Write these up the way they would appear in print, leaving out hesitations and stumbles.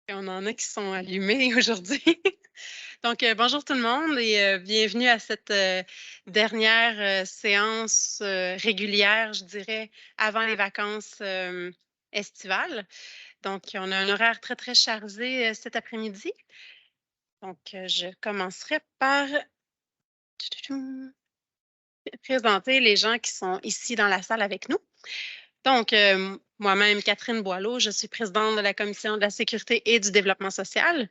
On en a qui sont allumés aujourd'hui. Donc, bonjour tout le monde et bienvenue à cette dernière séance régulière, je dirais, avant les vacances estivales. Donc, on a un horaire très, très chargé cet après-midi. Donc, je commencerai par présenter les gens qui sont ici dans la salle avec nous. Donc, moi-même, Catherine Boileau, je suis présidente de la Commission de la sécurité et du développement social.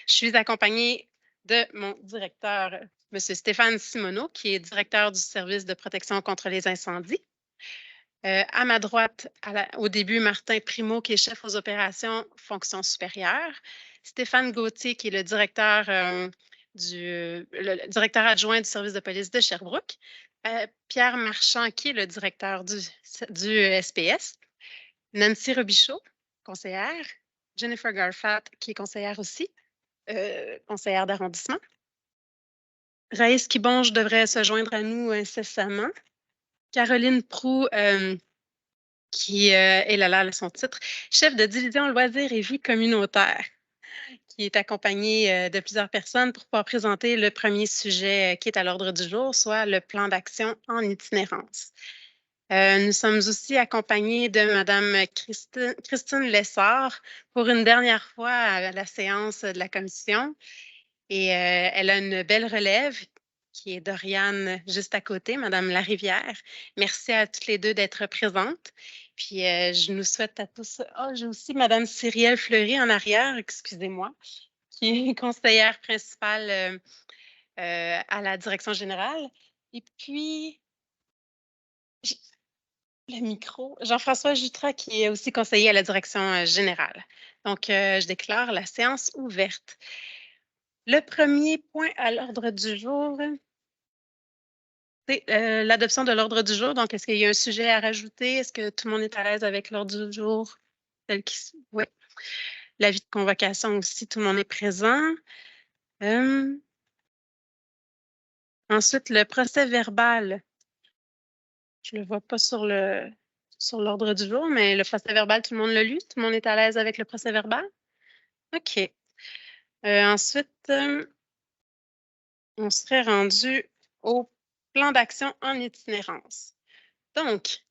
Je suis accompagnée de mon directeur, M. Stéphane Simoneau, qui est directeur du service de protection contre les incendies. À ma droite, au début, Martin Primo, qui est chef aux opérations fonction supérieure. Stéphane Gauthier, qui est le directeur adjoint du service de police de Sherbrooke. Pierre Marchand, qui est le directeur du SPS. Nancy Robichaud, conseillère. Jennifer Garfat, qui est conseillère aussi, conseillère d'arrondissement. Raïs Kibonge devrait se joindre à nous incessamment. Caroline Proux, qui est là son titre, chef de division loisirs et vie communautaire, qui est accompagnée de plusieurs personnes pour pouvoir présenter le premier sujet qui est à l'ordre du jour, soit le plan d'action en itinérance. Nous sommes aussi accompagnés de Mme Christine Lessard pour une dernière fois à la séance de la commission. Et elle a une belle relève qui est Doriane juste à côté, Mme Larivière. Merci à toutes les deux d'être présentes. Puis je nous souhaite à tous. Ah, j'ai aussi Mme Cyrielle Fleury en arrière, excusez-moi, qui est conseillère principale à la direction générale. Et puis, le micro, Jean-François Jutras, qui est aussi conseiller à la direction générale. Donc, je déclare la séance ouverte. Le premier point à l'ordre du jour, c'est l'adoption de l'ordre du jour. Donc, est-ce qu'il y a un sujet à rajouter? Est-ce que tout le monde est à l'aise avec l'ordre du jour? Oui. L'avis de convocation aussi, tout le monde est présent. Ensuite, le procès verbal. Je ne le vois pas sur l'ordre du jour, mais le procès verbal, tout le monde l'a lu? Tout le monde est à l'aise avec le procès verbal? OK. Ensuite, on serait rendu au plan d'action en itinérance. Donc,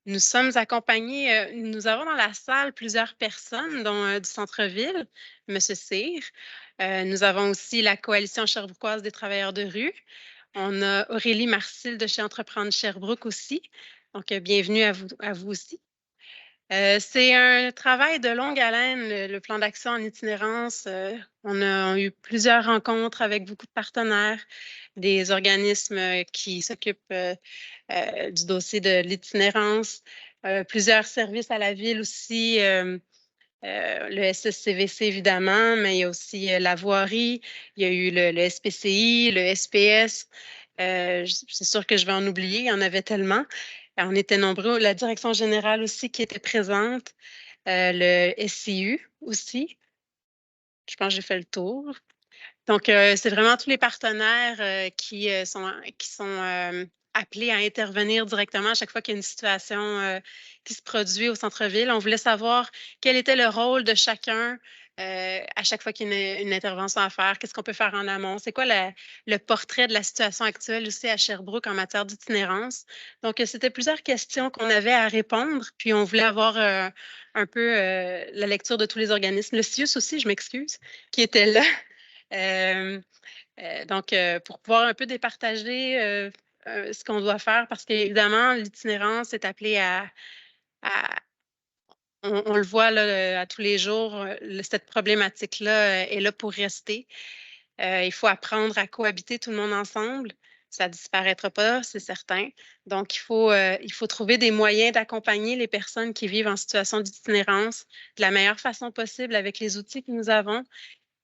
nous sommes accompagnés, nous avons dans la salle plusieurs personnes, dont du centre-ville, M. Cyr. Nous avons aussi la Coalition sherbrookoise des travailleurs de rue. On a Aurélie Marcil de chez Entreprendre Sherbrooke aussi. Donc, bienvenue à vous aussi. C'est un travail de longue haleine, le plan d'action en itinérance. On a eu plusieurs rencontres avec beaucoup de partenaires, des organismes qui s'occupent du dossier de l'itinérance, plusieurs services à la ville aussi, le SSCVC évidemment, mais il y a aussi la voirie, il y a eu le SPCI, le SPS. C'est sûr que je vais en oublier, il y en avait tellement. On était nombreux. La direction générale aussi qui était présente, le SCU aussi. Je pense que j'ai fait le tour. Donc, c'est vraiment tous les partenaires qui sont appelés à intervenir directement à chaque fois qu'il y a une situation qui se produit au centre-ville. On voulait savoir quel était le rôle de chacun à chaque fois qu'il y a une intervention à faire. Qu'est-ce qu'on peut faire en amont? C'est quoi le portrait de la situation actuelle aussi à Sherbrooke en matière d'itinérance? Donc, c'était plusieurs questions qu'on avait à répondre, puis on voulait avoir un peu la lecture de tous les organismes. Le CIUS aussi, je m'excuse, qui était là. Donc, pour pouvoir un peu départager ce qu'on doit faire, parce qu'évidemment, l'itinérance est appelée on le voit là, à tous les jours, cette problématique-là est là pour rester. Il faut apprendre à cohabiter tout le monde ensemble. Ça ne disparaîtra pas, c'est certain. Donc, il faut trouver des moyens d'accompagner les personnes qui vivent en situation d'itinérance de la meilleure façon possible avec les outils que nous avons.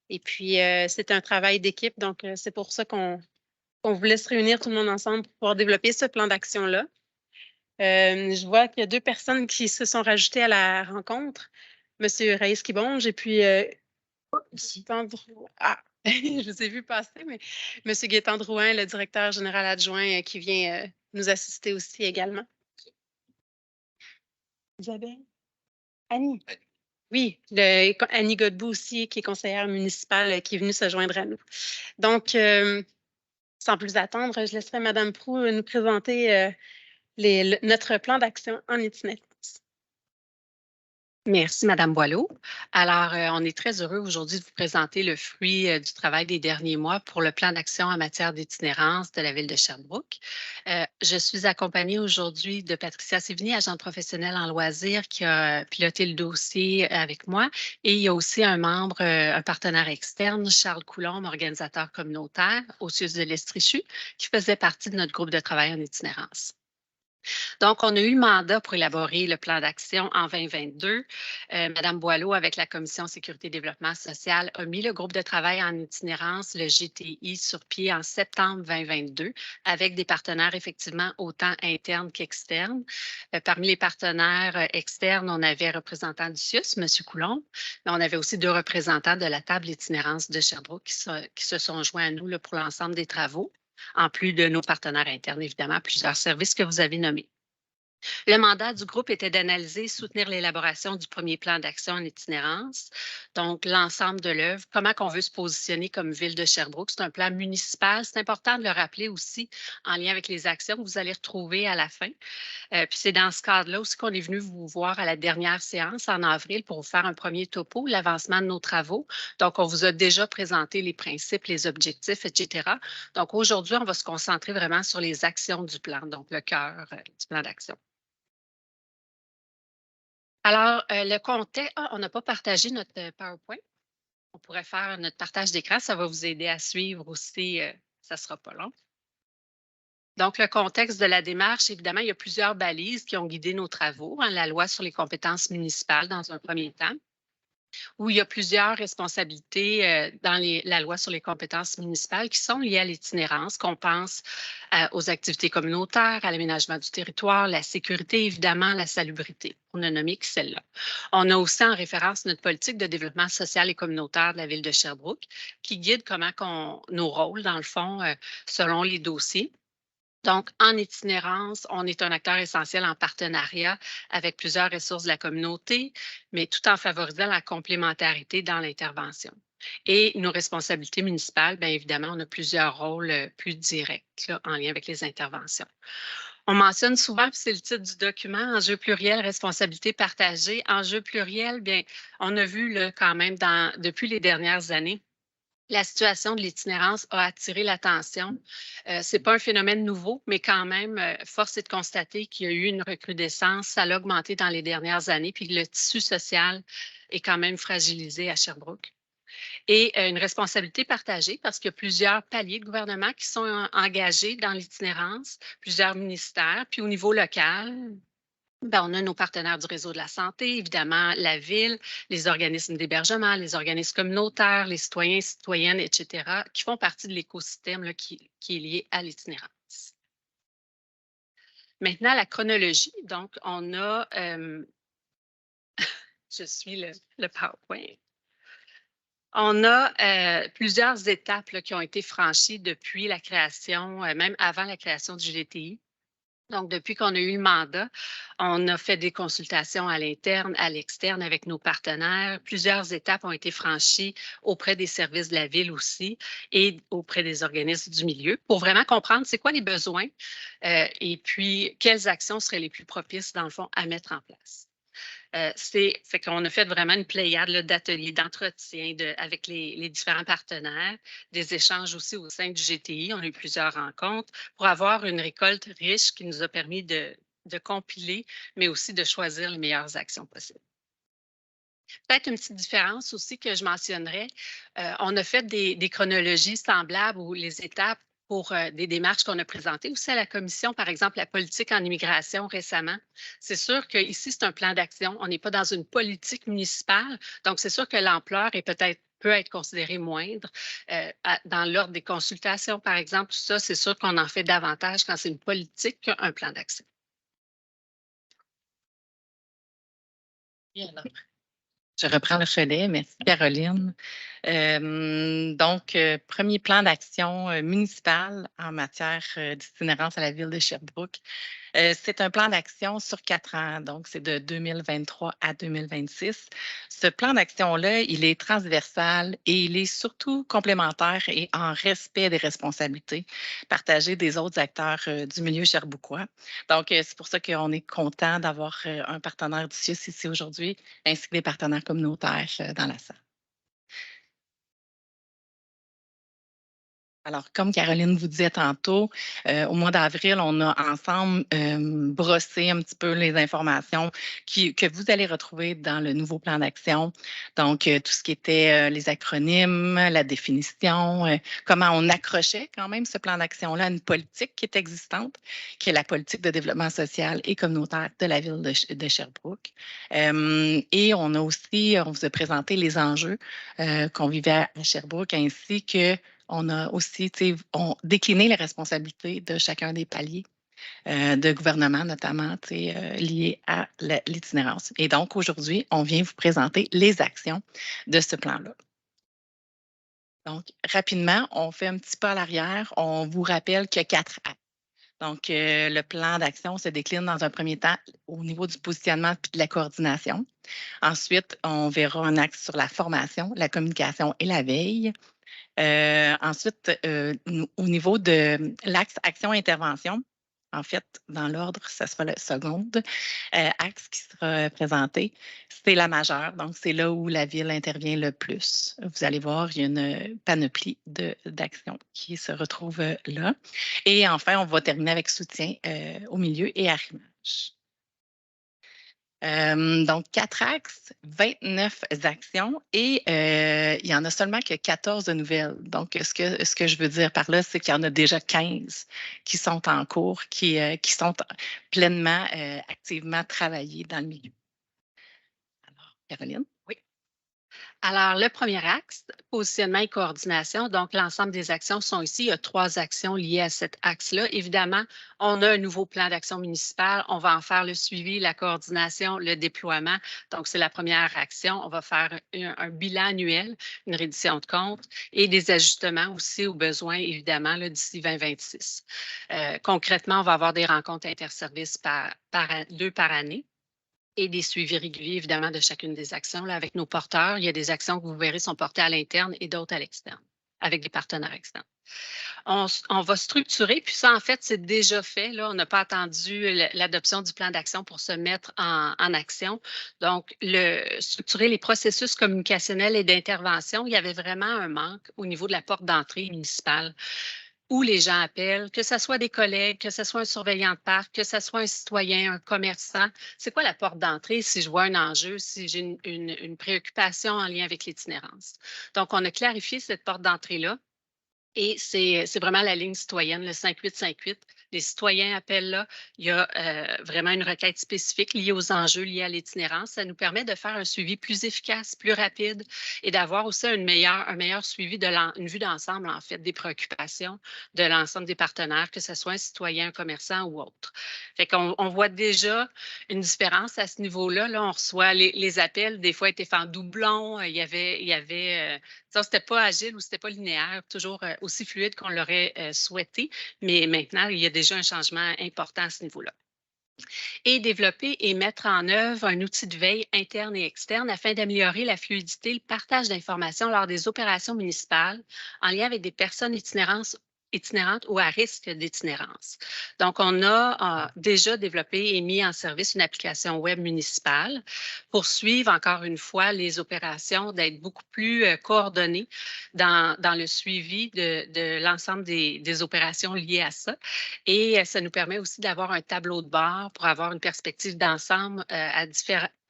Et puis, c'est un travail d'équipe, donc c'est pour ça qu'on voulait se réunir tout le monde ensemble pour pouvoir développer ce plan d'action-là. Je vois qu'il y a deux personnes qui se sont rajoutées à la rencontre, M. Raïs Kibonge et puis Ah, je vous ai vu passer, mais M. Gaétan Drouin, le directeur général adjoint, qui vient nous assister aussi également. Isabelle? Annie? Oui, Annie Godbout aussi, qui est conseillère municipale, qui est venue se joindre à nous. Donc, sans plus attendre, je laisserai Mme Proulx nous présenter notre plan d'action en itinérance. Merci, Madame Boileau. Alors, on est très heureux aujourd'hui de vous présenter le fruit du travail des derniers mois pour le plan d'action en matière d'itinérance de la Ville de Sherbrooke. Je suis accompagnée aujourd'hui de Patricia Sévigny, agente professionnelle en loisirs, qui a piloté le dossier avec moi. Et il y a aussi un membre, un partenaire externe, Charles Coulombe, organisateur communautaire au CIUS de l'Estrichu, qui faisait partie de notre groupe de travail en itinérance. Donc, on a eu le mandat pour élaborer le plan d'action en 2022. Madame Boileau, avec la Commission Sécurité et Développement social, a mis le groupe de travail en itinérance, le GTI, sur pied en septembre 2022, avec des partenaires effectivement autant internes qu'externes. Parmi les partenaires externes, on avait un représentant du CIUS, M. Coulomb, mais on avait aussi 2 représentants de la table itinérance de Sherbrooke qui se sont joints à nous là, pour l'ensemble des travaux, en plus de nos partenaires internes, évidemment, plusieurs services que vous avez nommés. Le mandat du groupe était d'analyser et soutenir l'élaboration du premier plan d'action en itinérance. Donc, l'ensemble de l'œuvre, comment on veut se positionner comme ville de Sherbrooke. C'est un plan municipal. C'est important de le rappeler aussi en lien avec les actions que vous allez retrouver à la fin. Puis c'est dans ce cadre-là aussi qu'on est venu vous voir à la dernière séance en avril pour vous faire un premier topo, l'avancement de nos travaux. Donc, on vous a déjà présenté les principes, les objectifs, etc. Donc, aujourd'hui, on va se concentrer vraiment sur les actions du plan, donc le cœur du plan d'action. Alors, le contexte, on n'a pas partagé notre PowerPoint. On pourrait faire notre partage d'écran, ça va vous aider à suivre aussi, ça ne sera pas long. Donc, le contexte de la démarche, évidemment, il y a plusieurs balises qui ont guidé nos travaux, hein, la loi sur les compétences municipales dans un premier temps, où il y a plusieurs responsabilités dans la loi sur les compétences municipales qui sont liées à l'itinérance, qu'on pense aux activités communautaires, à l'aménagement du territoire, la sécurité, évidemment, la salubrité. On a nommé que celle-là. On a aussi en référence notre politique de développement social et communautaire de la Ville de Sherbrooke, qui guide nos rôles, dans le fond, selon les dossiers. Donc, en itinérance, on est un acteur essentiel en partenariat avec plusieurs ressources de la communauté, mais tout en favorisant la complémentarité dans l'intervention. Et nos responsabilités municipales, bien évidemment, on a plusieurs rôles plus directs là, en lien avec les interventions. On mentionne souvent, puis c'est le titre du document, enjeu pluriel, responsabilité partagée. Enjeu pluriel, bien, on a vu là, quand même depuis les dernières années, la situation de l'itinérance a attiré l'attention. Ce n'est pas un phénomène nouveau, mais quand même, force est de constater qu'il y a eu une recrudescence. Ça a augmenté dans les dernières années, puis le tissu social est quand même fragilisé à Sherbrooke. Et une responsabilité partagée parce qu'il y a plusieurs paliers de gouvernement qui sont engagés dans l'itinérance, plusieurs ministères, puis au niveau local, ben, on a nos partenaires du réseau de la santé, évidemment, la ville, les organismes d'hébergement, les organismes communautaires, les citoyens, citoyennes, etc., qui font partie de l'écosystème là, qui est lié à l'itinérance. Maintenant, la chronologie. Donc, on a, je suis le PowerPoint. On a plusieurs étapes là, qui ont été franchies depuis la création, même avant la création du GTI. Donc, depuis qu'on a eu le mandat, on a fait des consultations à l'interne, à l'externe avec nos partenaires. Plusieurs étapes ont été franchies auprès des services de la ville aussi et auprès des organismes du milieu pour vraiment comprendre c'est quoi les besoins et puis quelles actions seraient les plus propices, dans le fond, à mettre en place. Fait qu'on a fait vraiment une pléiade d'ateliers, d'entretien avec les différents partenaires, des échanges aussi au sein du GTI. On a eu plusieurs rencontres pour avoir une récolte riche qui nous a permis de compiler, mais aussi de choisir les meilleures actions possibles. Peut-être une petite différence aussi que je mentionnerais. On a fait des chronologies semblables où les étapes pour des démarches qu'on a présentées aussi à la commission, par exemple la politique en immigration récemment. C'est sûr qu'ici, c'est un plan d'action. On n'est pas dans une politique municipale. Donc, c'est sûr que l'ampleur peut être considérée moindre. Dans l'ordre des consultations, par exemple, tout ça, c'est sûr qu'on en fait davantage quand c'est une politique qu'un plan d'action. Je reprends le relais. Merci, Caroline. Donc, premier plan d'action municipal en matière d'itinérance à la Ville de Sherbrooke. C'est un plan d'action sur 4 ans, donc c'est de 2023 à 2026. Ce plan d'action-là, il est transversal et il est surtout complémentaire et en respect des responsabilités partagées des autres acteurs du milieu sherbrookois. Donc, c'est pour ça qu'on est content d'avoir un partenaire du CIUS ici aujourd'hui, ainsi que des partenaires communautaires dans la salle. Alors, comme Caroline vous disait tantôt, au mois d'avril, on a ensemble brossé un petit peu les informations que vous allez retrouver dans le nouveau plan d'action. Donc, tout ce qui était les acronymes, la définition, comment on accrochait quand même ce plan d'action-là à une politique qui est existante, qui est la politique de développement social et communautaire de la ville de Sherbrooke. Et on a aussi, on vous a présenté les enjeux qu'on vivait à Sherbrooke, ainsi que on a aussi décliné les responsabilités de chacun des paliers de gouvernement, notamment liés à l'itinérance. Et donc, aujourd'hui, on vient vous présenter les actions de ce plan-là. Donc, rapidement, on fait un petit pas à l'arrière. On vous rappelle qu'il y a 4 actes. Donc, le plan d'action se décline dans un premier temps au niveau du positionnement et de la coordination. Ensuite, on verra un axe sur la formation, la communication et la veille. Ensuite, au niveau de l'axe action-intervention, en fait, dans l'ordre, ça sera le second axe qui sera présenté. C'est la majeure, donc c'est là où la ville intervient le plus. Vous allez voir, il y a une panoplie d'actions qui se retrouvent là. Et enfin, on va terminer avec soutien au milieu et arrimage. Donc, 4 axes, 29 actions et il n'y en a seulement que 14 de nouvelles. Donc, ce que je veux dire par là, c'est qu'il y en a déjà 15 qui sont en cours, qui sont pleinement, activement travaillées dans le milieu. Alors, Caroline? Oui. Alors, le premier axe, positionnement et coordination. Donc, l'ensemble des actions sont ici. Il y a 3 actions liées à cet axe-là. Évidemment, on a un nouveau plan d'action municipal. On va en faire le suivi, la coordination, le déploiement. Donc, c'est la première action. On va faire un bilan annuel, une reddition de compte et des ajustements aussi aux besoins, évidemment, d'ici 2026. Concrètement, on va avoir des rencontres interservices deux par année. Et des suivis réguliers, évidemment, de chacune des actions. Là, avec nos porteurs, il y a des actions que vous verrez sont portées à l'interne et d'autres à l'externe, avec des partenaires externes. On va structurer, puis ça, en fait, c'est déjà fait. Là, on n'a pas attendu l'adoption du plan d'action pour se mettre en action. Donc, structurer les processus communicationnels et d'intervention, il y avait vraiment un manque au niveau de la porte d'entrée municipale, où les gens appellent, que ce soit des collègues, que ce soit un surveillant de parc, que ce soit un citoyen, un commerçant. C'est quoi la porte d'entrée si je vois un enjeu, si j'ai une préoccupation en lien avec l'itinérance? Donc, on a clarifié cette porte d'entrée-là. Et c'est vraiment la ligne citoyenne, le 5858. Les citoyens appellent là. Il y a vraiment une requête spécifique liée aux enjeux liés à l'itinérance. Ça nous permet de faire un suivi plus efficace, plus rapide et d'avoir aussi un meilleur suivi une vue d'ensemble, en fait, des préoccupations de l'ensemble des partenaires, que ce soit un citoyen, un commerçant ou autre. Fait qu'on voit déjà une différence à ce niveau-là. Là, on reçoit les appels, des fois, étaient faits en doublon. Il y avait ça, c'était pas agile ou c'était pas linéaire, toujours aussi fluide qu'on l'aurait souhaité, mais maintenant, il y a déjà un changement important à ce niveau-là. Et développer et mettre en œuvre un outil de veille interne et externe afin d'améliorer la fluidité, le partage d'informations lors des opérations municipales en lien avec des personnes itinérantes ou à risque d'itinérance. Donc, on a déjà développé et mis en service une application web municipale pour suivre encore une fois les opérations, d'être beaucoup plus coordonnées dans le suivi de l'ensemble des opérations liées à ça. Et ça nous permet aussi d'avoir un tableau de bord pour avoir une perspective d'ensemble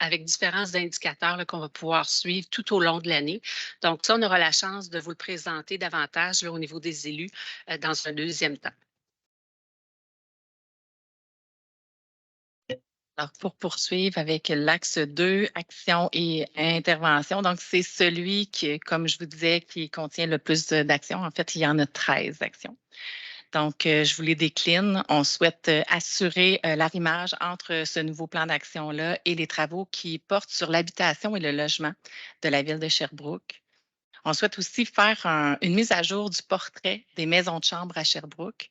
avec différents indicateurs qu'on va pouvoir suivre tout au long de l'année. Donc, ça, on aura la chance de vous le présenter davantage au niveau des élus dans un deuxième temps. Alors, pour poursuivre avec l'axe 2, action et intervention, donc c'est celui qui, comme je vous disais, qui contient le plus d'actions. En fait, il y en a 13 actions. Donc, je vous les décline. On souhaite assurer l'arrimage entre ce nouveau plan d'action-là et les travaux qui portent sur l'habitation et le logement de la ville de Sherbrooke. On souhaite aussi faire une mise à jour du portrait des maisons de chambre à Sherbrooke.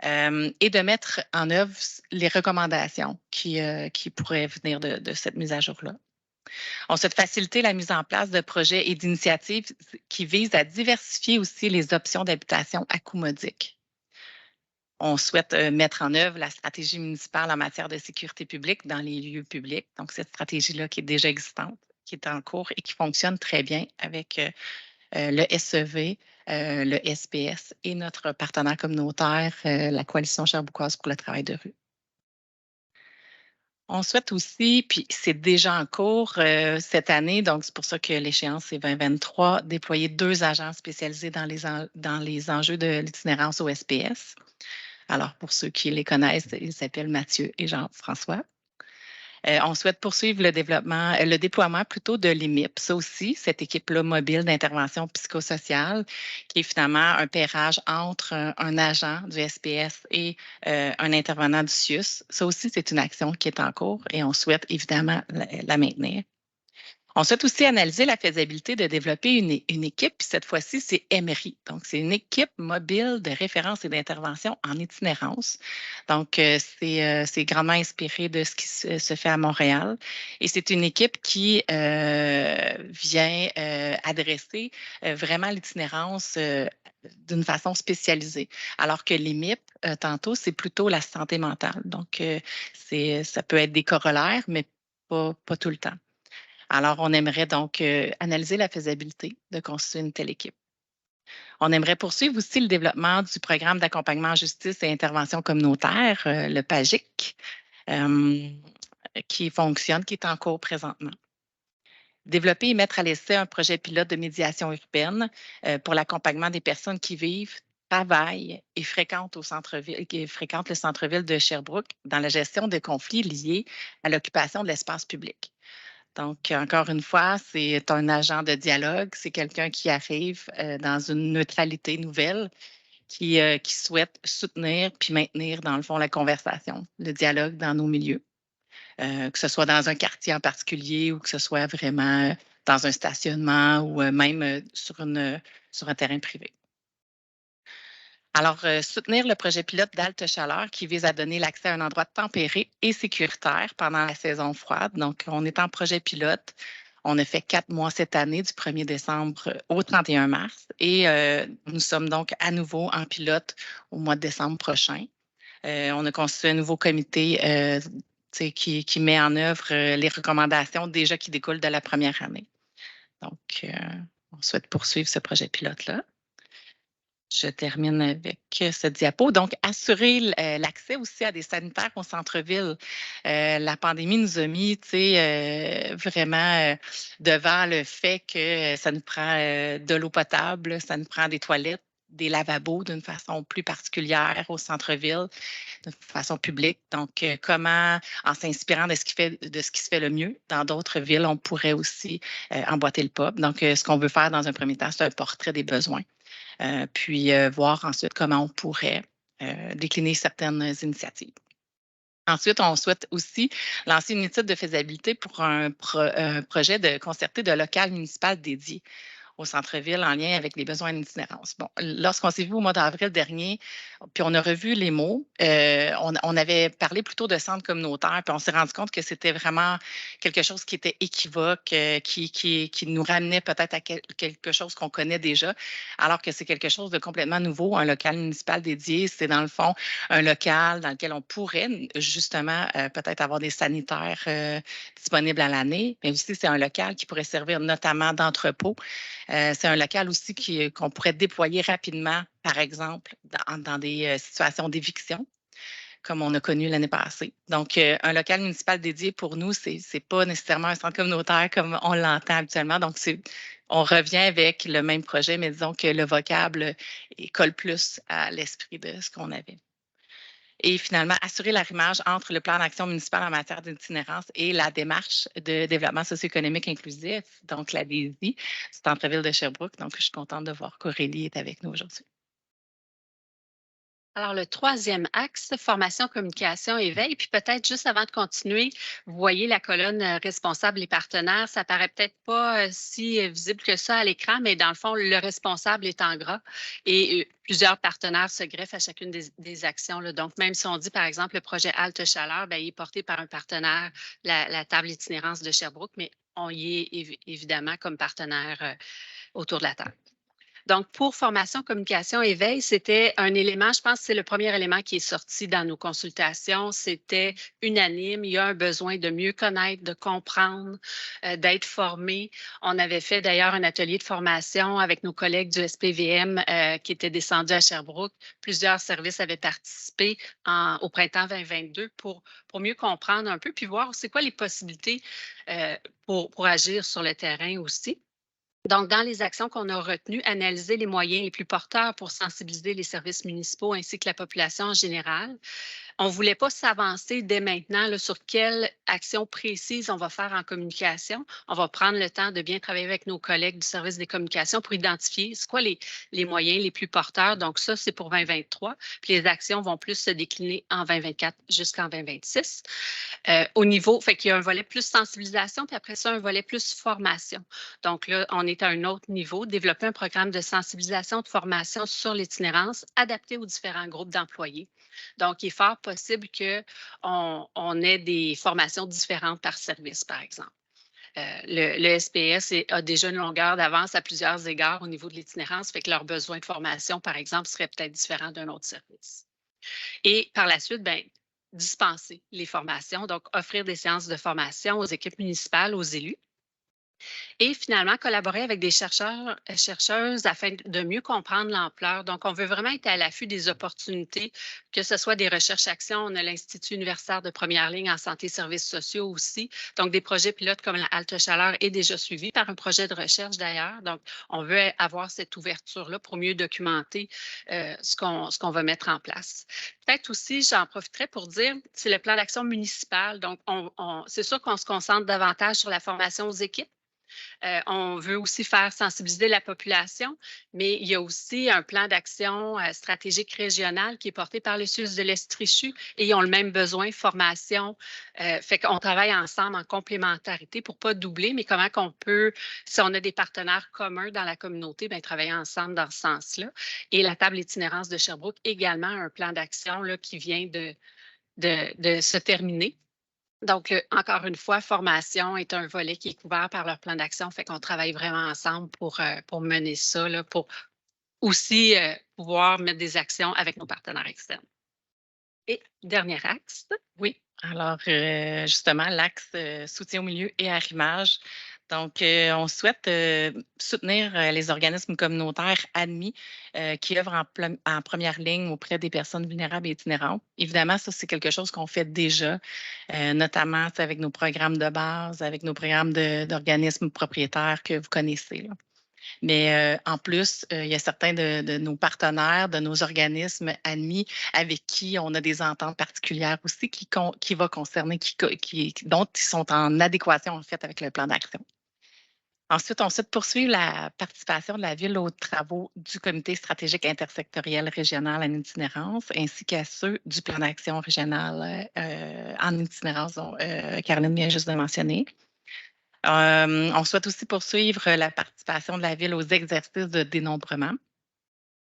et de mettre en œuvre les recommandations qui pourraient venir de cette mise à jour-là. On souhaite faciliter la mise en place de projets et d'initiatives qui visent à diversifier aussi les options d'habitation à coût modique. On souhaite mettre en œuvre la stratégie municipale en matière de sécurité publique dans les lieux publics. Donc, cette stratégie-là qui est déjà existante, qui est en cours et qui fonctionne très bien avec le SEV, le SPS et notre partenaire communautaire, la Coalition Cherbouquoise pour le travail de rue. On souhaite aussi, puis c'est déjà en cours cette année, donc c'est pour ça que l'échéance est 2023, déployer 2 agents spécialisés dans les enjeux de l'itinérance au SPS. Alors, pour ceux qui les connaissent, ils s'appellent Mathieu et Jean-François. On souhaite poursuivre le déploiement plutôt de l'EMIP, ça aussi, cette équipe-là mobile d'intervention psychosociale, qui est finalement un pairage entre un agent du SPS et un intervenant du CIUS. Ça aussi, c'est une action qui est en cours et on souhaite évidemment la maintenir. On souhaite aussi analyser la faisabilité de développer une équipe, puis cette fois-ci, c'est EMRI. Donc, c'est une équipe mobile de référence et d'intervention en itinérance. Donc, c'est grandement inspiré de ce qui se fait à Montréal. Et c'est une équipe qui vient adresser vraiment l'itinérance d'une façon spécialisée. Alors que l'EMIP, tantôt, c'est plutôt la santé mentale. Donc, ça peut être des corollaires, mais pas tout le temps. Alors, on aimerait donc analyser la faisabilité de constituer une telle équipe. On aimerait poursuivre aussi le développement du programme d'accompagnement en justice et intervention communautaire, le PAGIC, qui fonctionne, qui est en cours présentement. Développer et mettre à l'essai un projet pilote de médiation urbaine pour l'accompagnement des personnes qui vivent, travaillent et fréquentent le centre-ville de Sherbrooke dans la gestion de conflits liés à l'occupation de l'espace public. Donc, encore une fois, c'est un agent de dialogue, c'est quelqu'un qui arrive dans une neutralité nouvelle, qui souhaite soutenir puis maintenir, dans le fond, la conversation, le dialogue dans nos milieux, que ce soit dans un quartier en particulier ou que ce soit vraiment dans un stationnement ou même sur un terrain privé. Alors, soutenir le projet pilote d'Alte Chaleur qui vise à donner l'accès à un endroit tempéré et sécuritaire pendant la saison froide. Donc, on est en projet pilote. On a fait 4 mois cette année, du 1er décembre au 31 mars. Et nous sommes donc à nouveau en pilote au mois de décembre prochain. On a constitué un nouveau comité qui met en œuvre les recommandations déjà qui découlent de la première année. Donc, on souhaite poursuivre ce projet pilote-là. Je termine avec ce diapo. Donc, assurer l'accès aussi à des sanitaires au centre-ville. La pandémie nous a mis vraiment devant le fait que ça nous prend de l'eau potable, ça nous prend des toilettes, des lavabos d'une façon plus particulière au centre-ville, de façon publique. Donc, comment, en s'inspirant de ce qui se fait le mieux dans d'autres villes, on pourrait aussi emboîter le pas. Donc, ce qu'on veut faire dans un premier temps, c'est un portrait des besoins. Puis voir ensuite comment on pourrait décliner certaines initiatives. Ensuite, on souhaite aussi lancer une étude de faisabilité pour un projet de concerté de local municipal dédié au centre-ville en lien avec les besoins d'itinérance. Bon, lorsqu'on s'est vu au mois d'avril dernier, puis on a revu les mots, on avait parlé plutôt de centre communautaire, puis on s'est rendu compte que c'était vraiment quelque chose qui était équivoque, qui nous ramenait peut-être à quelque chose qu'on connaît déjà, alors que c'est quelque chose de complètement nouveau. Un local municipal dédié, c'est dans le fond un local dans lequel on pourrait justement peut-être avoir des sanitaires disponibles à l'année, mais aussi c'est un local qui pourrait servir notamment d'entrepôt. C'est un local aussi qu'on pourrait déployer rapidement, par exemple, dans des situations d'éviction, comme on a connu l'année passée. Donc, un local municipal dédié pour nous, c'est pas nécessairement un centre communautaire comme on l'entend habituellement. Donc, on revient avec le même projet, mais disons que le vocable colle plus à l'esprit de ce qu'on avait. Et finalement, assurer l'arrimage entre le plan d'action municipal en matière d'itinérance et la démarche de développement socio-économique inclusif, donc la DESI, du centre-ville de Sherbrooke. Donc, je suis contente de voir qu'Aurélie est avec nous aujourd'hui. Alors, le troisième axe, formation, communication, éveil. Puis peut-être juste avant de continuer, vous voyez la colonne responsable et partenaires. Ça paraît peut-être pas si visible que ça à l'écran, mais dans le fond, le responsable est en gras et plusieurs partenaires se greffent à chacune des actions, là. Donc, même si on dit, par exemple, le projet Halte Chaleur, bien, il est porté par un partenaire, la table itinérance de Sherbrooke, mais on y est évidemment comme partenaire autour de la table. Donc, pour formation, communication, éveil, c'était un élément, je pense que c'est le premier élément qui est sorti dans nos consultations. C'était unanime. Il y a un besoin de mieux connaître, de comprendre, d'être formé. On avait fait d'ailleurs un atelier de formation avec nos collègues du SPVM qui étaient descendus à Sherbrooke. Plusieurs services avaient participé au printemps 2022 pour mieux comprendre un peu, puis voir c'est quoi les possibilités pour agir sur le terrain aussi. Donc, dans les actions qu'on a retenues, analyser les moyens les plus porteurs pour sensibiliser les services municipaux ainsi que la population en général. On ne voulait pas s'avancer dès maintenant là, sur quelle action précise on va faire en communication. On va prendre le temps de bien travailler avec nos collègues du service des communications pour identifier c'est quoi les moyens les plus porteurs. Donc, ça, c'est pour 2023. Puis les actions vont plus se décliner en 2024 jusqu'en 2026. Au niveau, fait qu'il y a un volet plus sensibilisation, puis après ça, un volet plus formation. Donc là, on est à un autre niveau, développer un programme de sensibilisation, de formation sur l'itinérance adapté aux différents groupes d'employés. Donc, il est fort possible qu'on ait des formations différentes par service, par exemple. Le SPS a déjà une longueur d'avance à plusieurs égards au niveau de l'itinérance, fait que leurs besoins de formation, par exemple, seraient peut-être différents d'un autre service. Et par la suite, bien, dispenser les formations, donc offrir des séances de formation aux équipes municipales, aux élus. Et finalement, collaborer avec des chercheuses afin de mieux comprendre l'ampleur. Donc, on veut vraiment être à l'affût des opportunités, que ce soit des recherches-actions. On a l'Institut universitaire de première ligne en santé et services sociaux aussi. Donc, des projets pilotes comme la Halte Chaleur est déjà suivi par un projet de recherche d'ailleurs. Donc, on veut avoir cette ouverture-là pour mieux documenter ce qu'on va mettre en place. Peut-être aussi, j'en profiterai pour dire, c'est le plan d'action municipal. Donc, c'est sûr qu'on se concentre davantage sur la formation aux équipes. On veut aussi faire sensibiliser la population, mais il y a aussi un plan d'action stratégique régional qui est porté par le CIUS de l'Estrie-Chute et ils ont le même besoin, formation. Fait qu'on travaille ensemble en complémentarité pour ne pas doubler, mais comment qu'on peut, si on a des partenaires communs dans la communauté, bien, travailler ensemble dans ce sens-là. Et la table itinérance de Sherbrooke également un plan d'action qui vient de se terminer. Donc, encore une fois, formation est un volet qui est couvert par leur plan d'action, fait qu'on travaille vraiment ensemble pour mener ça, là, pour aussi pouvoir mettre des actions avec nos partenaires externes. Et dernier axe, oui. Alors, justement, l'axe soutien au milieu et arrimage. Donc, on souhaite soutenir les organismes communautaires admis qui œuvrent en première ligne auprès des personnes vulnérables et itinérantes. Évidemment, ça, c'est quelque chose qu'on fait déjà, notamment avec nos programmes de base, avec nos programmes d'organismes propriétaires que vous connaissez, là. Mais en plus, il y a certains de nos partenaires, de nos organismes admis avec qui on a des ententes particulières aussi qui va concerner, dont ils sont en adéquation en fait avec le plan d'action. Ensuite, on souhaite poursuivre la participation de la Ville aux travaux du Comité stratégique intersectoriel régional en itinérance, ainsi qu'à ceux du plan d'action régional en itinérance, dont Caroline vient juste de mentionner. On souhaite aussi poursuivre la participation de la Ville aux exercices de dénombrement.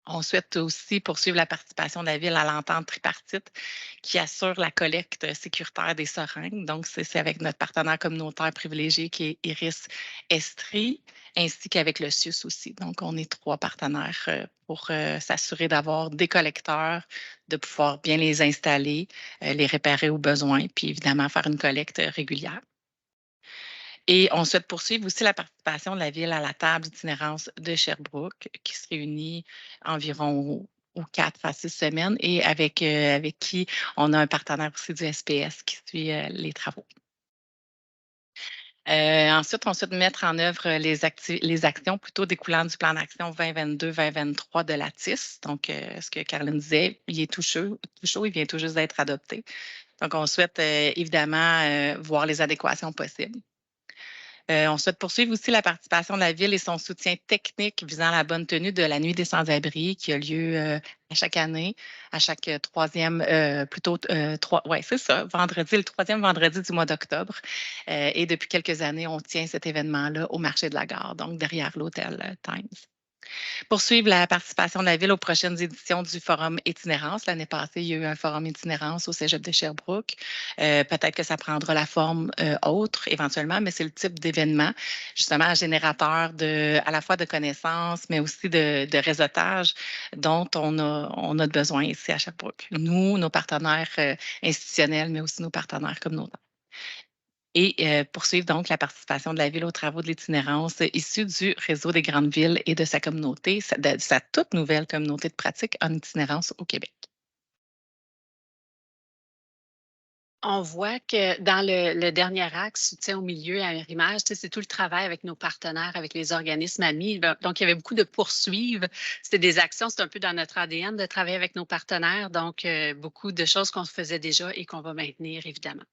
On souhaite aussi poursuivre la participation de la Ville à l'entente tripartite qui assure la collecte sécuritaire des seringues. Donc, c'est avec notre partenaire communautaire privilégié qui est Iris Estrie, ainsi qu'avec le CIUS aussi. Donc, on est 3 partenaires pour s'assurer d'avoir des collecteurs, de pouvoir bien les installer, les réparer au besoin, puis évidemment faire une collecte régulière. Et on souhaite poursuivre aussi la participation de la Ville à la table d'itinérance de Sherbrooke, qui se réunit environ aux 4 à 6 semaines et avec qui on a un partenaire aussi du SPS qui suit les travaux. Ensuite, on souhaite mettre en œuvre les actions plutôt découlant du plan d'action 2022-2023 de la TIS. Donc, ce que Caroline disait, il est tout chaud, il vient tout juste d'être adopté. Donc, on souhaite évidemment voir les adéquations possibles. On souhaite poursuivre aussi la participation de la Ville et son soutien technique visant la bonne tenue de la Nuit des sans-abri qui a lieu à chaque année, à chaque troisième, ouais, c'est ça, vendredi, le troisième vendredi du mois d'octobre. Et depuis quelques années, on tient cet événement-là au marché de la gare, donc derrière l'hôtel Times. Poursuivre la participation de la Ville aux prochaines éditions du Forum Itinérance. L'année passée, il y a eu un Forum Itinérance au Cégep de Sherbrooke. Peut-être que ça prendra la forme autre éventuellement, mais c'est le type d'événement, justement, générateur à la fois de connaissances, mais aussi de réseautage dont on a besoin ici à Sherbrooke. Nous, nos partenaires institutionnels, mais aussi nos partenaires communautaires. Et poursuivre donc la participation de la Ville aux travaux de l'itinérance issue du réseau des grandes villes et de sa communauté, de sa toute nouvelle communauté de pratique en itinérance au Québec. On voit que dans le dernier axe, soutien au milieu à Arrimage, c'est tout le travail avec nos partenaires, avec les organismes amis. Donc, il y avait beaucoup de poursuivre. C'était des actions, c'est un peu dans notre ADN de travailler avec nos partenaires. Donc, beaucoup de choses qu'on faisait déjà et qu'on va maintenir, évidemment.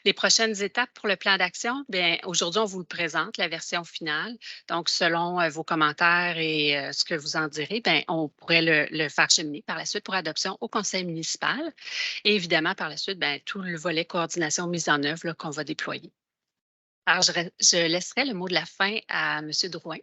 Les prochaines étapes pour le plan d'action, bien, aujourd'hui, on vous le présente, la version finale. Donc, selon vos commentaires et ce que vous en direz, bien, on pourrait le faire cheminer par la suite pour adoption au conseil municipal. Et évidemment, par la suite, bien, tout le volet coordination mise en œuvre qu'on va déployer. Alors, je laisserai le mot de la fin à M. Drouin.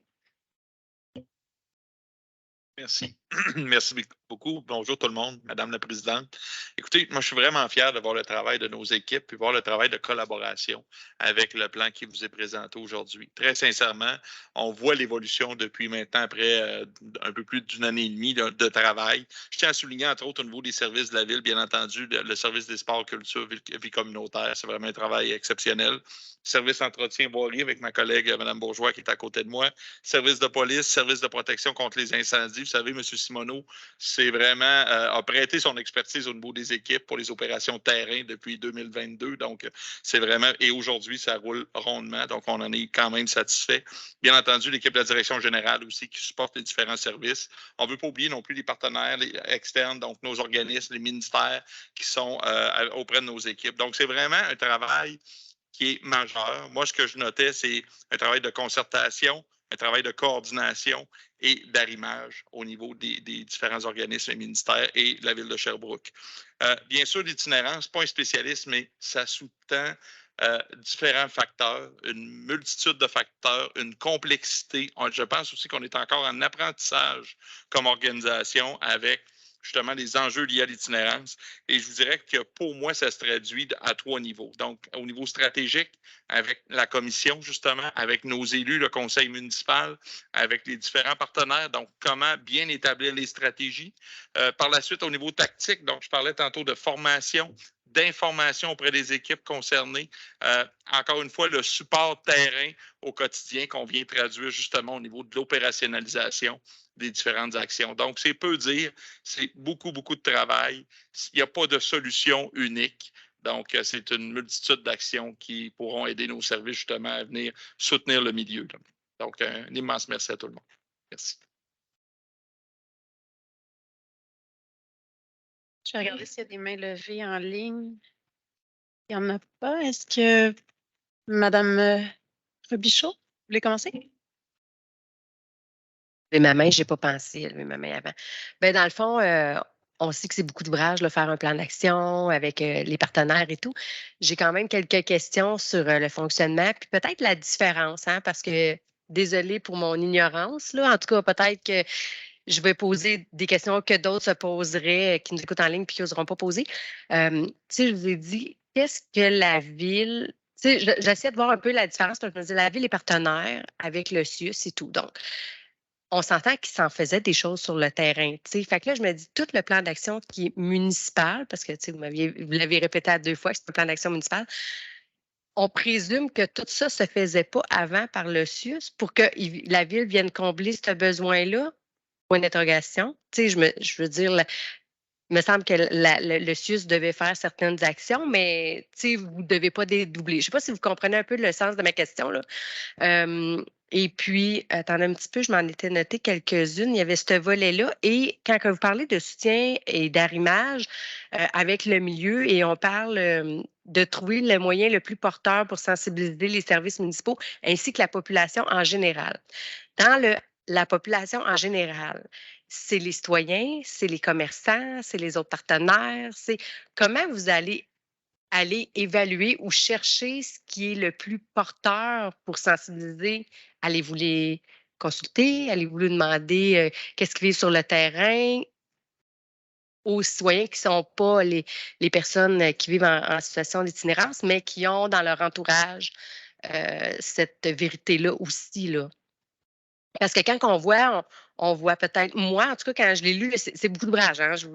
Merci. Merci beaucoup. Bonjour tout le monde, Madame la Présidente. Écoutez, moi, je suis vraiment fier de voir le travail de nos équipes et voir le travail de collaboration avec le plan qui vous est présenté aujourd'hui. Très sincèrement, on voit l'évolution depuis maintenant, après un peu plus d'une année et demie de travail. Je tiens à souligner, entre autres, au niveau des services de la Ville, bien entendu, le service des sports, culture, vie communautaire. C'est vraiment un travail exceptionnel. Service entretien voirie avec ma collègue Mme Bourgeois qui est à côté de moi. Service de police, service de protection contre les incendies. Vous savez, M. Simoneau, c'est vraiment a prêté son expertise au niveau des équipes pour les opérations terrain depuis 2022. Donc, c'est vraiment, et aujourd'hui, ça roule rondement. Donc, on en est quand même satisfait. Bien entendu, l'équipe de la direction générale aussi qui supporte les différents services. On ne veut pas oublier non plus les partenaires externes, donc nos organismes, les ministères qui sont auprès de nos équipes. Donc, c'est vraiment un travail qui est majeur. Moi, ce que je notais, c'est un travail de concertation, un travail de coordination et d'arrimage au niveau des différents organismes et ministères et de la Ville de Sherbrooke. Bien sûr, l'itinérance, pas un spécialiste, mais ça sous-tend différents facteurs, une multitude de facteurs, une complexité. Je pense aussi qu'on est encore en apprentissage comme organisation avec justement les enjeux liés à l'itinérance. Et je vous dirais que pour moi, ça se traduit à 3 niveaux. Donc, au niveau stratégique, avec la commission, justement, avec nos élus, le conseil municipal, avec les différents partenaires. Donc, comment bien établir les stratégies. Par la suite, au niveau tactique, donc je parlais tantôt de formation, d'information auprès des équipes concernées. Encore une fois, le support terrain au quotidien qu'on vient traduire justement au niveau de l'opérationnalisation des différentes actions. Donc, c'est peu dire, c'est beaucoup, beaucoup de travail. Il n'y a pas de solution unique. Donc, c'est une multitude d'actions qui pourront aider nos services justement à venir soutenir le milieu. Donc, un immense merci à tout le monde. Merci. Je vais regarder s'il y a des mains levées en ligne. Il n'y en a pas. Est-ce que Mme Robichaud, vous voulez commencer? Lever ma main, je n'ai pas pensé à lever ma main avant. Bien, dans le fond, on sait que c'est beaucoup d'ouvrage, faire un plan d'action avec les partenaires et tout. J'ai quand même quelques questions sur le fonctionnement, puis peut-être la différence, hein, parce que, désolée pour mon ignorance, là, en tout cas, peut-être que je vais poser des questions que d'autres se poseraient, qui nous écoutent en ligne puis qui n'oseront pas poser. Tu sais, je vous ai dit, qu'est-ce que la Ville... Tu sais, j'essaie de voir un peu la différence. Je me dis, la Ville est partenaire avec le CIUS et tout. Donc, on s'entend qu'ils s'en faisaient des choses sur le terrain. T'sais. Fait que là, je me dis, tout le plan d'action qui est municipal, parce que vous l'avez répété à 2 fois que c'est un plan d'action municipal, on présume que tout ça ne se faisait pas avant par le CIUS pour que la Ville vienne combler ce besoin-là? Point d'interrogation. Je veux dire, il me semble que le CIUS devait faire certaines actions, mais vous ne devez pas dédoubler. Je ne sais pas si vous comprenez un peu le sens de ma question, là. Et puis, attendez un petit peu, je m'en étais noté quelques-unes. Il y avait ce volet-là. Et quand vous parlez de soutien et d'arrimage avec le milieu, et on parle de trouver le moyen le plus porteur pour sensibiliser les services municipaux ainsi que la population en général. Dans la population en général, c'est les citoyens, c'est les commerçants, c'est les autres partenaires, c'est comment vous allez évaluer ou chercher ce qui est le plus porteur pour sensibiliser. Allez-vous les consulter? Allez-vous lui demander qu'est-ce qu'ils vivent sur le terrain? Aux citoyens qui ne sont pas les personnes qui vivent en situation d'itinérance, mais qui ont dans leur entourage cette vérité-là aussi. Là. Parce que quand on voit peut-être, moi, en tout cas, quand je l'ai lu, c'est beaucoup de brage, hein, je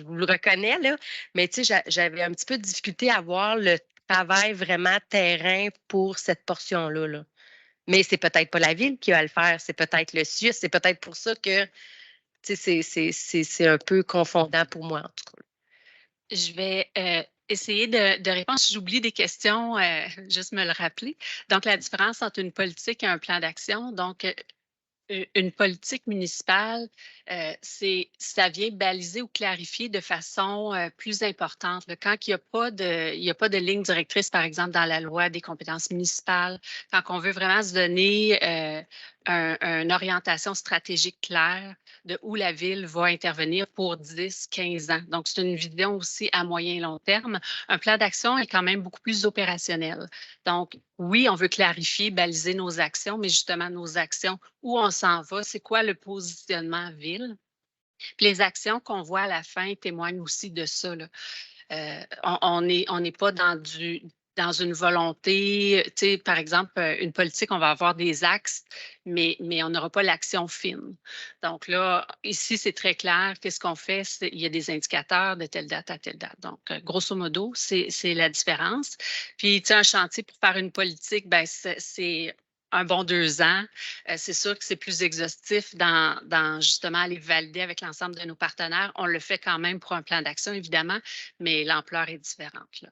vous le reconnais, là, mais tu sais, j'avais un petit peu de difficulté à voir le travail vraiment terrain pour cette portion-là. Là. Mais c'est peut-être pas la ville qui va le faire, c'est peut-être le CIUS, c'est peut-être pour ça que tu sais, c'est un peu confondant pour moi, en tout cas. Je vais essayer de répondre. Si j'oublie des questions, juste me le rappeler. Donc, la différence entre une politique et un plan d'action. Donc, une politique municipale, ça vient baliser ou clarifier de façon plus importante. Là. Quand il n'y a pas de ligne directrice, par exemple, dans la loi des compétences municipales, quand on veut vraiment se donner une orientation stratégique claire de où la ville va intervenir pour 10, 15 ans. Donc, c'est une vision aussi à moyen et long terme. Un plan d'action est quand même beaucoup plus opérationnel. Donc, oui, on veut clarifier, baliser nos actions, mais justement, nos actions, où on s'en va, c'est quoi le positionnement ville? Puis les actions qu'on voit à la fin témoignent aussi de ça. Là. On n'est pas dans une volonté, tu sais, par exemple, une politique, on va avoir des axes, mais on n'aura pas l'action fine. Donc là, ici, c'est très clair. Qu'est-ce qu'on fait? Il y a des indicateurs de telle date à telle date. Donc, grosso modo, c'est la différence. Puis, tu sais, un chantier pour faire une politique, ben c'est un bon 2 ans. C'est sûr que c'est plus exhaustif dans justement aller valider avec l'ensemble de nos partenaires. On le fait quand même pour un plan d'action, évidemment, mais l'ampleur est différente. Là.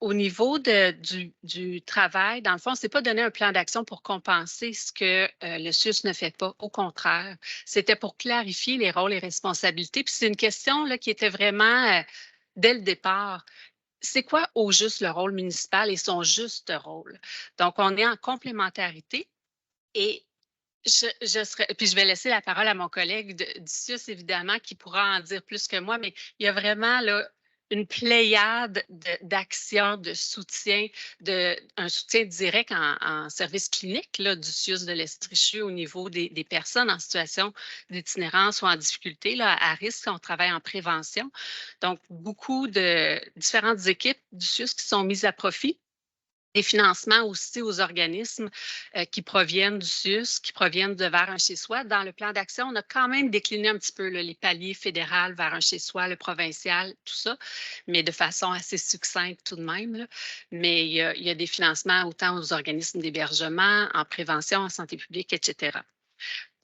Au niveau du travail, dans le fond, ce n'est pas donner un plan d'action pour compenser ce que le CIUS ne fait pas. Au contraire, c'était pour clarifier les rôles et responsabilités. Puis c'est une question là, qui était vraiment, dès le départ, c'est quoi au juste le rôle municipal et son juste rôle? Donc, on est en complémentarité et puis je vais laisser la parole à mon collègue du CIUS, évidemment, qui pourra en dire plus que moi, mais il y a vraiment là, une pléiade d'actions, de soutien, un soutien direct en service clinique là, du CIUS de l'Estricheux au niveau des personnes en situation d'itinérance ou en difficulté, là, à risque. On travaille en prévention. Donc, beaucoup de différentes équipes du CIUS qui sont mises à profit. Des financements aussi aux organismes qui proviennent du CIUS, qui proviennent de vers un chez-soi. Dans le plan d'action, on a quand même décliné un petit peu là, les paliers fédéral vers un chez-soi, le provincial, tout ça, mais de façon assez succincte tout de même. Là. Mais il y a des financements autant aux organismes d'hébergement, en prévention, en santé publique, etc.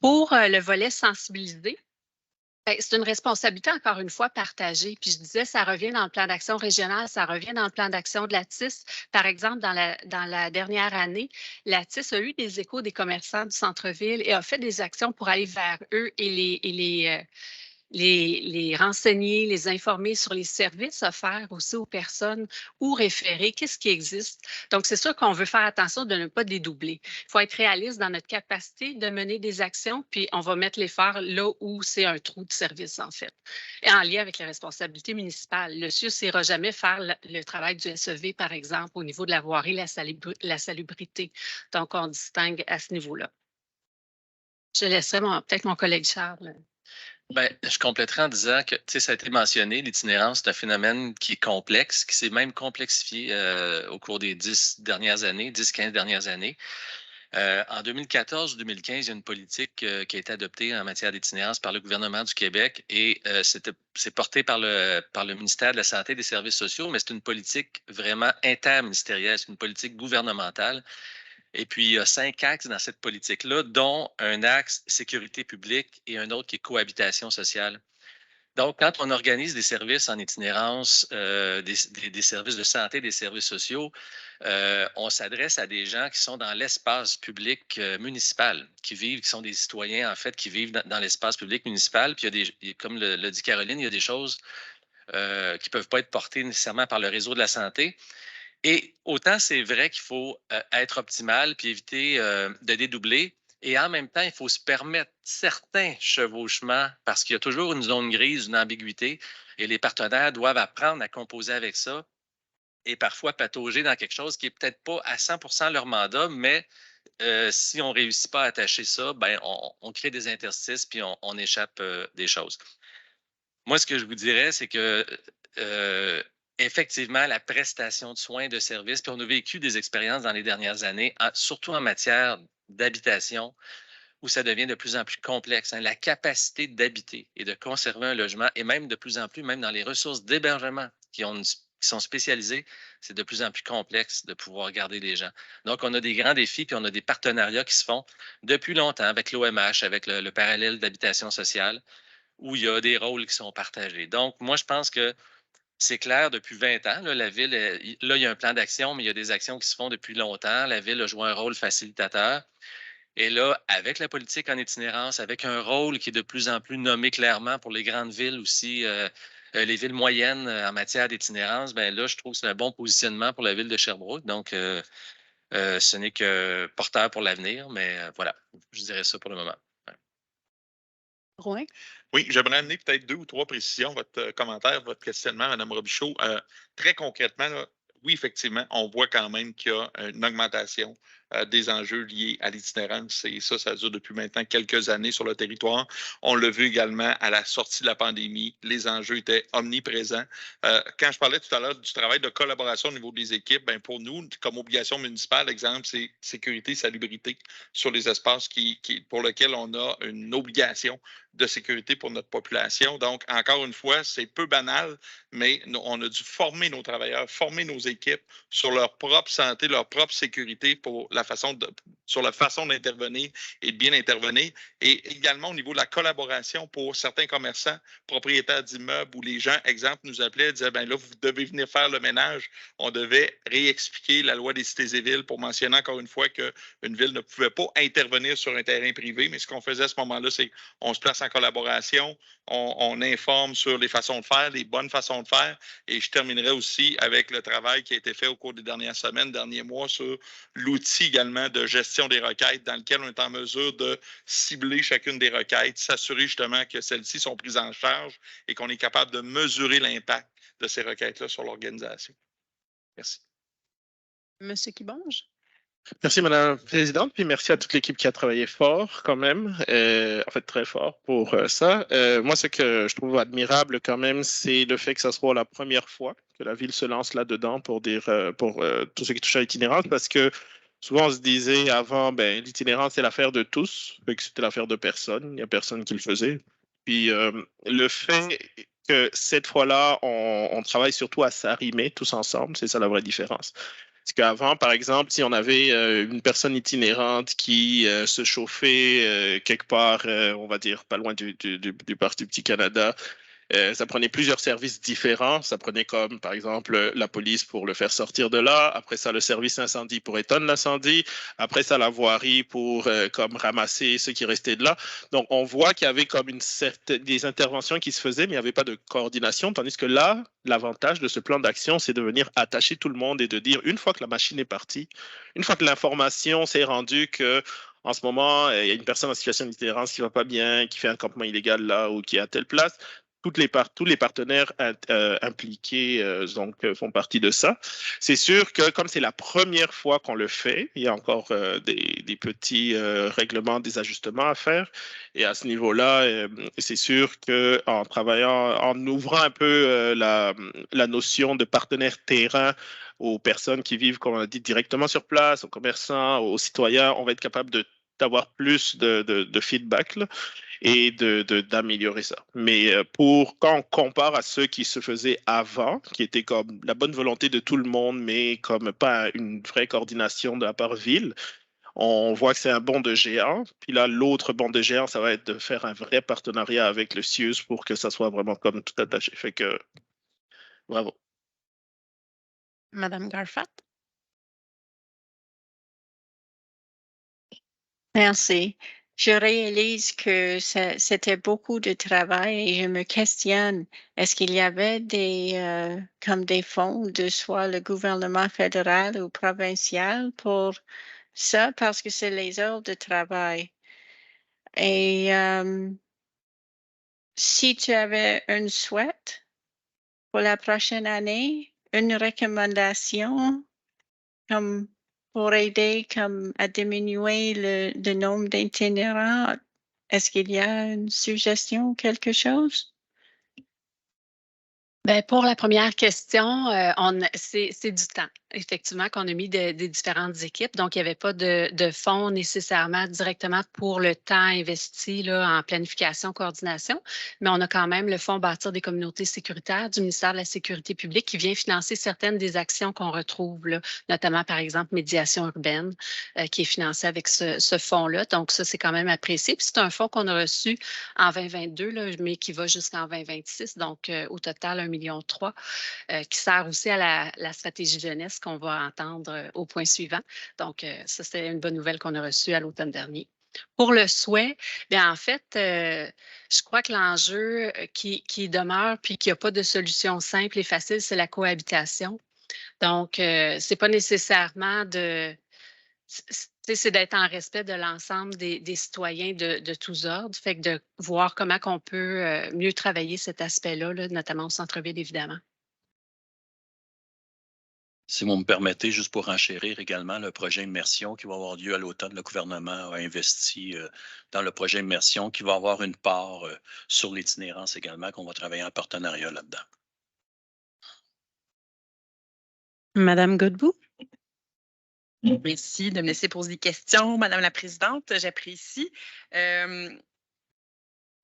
Pour le volet sensibilisé, c'est une responsabilité, encore une fois, partagée. Puis je disais, ça revient dans le plan d'action régional, ça revient dans le plan d'action de la TIS. Par exemple, dans la dernière année, la TIS a eu des échos des commerçants du centre-ville et a fait des actions pour aller vers eux et les renseigner, les informer sur les services offerts aussi aux personnes ou référer, qu'est-ce qui existe. Donc, c'est sûr qu'on veut faire attention de ne pas dédoubler. Il faut être réaliste dans notre capacité de mener des actions, puis on va mettre l'effort là où c'est un trou de service, en fait, et en lien avec les responsabilités municipales. Le CIUS n'ira jamais faire le travail du SEV, par exemple, au niveau de la voirie, la salubrité. Donc, on distingue à ce niveau-là. Je laisserai peut-être mon collègue Charles. Bien, je compléterai en disant que, tu sais, ça a été mentionné, l'itinérance, c'est un phénomène qui est complexe, qui s'est même complexifié au cours des 10-15 dernières années. En 2014-2015, il y a une politique qui a été adoptée en matière d'itinérance par le gouvernement du Québec et c'est porté par le ministère de la Santé et des Services sociaux, mais c'est une politique vraiment interministérielle, c'est une politique gouvernementale. Et puis, il y a 5 axes dans cette politique-là, dont un axe sécurité publique et un autre qui est cohabitation sociale. Donc, quand on organise des services en itinérance, des services de santé, des services sociaux, on s'adresse à des gens qui sont dans l'espace public municipal, qui sont des citoyens, en fait, qui vivent dans l'espace public municipal. Puis, comme le dit Caroline, il y a des choses qui ne peuvent pas être portés nécessairement par le réseau de la santé. Et autant c'est vrai qu'il faut être optimal puis éviter de dédoubler. Et en même temps, il faut se permettre certains chevauchements parce qu'il y a toujours une zone grise, une ambiguïté. Et les partenaires doivent apprendre à composer avec ça et parfois patauger dans quelque chose qui n'est peut-être pas à 100% leur mandat, mais si on ne réussit pas à attacher ça, ben, on crée des interstices puis on échappe des choses. Moi, ce que je vous dirais, c'est que effectivement, la prestation de soins, de services, puis on a vécu des expériences dans les dernières années, surtout en matière d'habitation, où ça devient de plus en plus complexe. Hein. La capacité d'habiter et de conserver un logement, et même de plus en plus, même dans les ressources d'hébergement qui sont spécialisées, c'est de plus en plus complexe de pouvoir garder les gens. Donc, on a des grands défis, puis on a des partenariats qui se font depuis longtemps avec l'OMH, avec le parallèle d'habitation sociale, où il y a des rôles qui sont partagés. Donc, moi, je pense que c'est clair depuis 20 ans. Là, la Ville, là, il y a un plan d'action, mais il y a des actions qui se font depuis longtemps. La Ville a joué un rôle facilitateur. Et là, avec la politique en itinérance, avec un rôle qui est de plus en plus nommé clairement pour les grandes villes aussi, les villes moyennes en matière d'itinérance, ben là, je trouve que c'est un bon positionnement pour la Ville de Sherbrooke. Donc, ce n'est que porteur pour l'avenir, mais voilà, je dirais ça pour le moment. Drouin? Oui, j'aimerais amener peut-être 2 ou 3 précisions, votre commentaire, votre questionnement, Mme Robichaud. Très concrètement, là, oui, effectivement, on voit quand même qu'il y a une augmentation des enjeux liés à l'itinérance. Et ça dure depuis maintenant quelques années sur le territoire. On l'a vu également à la sortie de la pandémie. Les enjeux étaient omniprésents. Quand je parlais tout à l'heure du travail de collaboration au niveau des équipes, ben pour nous, comme obligation municipale, exemple, c'est sécurité, salubrité sur les espaces pour lesquels on a une obligation de sécurité pour notre population. Donc, encore une fois, c'est peu banal, mais on a dû former nos travailleurs, former nos équipes sur leur propre santé, leur propre sécurité sur la façon d'intervenir et de bien intervenir. Et également au niveau de la collaboration pour certains commerçants, propriétaires d'immeubles où les gens, exemple, nous appelaient et disaient, ben là, vous devez venir faire le ménage. On devait réexpliquer la loi des cités et villes pour mentionner encore une fois qu'une ville ne pouvait pas intervenir sur un terrain privé, mais ce qu'on faisait à ce moment-là, c'est qu'on se place en collaboration, on informe sur les façons de faire, les bonnes façons de faire. Et je terminerai aussi avec le travail qui a été fait au cours des dernières semaines, derniers mois, sur l'outil également de gestion des requêtes dans lequel on est en mesure de cibler chacune des requêtes, s'assurer justement que celles-ci sont prises en charge et qu'on est capable de mesurer l'impact de ces requêtes-là sur l'organisation. Merci. Monsieur Kibonge? Merci, Madame la Présidente, puis merci à toute l'équipe qui a travaillé fort quand même, en fait très fort pour ça. Moi, ce que je trouve admirable quand même, c'est le fait que ça soit la première fois que la Ville se lance là-dedans pour tout ce qui touche à l'itinérance, parce que souvent on se disait avant, ben, l'itinérance c'est l'affaire de tous, que c'était l'affaire de personne, il n'y a personne qui le faisait. Puis le fait que cette fois-là, on travaille surtout à s'arrimer tous ensemble, c'est ça la vraie différence. Parce qu'avant, par exemple, si on avait une personne itinérante qui se chauffait quelque part, on va dire pas loin du parc du Petit Canada, ça prenait plusieurs services différents. Ça prenait comme, par exemple, la police pour le faire sortir de là. Après ça, le service incendie pour éteindre l'incendie. Après ça, la voirie pour comme ramasser ceux qui restaient de là. Donc, on voit qu'il y avait comme des interventions qui se faisaient, mais il n'y avait pas de coordination. Tandis que là, l'avantage de ce plan d'action, c'est de venir attacher tout le monde et de dire, une fois que la machine est partie, une fois que l'information s'est rendue que en ce moment, il y a une personne en situation d'itinérance qui ne va pas bien, qui fait un campement illégal là ou qui est à telle place, tous les partenaires impliqués font partie de ça. C'est sûr que comme c'est la première fois qu'on le fait, il y a encore des petits règlements, des ajustements à faire. Et à ce niveau-là, c'est sûr qu'en travaillant, en ouvrant un peu la notion de partenaire terrain aux personnes qui vivent, comme on a dit, directement sur place, aux commerçants, aux citoyens, on va être capable d'avoir plus de feedback là, et d'améliorer ça. Mais quand on compare à ceux qui se faisaient avant, qui était comme la bonne volonté de tout le monde, mais comme pas une vraie coordination de la part ville, on voit que c'est un bond de géant. Puis là, l'autre bond de géant, ça va être de faire un vrai partenariat avec le CIUS pour que ça soit vraiment comme tout attaché. Fait que, bravo. Madame Garfat? Merci. je réalise que c'était beaucoup de travail et je me questionne, est-ce qu'il y avait comme des fonds de soit le gouvernement fédéral ou provincial pour ça parce que c'est les heures de travail. Et si tu avais un souhait pour la prochaine année, une recommandation comme pour aider comme à diminuer le nombre d'itinérants, est-ce qu'il y a une suggestion ou quelque chose? Ben, pour la première question, c'est du temps, effectivement, qu'on a mis des différentes équipes. Donc, il n'y avait pas de fonds nécessairement directement pour le temps investi là, en planification, coordination, mais on a quand même le Fonds bâtir des communautés sécuritaires du ministère de la Sécurité publique qui vient financer certaines des actions qu'on retrouve, là, notamment, par exemple, médiation urbaine, qui est financée avec ce fonds-là. Donc, ça, c'est quand même apprécié. Puis, c'est un fonds qu'on a reçu en 2022, là, mais qui va jusqu'en 2026. Donc, au total, 1,3 million, qui sert aussi à la stratégie jeunesse qu'on va entendre au point suivant. Donc, ça, c'est une bonne nouvelle qu'on a reçue à l'automne dernier. Pour le souhait, bien, en fait, je crois que l'enjeu qui demeure puis qu'il n'y a pas de solution simple et facile, c'est la cohabitation. Donc, ce n'est pas nécessairement c'est d'être en respect de l'ensemble des citoyens de tous ordres, fait que de voir comment on peut mieux travailler cet aspect-là, là, notamment au centre-ville, évidemment. Si vous me permettez, juste pour enchérir également le projet Immersion qui va avoir lieu à l'automne, le gouvernement a investi dans le projet Immersion qui va avoir une part sur l'itinérance également, qu'on va travailler en partenariat là-dedans. Madame Godbout? Merci de me laisser poser des questions, Madame la Présidente. J'apprécie.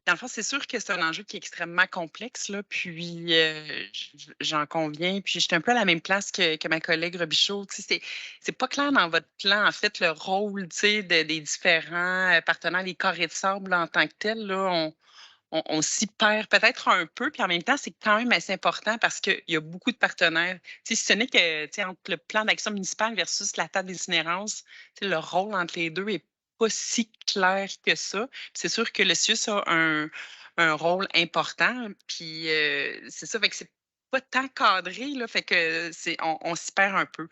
Dans le fond, c'est sûr que c'est un enjeu qui est extrêmement complexe, là, puis j'en conviens. Puis j'étais un peu à la même place que ma collègue Robichaud. C'est pas clair dans votre plan, en fait, le rôle des différents partenaires, les carrés de sable en tant que tel. Là, on s'y perd peut-être un peu, puis en même temps, c'est quand même assez important parce qu'il y a beaucoup de partenaires. Si ce n'est que entre le plan d'action municipal versus la table d'itinérance, le rôle entre les deux est pas si clair que ça. C'est sûr que le CIUS a un rôle important, puis c'est ça, fait que c'est pas tant cadré, là, fait que on s'y perd un peu.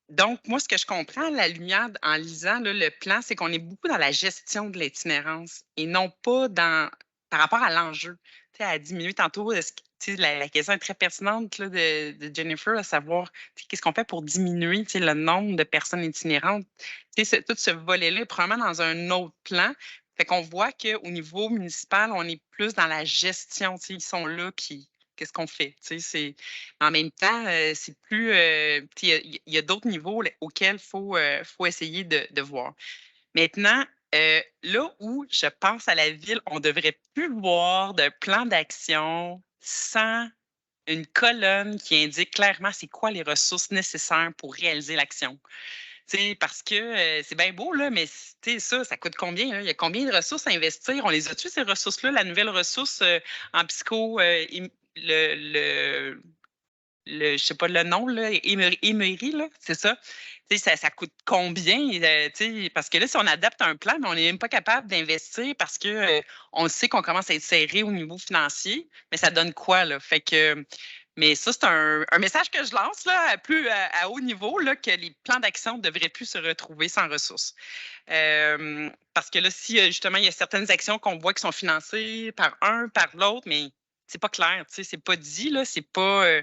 Donc, moi, ce que je comprends à la lumière en lisant là, le plan, c'est qu'on est beaucoup dans la gestion de l'itinérance et non pas par rapport à l'enjeu. Tu sais, elle a diminué tantôt, la question est très pertinente là, de Jennifer, à savoir qu'est-ce qu'on fait pour diminuer le nombre de personnes itinérantes. Tout ce volet-là est probablement dans un autre plan. Fait qu'on voit qu'au niveau municipal, on est plus dans la gestion. Ils sont là, puis qu'est-ce qu'on fait? En même temps, c'est plus. Il y a d'autres niveaux auxquels il faut essayer de voir. Maintenant, là où je pense à la ville, on ne devrait plus voir de plan d'action sans une colonne qui indique clairement c'est quoi les ressources nécessaires pour réaliser l'action. Parce que c'est bien beau, là, mais ça coûte combien? Là? Il y a combien de ressources à investir? On les a-tu, ces ressources-là? La nouvelle ressource en psycho, je sais pas le nom, là, Emery, là, c'est ça. Ça coûte combien? Parce que là, si on adapte un plan, mais on n'est même pas capable d'investir parce que on sait qu'on commence à être serré au niveau financier, mais ça donne quoi, là? Fait que, mais ça, c'est un message que je lance là, à haut niveau, là, que les plans d'action ne devraient plus se retrouver sans ressources. Parce que là, si justement, il y a certaines actions qu'on voit qui sont financées par un, par l'autre, mais c'est pas clair, c'est pas dit, là, c'est pas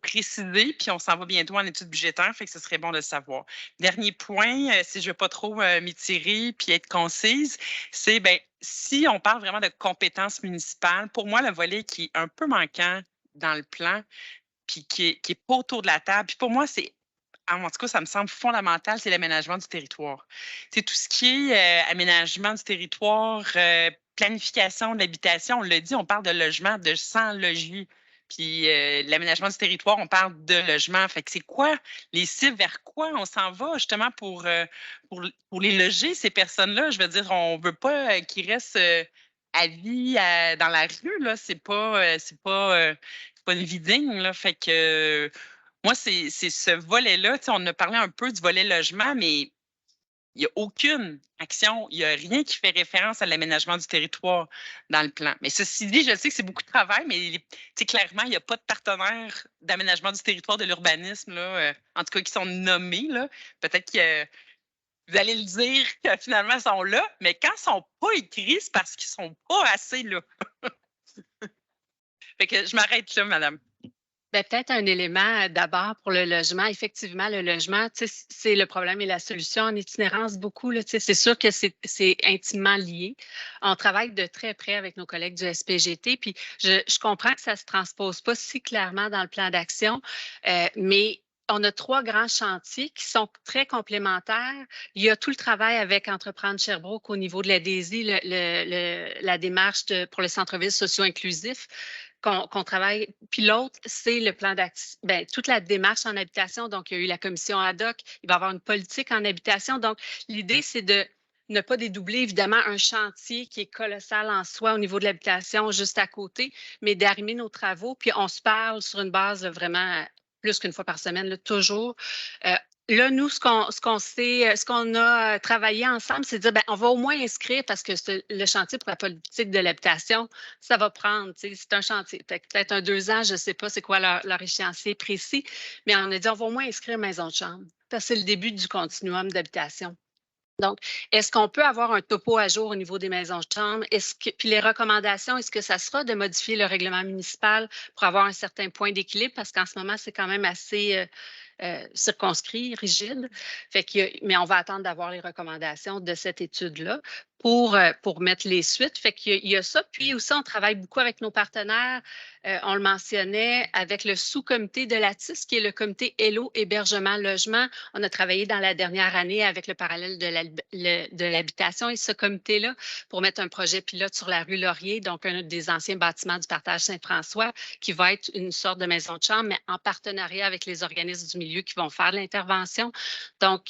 précisé, puis on s'en va bientôt en études budgétaires, fait que ce serait bon de le savoir. Dernier point, si je veux pas trop m'étirer puis être concise, c'est si on parle vraiment de compétences municipales, pour moi, le volet qui est un peu manquant dans le plan, puis qui est pas autour de la table, puis pour moi, c'est en tout cas, ça me semble fondamental, c'est l'aménagement du territoire. C'est tout ce qui est aménagement du territoire, planification de l'habitation. On l'a dit, on parle de logement, de 100 logis. Puis l'aménagement du territoire, on parle de logement. Fait que c'est quoi les cibles, vers quoi on s'en va justement pour les loger, ces personnes-là? Je veux dire, on ne veut pas qu'ils restent à vie dans la rue, là. C'est pas une vidigne, là. Fait que moi, c'est ce volet-là. On a parlé un peu du volet logement, mais il n'y a aucune action, il n'y a rien qui fait référence à l'aménagement du territoire dans le plan. Mais ceci dit, je sais que c'est beaucoup de travail, mais clairement, il n'y a pas de partenaires d'aménagement du territoire de l'urbanisme, en tout cas qui sont nommés. Peut-être que vous allez le dire que finalement, ils sont là, mais quand ils ne sont pas écrits, c'est parce qu'ils ne sont pas assez là. Fait que je m'arrête là, madame. Ben, peut-être un élément d'abord pour le logement. Effectivement, le logement, c'est le problème et la solution en itinérance beaucoup. C'est sûr que c'est intimement lié. On travaille de très près avec nos collègues du SPGT, puis je comprends que ça ne se transpose pas si clairement dans le plan d'action, mais on a 3 grands chantiers qui sont très complémentaires. Il y a tout le travail avec Entreprendre Sherbrooke au niveau de la DESI, la démarche pour le centre-ville socio-inclusif qu'on travaille. Puis l'autre, c'est le plan d'action, toute la démarche en habitation. Donc, il y a eu la commission ad hoc. Il va y avoir une politique en habitation. Donc, l'idée, c'est de ne pas dédoubler, évidemment, un chantier qui est colossal en soi au niveau de l'habitation juste à côté, mais d'arrimer nos travaux. Puis, on se parle sur une base vraiment plus qu'une fois par semaine, là, toujours. Là, nous, ce qu'on a travaillé ensemble, c'est de dire, on va au moins inscrire parce que le chantier pour la politique de l'habitation, ça va prendre, c'est un chantier. Peut-être 2 ans, je ne sais pas c'est quoi leur échéancier précis, mais on a dit, on va au moins inscrire maison de chambre. Parce que c'est le début du continuum d'habitation. Donc, est-ce qu'on peut avoir un topo à jour au niveau des maisons de chambre? Puis les recommandations, est-ce que ça sera de modifier le règlement municipal pour avoir un certain point d'équilibre? Parce qu'en ce moment, c'est quand même assez circonscrit, rigide. Mais on va attendre d'avoir les recommandations de cette étude-là pour mettre les suites. Fait qu'il y a ça. Puis aussi, on travaille beaucoup avec nos partenaires. On le mentionnait avec le sous-comité de l'ATIS, qui est le comité Hello Hébergement Logement. On a travaillé dans la dernière année avec le parallèle de l'habitation et ce comité-là pour mettre un projet pilote sur la rue Laurier, donc un des anciens bâtiments du partage Saint-François, qui va être une sorte de maison de chambre, mais en partenariat avec les organismes du milieu qui vont faire de l'intervention. Donc,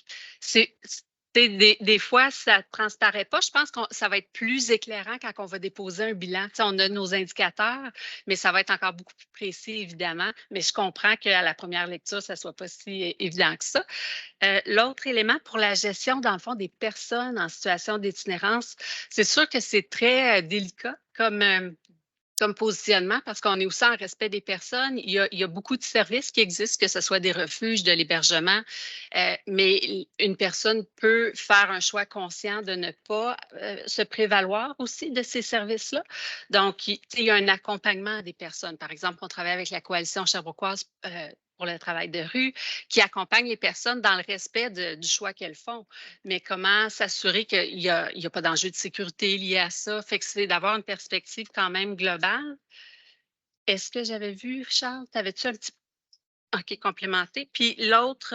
des fois, ça ne transparaît pas. Je pense que ça va être plus éclairant quand on va déposer un bilan. On a nos indicateurs, mais ça va être encore beaucoup plus précis, évidemment. Mais je comprends qu'à la première lecture, ça ne soit pas si évident que ça. L'autre élément pour la gestion, dans le fond, des personnes en situation d'itinérance, c'est sûr que c'est très délicat comme positionnement parce qu'on est aussi en respect des personnes. Il y a beaucoup de services qui existent, que ce soit des refuges, de l'hébergement, mais une personne peut faire un choix conscient de ne pas se prévaloir aussi de ces services-là. Donc, il y a un accompagnement des personnes. Par exemple, on travaille avec la coalition sherbrookoise pour le travail de rue, qui accompagne les personnes dans le respect du choix qu'elles font. Mais comment s'assurer qu'il n'y a pas d'enjeu de sécurité lié à ça? Fait que c'est d'avoir une perspective quand même globale. Est-ce que j'avais vu, Charles? T'avais-tu un petit... OK, complémenté. Puis l'autre...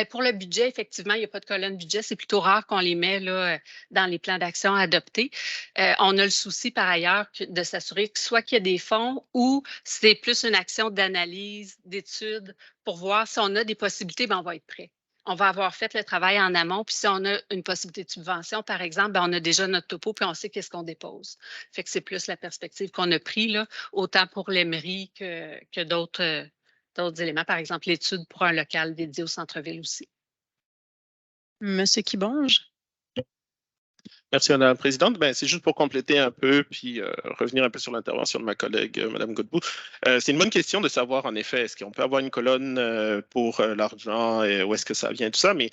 pour le budget, effectivement, il n'y a pas de colonne budget. C'est plutôt rare qu'on les met là, dans les plans d'action adoptés. On a le souci, par ailleurs, de s'assurer que soit qu'il y a des fonds ou c'est plus une action d'analyse, d'étude pour voir si on a des possibilités, on va être prêt. On va avoir fait le travail en amont, puis si on a une possibilité de subvention, par exemple, on a déjà notre topo, puis on sait qu'est-ce qu'on dépose. Fait que c'est plus la perspective qu'on a prise, là, autant pour l'Emery que d'autres éléments, par exemple l'étude pour un local dédié au centre-ville aussi. Monsieur Kibonge. Merci, Madame la Présidente. C'est juste pour compléter un peu, puis revenir un peu sur l'intervention de ma collègue, Madame Godbout. C'est une bonne question de savoir, en effet, est-ce qu'on peut avoir une colonne pour l'argent et où est-ce que ça vient, tout ça. Mais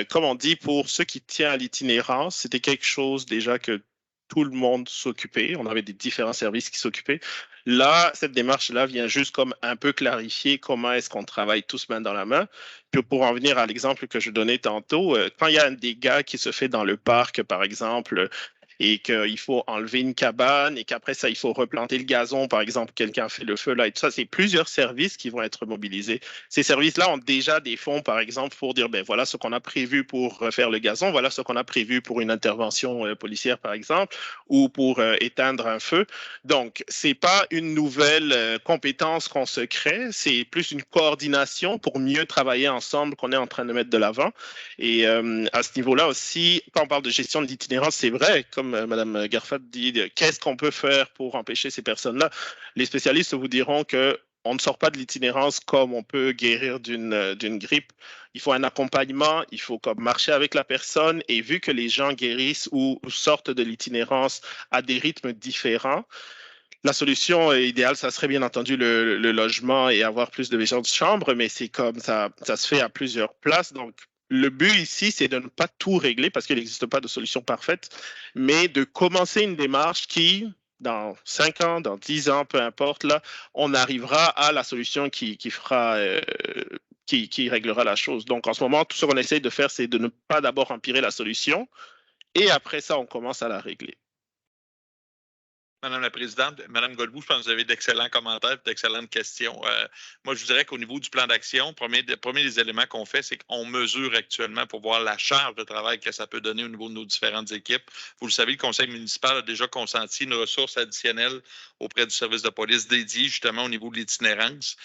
comme on dit, pour ceux qui tiennent à l'itinérance, c'était quelque chose déjà que tout le monde s'occupait. On avait des différents services qui s'occupaient. Là, cette démarche-là vient juste comme un peu clarifier comment est-ce qu'on travaille tous main dans la main. Puis pour en venir à l'exemple que je donnais tantôt, quand il y a un dégât qui se fait dans le parc, par exemple, et qu'il faut enlever une cabane et qu'après ça, il faut replanter le gazon, par exemple, quelqu'un fait le feu là et tout ça, c'est plusieurs services qui vont être mobilisés. Ces services-là ont déjà des fonds, par exemple, pour dire, voilà ce qu'on a prévu pour refaire le gazon, voilà ce qu'on a prévu pour une intervention policière, par exemple, ou pour éteindre un feu. Donc, c'est pas une nouvelle compétence qu'on se crée, c'est plus une coordination pour mieux travailler ensemble qu'on est en train de mettre de l'avant. Et à ce niveau-là aussi, quand on parle de gestion de l'itinérance, c'est vrai, comme Mme Garfat dit, qu'est-ce qu'on peut faire pour empêcher ces personnes-là? Les spécialistes vous diront qu'on on ne sort pas de l'itinérance comme on peut guérir d'une grippe. Il faut un accompagnement, il faut comme marcher avec la personne. Et vu que les gens guérissent ou sortent de l'itinérance à des rythmes différents, la solution idéale, ça serait bien entendu le logement et avoir plus de maisons de chambre, mais c'est comme ça se fait à plusieurs places. Donc, le but ici, c'est de ne pas tout régler parce qu'il n'existe pas de solution parfaite, mais de commencer une démarche qui, dans 5 ans, dans 10 ans, peu importe, là, on arrivera à la solution qui réglera la chose. Donc, en ce moment, tout ce qu'on essaye de faire, c'est de ne pas d'abord empirer la solution et après ça, on commence à la régler. Madame la Présidente, Madame Godbout, je pense que vous avez d'excellents commentaires et d'excellentes questions. Moi, je vous dirais qu'au niveau du plan d'action, premier des éléments qu'on fait, c'est qu'on mesure actuellement pour voir la charge de travail que ça peut donner au niveau de nos différentes équipes. Vous le savez, le conseil municipal a déjà consenti une ressource additionnelle auprès du service de police dédié justement au niveau de l'itinérance.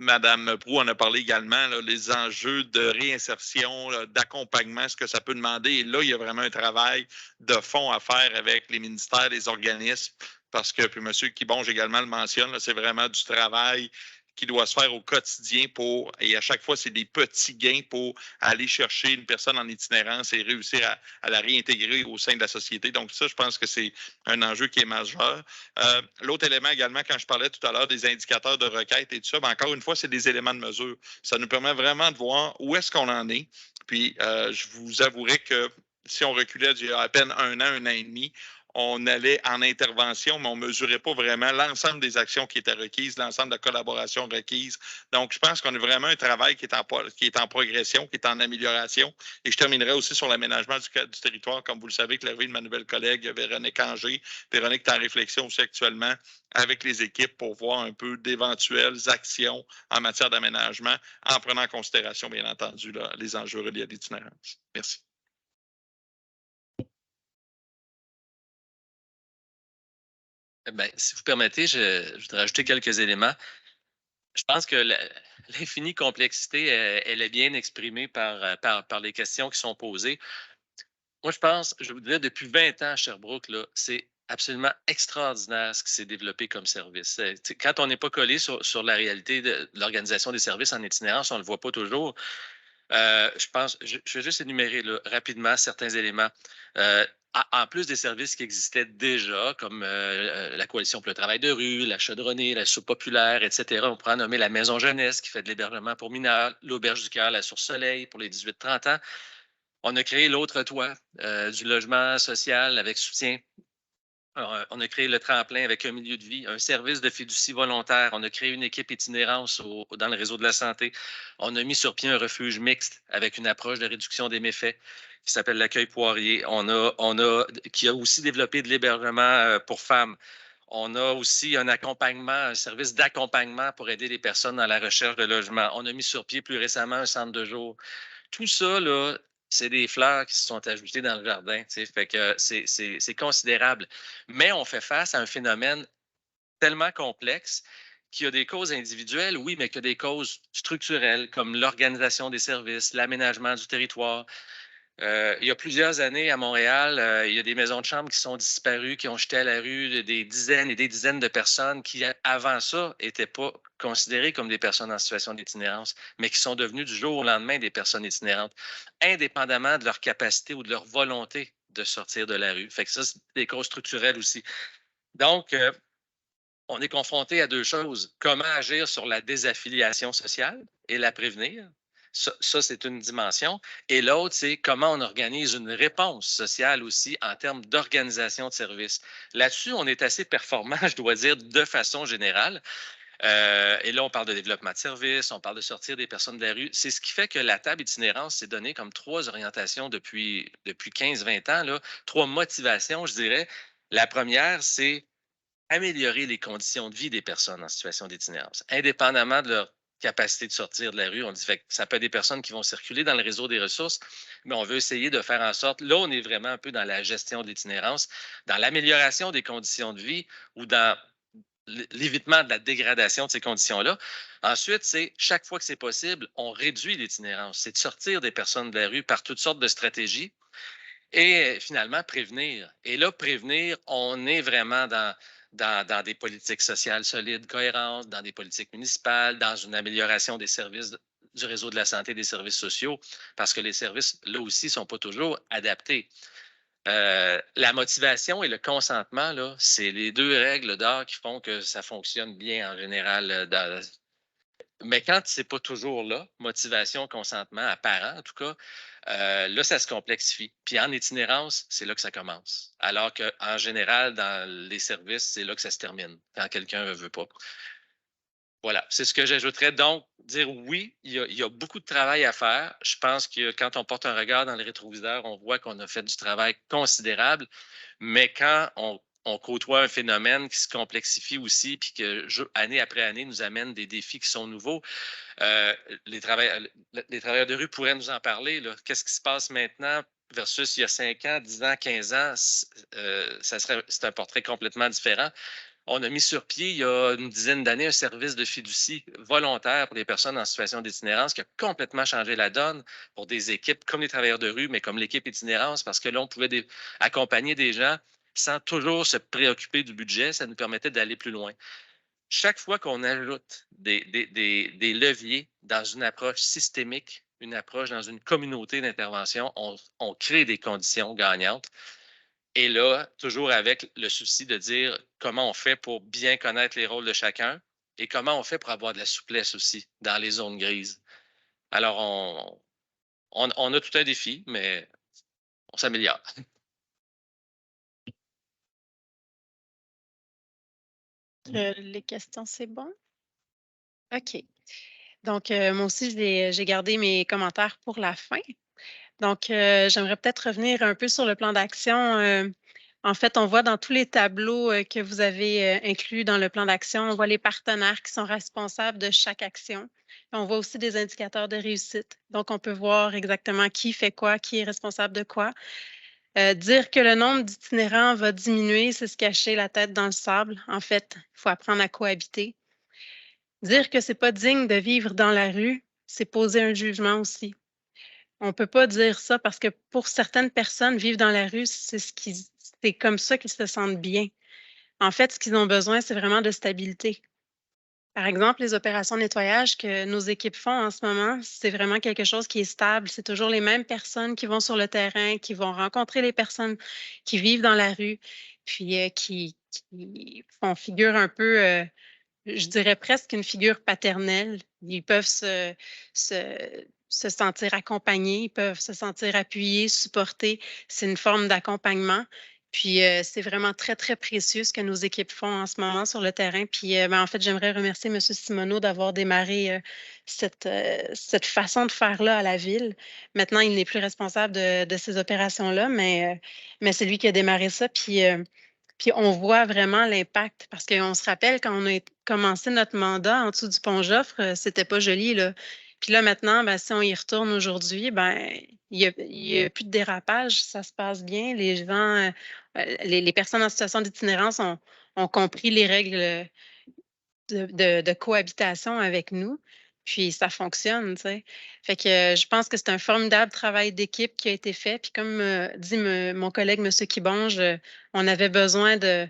Madame Proulx en a parlé également, là, les enjeux de réinsertion, d'accompagnement, ce que ça peut demander. Et là, il y a vraiment un travail de fond à faire avec les ministères, les organismes, parce que, puis M. Kibonge également le mentionne, c'est vraiment du travail qui doit se faire au quotidien et à chaque fois, c'est des petits gains pour aller chercher une personne en itinérance et réussir à la réintégrer au sein de la société. Donc ça, je pense que c'est un enjeu qui est majeur. L'autre élément également, quand je parlais tout à l'heure des indicateurs de requête et tout ça, bien, encore une fois, c'est des éléments de mesure. Ça nous permet vraiment de voir où est-ce qu'on en est. Puis, je vous avouerai que si on reculait d'il y a à peine un an et demi, on allait en intervention, mais on ne mesurait pas vraiment l'ensemble des actions qui étaient requises, l'ensemble de la collaboration requise. Donc, je pense qu'on a vraiment un travail qui est en progression, qui est en amélioration. Et je terminerai aussi sur l'aménagement du territoire. Comme vous le savez, avec l'arrivée de ma nouvelle collègue Véronique Anger. Véronique est en réflexion aussi actuellement avec les équipes pour voir un peu d'éventuelles actions en matière d'aménagement, en prenant en considération, bien entendu, là, les enjeux reliés à l'itinérance. Merci. Ben, si vous permettez, je voudrais ajouter quelques éléments. Je pense que l'infinie complexité, elle est bien exprimée par les questions qui sont posées. Moi, je vous dirais, depuis 20 ans à Sherbrooke, c'est absolument extraordinaire ce qui s'est développé comme service. Quand on n'est pas collé sur la réalité de l'organisation des services en itinérance, on ne le voit pas toujours. Je vais juste énumérer rapidement certains éléments. En plus des services qui existaient déjà, comme la Coalition pour le travail de rue, la chaudronnée, la soupe populaire, etc. On pourrait nommer la Maison Jeunesse qui fait de l'hébergement pour mineurs, l'Auberge du Cœur, la Source Soleil pour les 18-30 ans. On a créé l'Autre Toit, du logement social avec soutien. Alors, on a créé le Tremplin avec un milieu de vie, un service de fiducie volontaire. On a créé une équipe itinérance dans le réseau de la santé. On a mis sur pied un refuge mixte avec une approche de réduction des méfaits qui s'appelle l'accueil Poirier. Qui a aussi développé de l'hébergement pour femmes. On a aussi un service d'accompagnement pour aider les personnes dans la recherche de logement. On a mis sur pied plus récemment un centre de jour. Tout ça, là, c'est des fleurs qui se sont ajoutées dans le jardin. Fait que c'est considérable. Mais on fait face à un phénomène tellement complexe qui a des causes individuelles, oui, mais qui a des causes structurelles comme l'organisation des services, l'aménagement du territoire. Il y a plusieurs années à Montréal, il y a des maisons de chambre qui sont disparues, qui ont jeté à la rue des dizaines et des dizaines de personnes qui, avant ça, n'étaient pas considérées comme des personnes en situation d'itinérance, mais qui sont devenues du jour au lendemain des personnes itinérantes, indépendamment de leur capacité ou de leur volonté de sortir de la rue. Fait que ça, c'est des causes structurelles aussi. Donc, on est confronté à deux choses. Comment agir sur la désaffiliation sociale et la prévenir? Ça, c'est une dimension. Et l'autre, c'est comment on organise une réponse sociale aussi en termes d'organisation de services. Là-dessus, on est assez performant, je dois dire, de façon générale. Et là, on parle de développement de services, on parle de sortir des personnes de la rue. C'est ce qui fait que la table itinérance s'est donnée comme 3 orientations depuis 15-20 ans, là, 3 motivations, je dirais. La première, c'est améliorer les conditions de vie des personnes en situation d'itinérance, indépendamment de leur capacité de sortir de la rue. On dit que ça peut être des personnes qui vont circuler dans le réseau des ressources, mais on veut essayer de faire en sorte, là, on est vraiment un peu dans la gestion de l'itinérance, dans l'amélioration des conditions de vie ou dans l'évitement de la dégradation de ces conditions-là. Ensuite, c'est chaque fois que c'est possible, on réduit l'itinérance. C'est de sortir des personnes de la rue par toutes sortes de stratégies et finalement prévenir. Et là, prévenir, on est vraiment dans des politiques sociales solides, cohérentes, dans des politiques municipales, dans une amélioration des services du réseau de la santé et des services sociaux, parce que les services, là aussi, ne sont pas toujours adaptés. La motivation et le consentement, là, c'est les deux règles d'or qui font que ça fonctionne bien en général. Mais quand c'est pas toujours là, motivation, consentement, apparent en tout cas, là, ça se complexifie. Puis en itinérance, c'est là que ça commence. Alors qu'en général, dans les services, c'est là que ça se termine, quand quelqu'un ne veut pas. Voilà, c'est ce que j'ajouterais. Donc, dire oui, il y a beaucoup de travail à faire. Je pense que quand on porte un regard dans le rétroviseur, on voit qu'on a fait du travail considérable. Mais quand on côtoie un phénomène qui se complexifie aussi, puis que année après année nous amène des défis qui sont nouveaux, les travailleurs de rue pourraient nous en parler. Qu'est-ce qui se passe maintenant versus il y a 5 ans, 10 ans, 15 ans? C'est un portrait complètement différent. On a mis sur pied, il y a une dizaine d'années, un service de fiducie volontaire pour les personnes en situation d'itinérance qui a complètement changé la donne pour des équipes comme les travailleurs de rue, mais comme l'équipe itinérance, parce que là, on pouvait accompagner des gens sans toujours se préoccuper du budget. Ça nous permettait d'aller plus loin. Chaque fois qu'on ajoute des leviers dans une approche systémique, une approche dans une communauté d'intervention, on crée des conditions gagnantes. Et là, toujours avec le souci de dire comment on fait pour bien connaître les rôles de chacun et comment on fait pour avoir de la souplesse aussi dans les zones grises. Alors, on a tout un défi, mais on s'améliore. Les questions, c'est bon? OK. Donc, moi aussi, j'ai gardé mes commentaires pour la fin. Donc, j'aimerais peut-être revenir un peu sur le plan d'action. En fait, on voit dans tous les tableaux que vous avez inclus dans le plan d'action, on voit les partenaires qui sont responsables de chaque action. On voit aussi des indicateurs de réussite. Donc, on peut voir exactement qui fait quoi, qui est responsable de quoi. Dire que le nombre d'itinérants va diminuer, c'est se cacher la tête dans le sable. En fait, il faut apprendre à cohabiter. Dire que c'est pas digne de vivre dans la rue, c'est poser un jugement aussi. On ne peut pas dire ça parce que pour certaines personnes, vivre dans la rue, c'est comme ça qu'ils se sentent bien. En fait, ce qu'ils ont besoin, c'est vraiment de stabilité. Par exemple, les opérations de nettoyage que nos équipes font en ce moment, c'est vraiment quelque chose qui est stable. C'est toujours les mêmes personnes qui vont sur le terrain, qui vont rencontrer les personnes qui vivent dans la rue, puis qui font figure un peu, je dirais presque une figure paternelle. Ils peuvent se sentir accompagnés, ils peuvent se sentir appuyés, supportés. C'est une forme d'accompagnement. Puis, c'est vraiment très, très précieux ce que nos équipes font en ce moment sur le terrain. Puis, en fait, j'aimerais remercier M. Simoneau d'avoir démarré cette façon de faire-là à la ville. Maintenant, il n'est plus responsable de ces opérations-là, mais c'est lui qui a démarré ça. Puis on voit vraiment l'impact parce qu'on se rappelle quand on a commencé notre mandat en dessous du pont Joffre, c'était pas joli, là. Puis là, maintenant, ben, si on y retourne aujourd'hui, ben, il y a plus de dérapage, ça se passe bien. Les gens, les personnes en situation d'itinérance ont compris les règles de cohabitation avec nous. Puis ça fonctionne, tu sais. Fait que je pense que c'est un formidable travail d'équipe qui a été fait. Puis comme dit mon collègue, M. Kibonge, on avait besoin de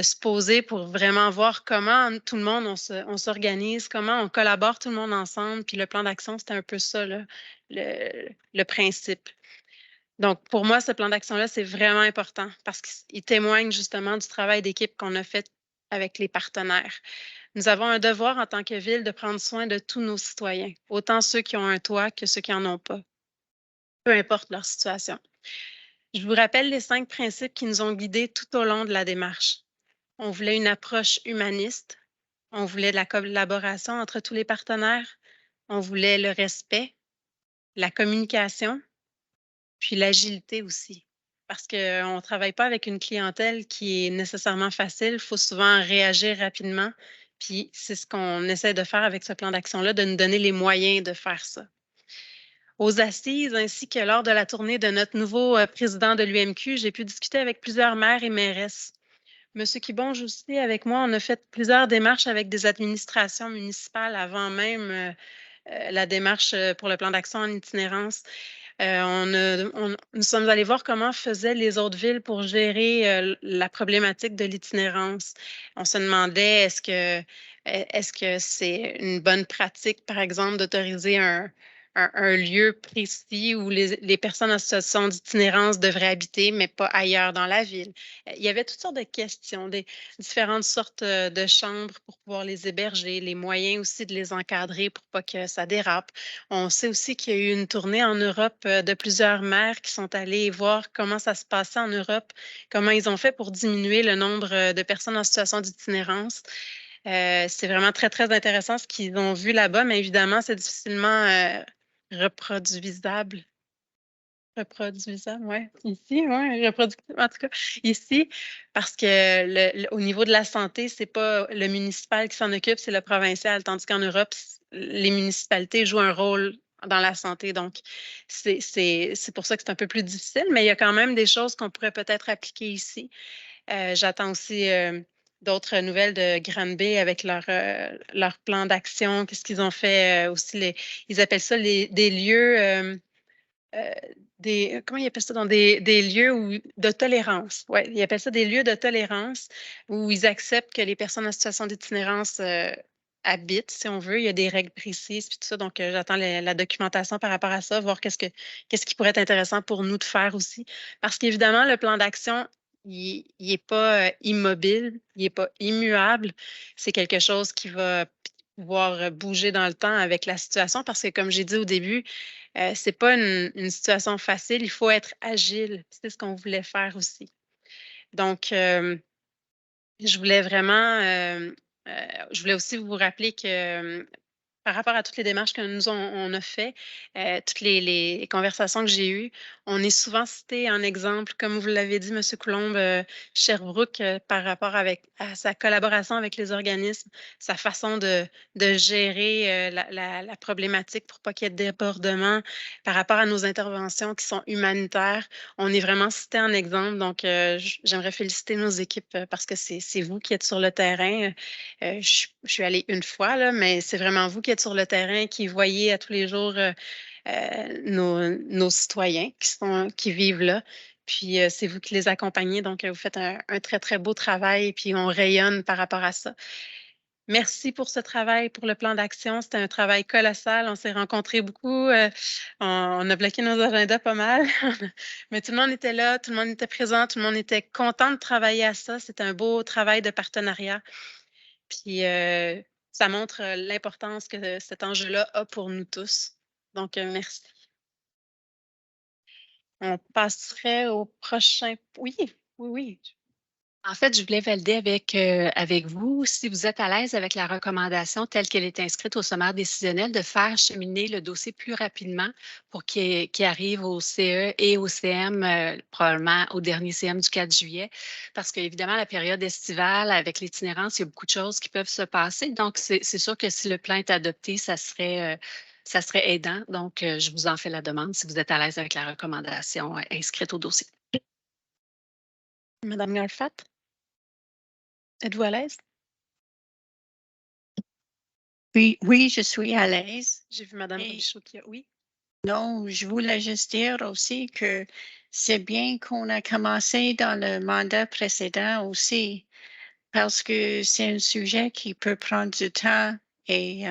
se poser pour vraiment voir comment tout le monde, on s'organise, comment on collabore tout le monde ensemble. Puis le plan d'action, c'était un peu ça, là, le principe. Donc, pour moi, ce plan d'action-là, c'est vraiment important parce qu'il témoigne justement du travail d'équipe qu'on a fait avec les partenaires. Nous avons un devoir en tant que ville de prendre soin de tous nos citoyens, autant ceux qui ont un toit que ceux qui n'en ont pas, peu importe leur situation. Je vous rappelle les 5 principes qui nous ont guidés tout au long de la démarche. On voulait une approche humaniste, on voulait de la collaboration entre tous les partenaires, on voulait le respect, la communication, puis l'agilité aussi. Parce qu'on ne travaille pas avec une clientèle qui est nécessairement facile, il faut souvent réagir rapidement. Puis c'est ce qu'on essaie de faire avec ce plan d'action-là, de nous donner les moyens de faire ça. Aux assises, ainsi que lors de la tournée de notre nouveau président de l'UMQ, j'ai pu discuter avec plusieurs maires et mairesses. Monsieur Kibonge aussi, avec moi, on a fait plusieurs démarches avec des administrations municipales avant même la démarche pour le plan d'action en itinérance. Nous sommes allés voir comment faisaient les autres villes pour gérer la problématique de l'itinérance. On se demandait est-ce que c'est une bonne pratique, par exemple, d'autoriser un lieu précis où les personnes en situation d'itinérance devraient habiter, mais pas ailleurs dans la ville. Il y avait toutes sortes de questions, des différentes sortes de chambres pour pouvoir les héberger, les moyens aussi de les encadrer pour pas que ça dérape. On sait aussi qu'il y a eu une tournée en Europe de plusieurs maires qui sont allés voir comment ça se passait en Europe, comment ils ont fait pour diminuer le nombre de personnes en situation d'itinérance. C'est vraiment très, très intéressant ce qu'ils ont vu là-bas, mais évidemment, c'est difficilement reproduisable. Reproduisable, oui. Ici, oui, reproductible. En tout cas, ici, parce que au niveau de la santé, c'est pas le municipal qui s'en occupe, c'est le provincial. Tandis qu'en Europe, les municipalités jouent un rôle dans la santé. Donc, c'est pour ça que c'est un peu plus difficile, mais il y a quand même des choses qu'on pourrait peut-être appliquer ici. J'attends aussi d'autres nouvelles de Granby avec leur plan d'action. Qu'est-ce qu'ils ont fait aussi? Ils appellent ça des lieux. Comment ils appellent ça? Dans des lieux de tolérance. Oui, ils appellent ça des lieux de tolérance où ils acceptent que les personnes en situation d'itinérance habitent, si on veut. Il y a des règles précises puis tout ça. Donc, j'attends la documentation par rapport à ça, voir qu'est-ce qui pourrait être intéressant pour nous de faire aussi. Parce qu'évidemment, le plan d'action, il n'est pas immobile, il n'est pas immuable. C'est quelque chose qui va pouvoir bouger dans le temps avec la situation parce que, comme j'ai dit au début, c'est pas une situation facile, il faut être agile. C'est ce qu'on voulait faire aussi. Donc, je voulais vraiment, je voulais aussi vous rappeler que par rapport à toutes les démarches que on a fait, toutes les conversations que j'ai eues, on est souvent cité en exemple, comme vous l'avez dit, M. Coulombe, Sherbrooke, par rapport à sa collaboration avec les organismes, sa façon de gérer la problématique pour pas qu'il y ait de débordement par rapport à nos interventions qui sont humanitaires. On est vraiment cité en exemple. Donc, j'aimerais féliciter nos équipes parce que c'est vous qui êtes sur le terrain. Je suis allée une fois, là, mais c'est vraiment vous qui êtes sur le terrain, qui voyez à tous les jours nos citoyens qui vivent là. Puis c'est vous qui les accompagnez. Donc, vous faites un très, très beau travail. Puis on rayonne par rapport à ça. Merci pour ce travail, pour le plan d'action. C'était un travail colossal. On s'est rencontrés beaucoup. On a bloqué nos agendas pas mal. Mais tout le monde était là, tout le monde était présent, tout le monde était content de travailler à ça. C'était un beau travail de partenariat. Puis ça montre l'importance que cet enjeu-là a pour nous tous. Donc, merci. On passerait au prochain. Oui, oui, oui. En fait, je voulais valider avec vous si vous êtes à l'aise avec la recommandation telle qu'elle est inscrite au sommaire décisionnel de faire cheminer le dossier plus rapidement pour qu'il arrive au CE et au CM, probablement au dernier CM du 4 juillet. Parce qu'évidemment, la période estivale, avec l'itinérance, il y a beaucoup de choses qui peuvent se passer. Donc, c'est sûr que si le plan est adopté, ça serait aidant. Donc, je vous en fais la demande si vous êtes à l'aise avec la recommandation inscrite au dossier. Madame Garfat, êtes-vous à l'aise? Oui, oui, je suis à l'aise. J'ai vu Madame Robichaud qui a... Oui. Non, je voulais juste dire aussi que c'est bien qu'on a commencé dans le mandat précédent aussi, parce que c'est un sujet qui peut prendre du temps et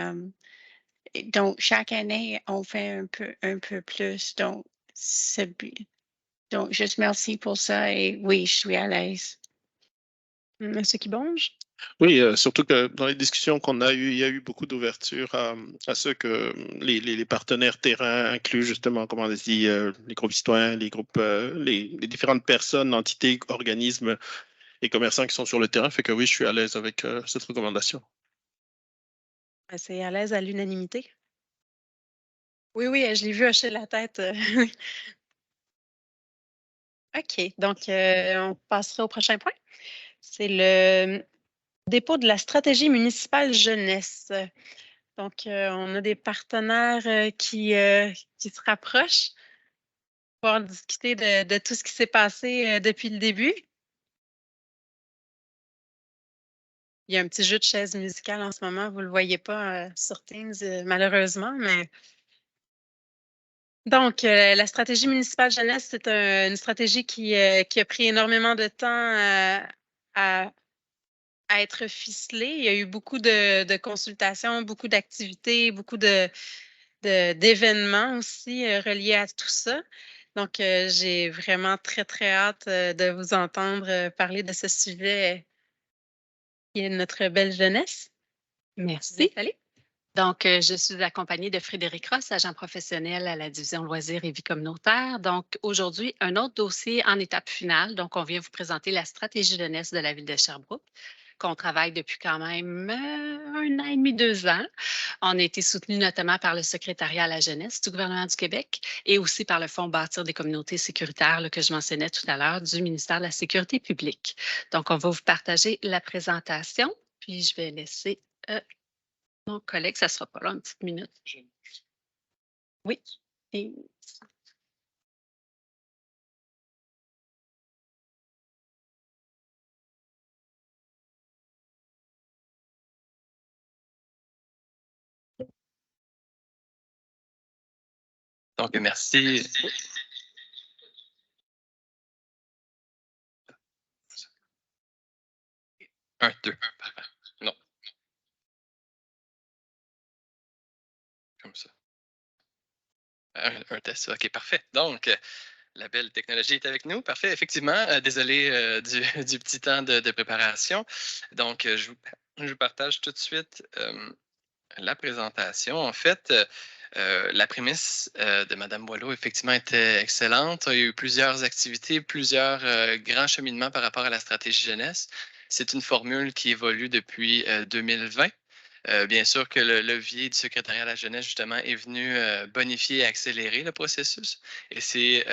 donc chaque année, on fait un peu plus. Donc, c'est bien. Donc, juste merci pour ça et oui, je suis à l'aise. Monsieur Kibonge? Oui, surtout que dans les discussions qu'on a eues, il y a eu beaucoup d'ouverture à ce que les partenaires terrain incluent justement, comme on a dit, les groupes citoyens, les groupes, les différentes personnes, entités, organismes et commerçants qui sont sur le terrain. Fait que oui, je suis à l'aise avec cette recommandation. C'est à l'aise à l'unanimité? Oui, oui, je l'ai vu hocher la tête. OK, donc on passerait au prochain point. C'est le dépôt de la stratégie municipale jeunesse. Donc, on a des partenaires qui se rapprochent pour discuter de tout ce qui s'est passé depuis le début. Il y a un petit jeu de chaise musicale en ce moment, vous ne le voyez pas sur Teams, malheureusement, mais Donc, la stratégie municipale jeunesse, c'est une stratégie qui a pris énormément de temps à être ficelée. Il y a eu beaucoup de consultations, beaucoup d'activités, beaucoup d'événements aussi reliés à tout ça. Donc, j'ai vraiment très, très hâte de vous entendre parler de ce sujet qui est notre belle jeunesse. Merci. Allez. Donc, je suis accompagnée de Frédéric Ross, agent professionnel à la division loisirs et vie communautaire. Donc, aujourd'hui, un autre dossier en étape finale. Donc, on vient vous présenter la stratégie jeunesse de la ville de Sherbrooke, qu'on travaille depuis quand même 1 an et demi, 2 ans. On a été soutenu notamment par le secrétariat à la jeunesse du gouvernement du Québec et aussi par le Fonds bâtir des communautés sécuritaires là, que je mentionnais tout à l'heure du ministère de la Sécurité publique. Donc, on va vous partager la présentation, puis je vais laisser mon collègue, ça ne sera pas là, une petite minute. Oui. Et... Donc, merci. 1, 2. Non. Comme ça. Un test. OK, parfait. Donc, la belle technologie est avec nous. Parfait. Effectivement, désolé du petit temps de préparation. Donc, je vous partage tout de suite la présentation. En fait, la prémisse de Mme Boileau, effectivement, était excellente. Il y a eu plusieurs activités, plusieurs grands cheminements par rapport à la stratégie jeunesse. C'est une formule qui évolue depuis 2020. Bien sûr que le levier du secrétariat à la jeunesse, justement, est venu bonifier et accélérer le processus. Et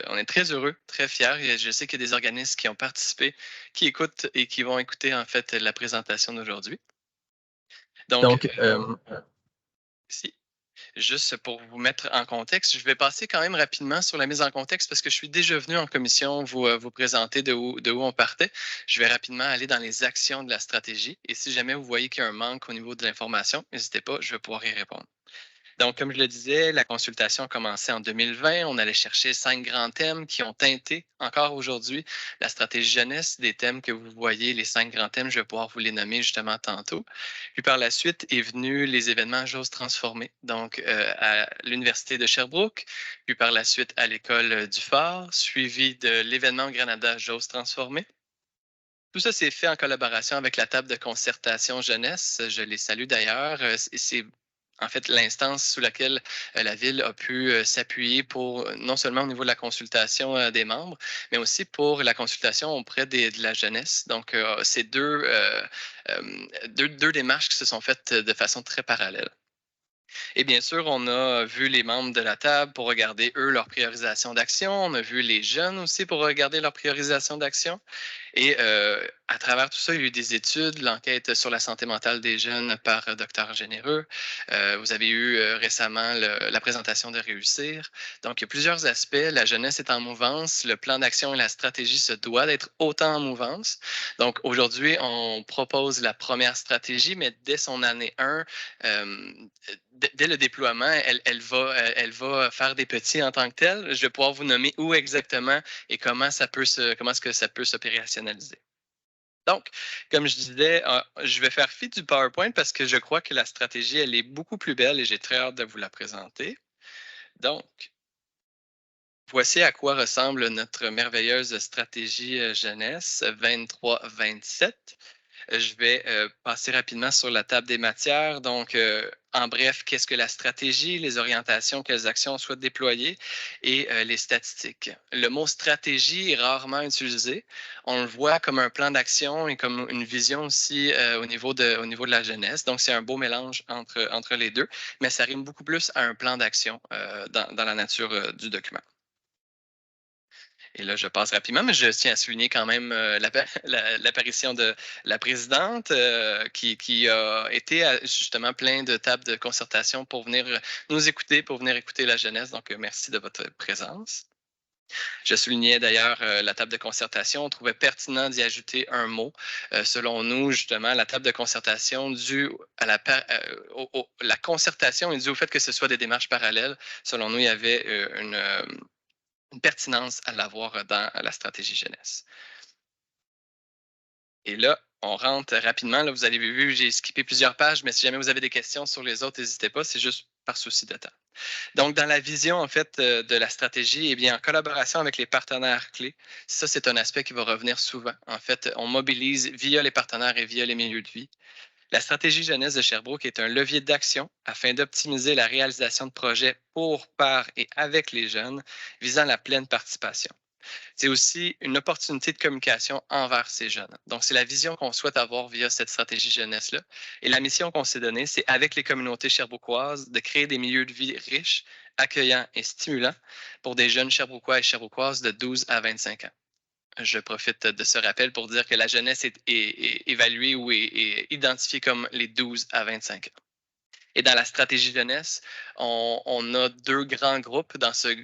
on est très heureux, très fiers. Je sais qu'il y a des organismes qui ont participé, qui écoutent et qui vont écouter, en fait, la présentation d'aujourd'hui. Donc ici, juste pour vous mettre en contexte, je vais passer quand même rapidement sur la mise en contexte parce que je suis déjà venu en commission vous présenter de où on partait. Je vais rapidement aller dans les actions de la stratégie et si jamais vous voyez qu'il y a un manque au niveau de l'information, n'hésitez pas, je vais pouvoir y répondre. Donc, comme je le disais, la consultation a commencé en 2020. On allait chercher 5 grands thèmes qui ont teinté encore aujourd'hui la stratégie jeunesse, des thèmes que vous voyez, les 5 grands thèmes, je vais pouvoir vous les nommer justement tantôt. Puis par la suite est venu les événements J'ose transformer, donc à l'Université de Sherbrooke, puis par la suite à l'École du Phare, suivi de l'événement au Granada J'ose transformer. Tout ça, c'est fait en collaboration avec la table de concertation jeunesse. Je les salue d'ailleurs. C'est en fait l'instance sous laquelle la Ville a pu s'appuyer pour non seulement au niveau de la consultation des membres, mais aussi pour la consultation auprès de la jeunesse. Donc, c'est deux démarches qui se sont faites de façon très parallèle. Et bien sûr, on a vu les membres de la table pour regarder, eux, leur priorisation d'action. On a vu les jeunes aussi pour regarder leur priorisation d'action. Et à travers tout ça, il y a eu des études, l'enquête sur la santé mentale des jeunes par Dr Généreux. Vous avez eu récemment la présentation de Réussir. Donc, il y a plusieurs aspects. La jeunesse est en mouvance. Le plan d'action et la stratégie se doivent d'être autant en mouvance. Donc, aujourd'hui, on propose la première stratégie, mais dès son année 1, dès le déploiement, elle va faire des petits en tant que tel. Je vais pouvoir vous nommer où exactement et comment est-ce que ça peut s'opérationnaliser. Donc, comme je disais, je vais faire fi du PowerPoint parce que je crois que la stratégie, elle est beaucoup plus belle et j'ai très hâte de vous la présenter. Donc, voici à quoi ressemble notre merveilleuse stratégie jeunesse 23-27. Je vais passer rapidement sur la table des matières. Donc, en bref, qu'est-ce que la stratégie, les orientations, quelles actions on souhaite déployer et les statistiques. Le mot stratégie est rarement utilisé. On le voit comme un plan d'action et comme une vision aussi au niveau de la jeunesse. Donc, c'est un beau mélange entre les deux, mais ça rime beaucoup plus à un plan d'action dans la nature du document. Et là, je passe rapidement, mais je tiens à souligner quand même l'apparition de la présidente qui a été à justement plein de tables de concertation pour venir nous écouter, pour venir écouter la jeunesse. Donc, merci de votre présence. Je soulignais d'ailleurs la table de concertation. On trouvait pertinent d'y ajouter un mot. Selon nous, justement, la table de concertation due à la concertation est due au fait que ce soit des démarches parallèles. Selon nous, il y avait une pertinence à l'avoir dans la stratégie jeunesse. Et là, on rentre rapidement. Là, vous avez vu, j'ai skippé plusieurs pages, mais si jamais vous avez des questions sur les autres, n'hésitez pas. C'est juste par souci de temps. Donc, dans la vision, en fait, de la stratégie, eh bien, en collaboration avec les partenaires clés, ça, c'est un aspect qui va revenir souvent. En fait, on mobilise via les partenaires et via les milieux de vie. La stratégie jeunesse de Sherbrooke est un levier d'action afin d'optimiser la réalisation de projets pour, par et avec les jeunes visant la pleine participation. C'est aussi une opportunité de communication envers ces jeunes. Donc, c'est la vision qu'on souhaite avoir via cette stratégie jeunesse-là. Et la mission qu'on s'est donnée, c'est avec les communautés sherbrookoises de créer des milieux de vie riches, accueillants et stimulants pour des jeunes sherbrookois et sherbrookoises de 12 à 25 ans. Je profite de ce rappel pour dire que la jeunesse est évaluée ou est identifiée comme les 12 à 25 ans. Et dans la stratégie jeunesse, on a deux grands groupes dans ces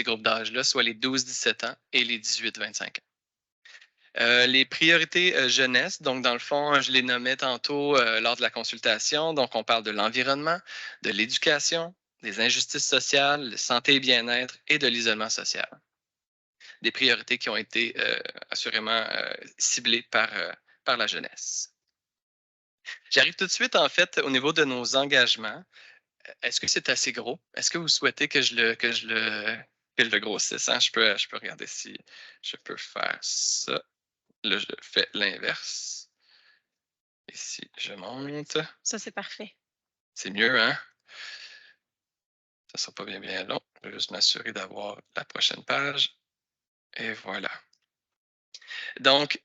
groupes d'âge-là, soit les 12-17 ans et les 18-25 ans. Les priorités jeunesse, donc dans le fond, je les nommais tantôt lors de la consultation. Donc, on parle de l'environnement, de l'éducation, des injustices sociales, de santé et bien-être et de l'isolement social. Des priorités qui ont été assurément ciblées par la jeunesse. J'arrive tout de suite, en fait, au niveau de nos engagements. Est-ce que c'est assez gros? Est-ce que vous souhaitez que je le grossisse? Hein? Je peux regarder si je peux faire ça. Là, je fais l'inverse. Ici, je monte. Ça, c'est parfait. C'est mieux, hein? Ça ne sera pas bien long. Je vais juste m'assurer d'avoir la prochaine page. Et voilà. Donc,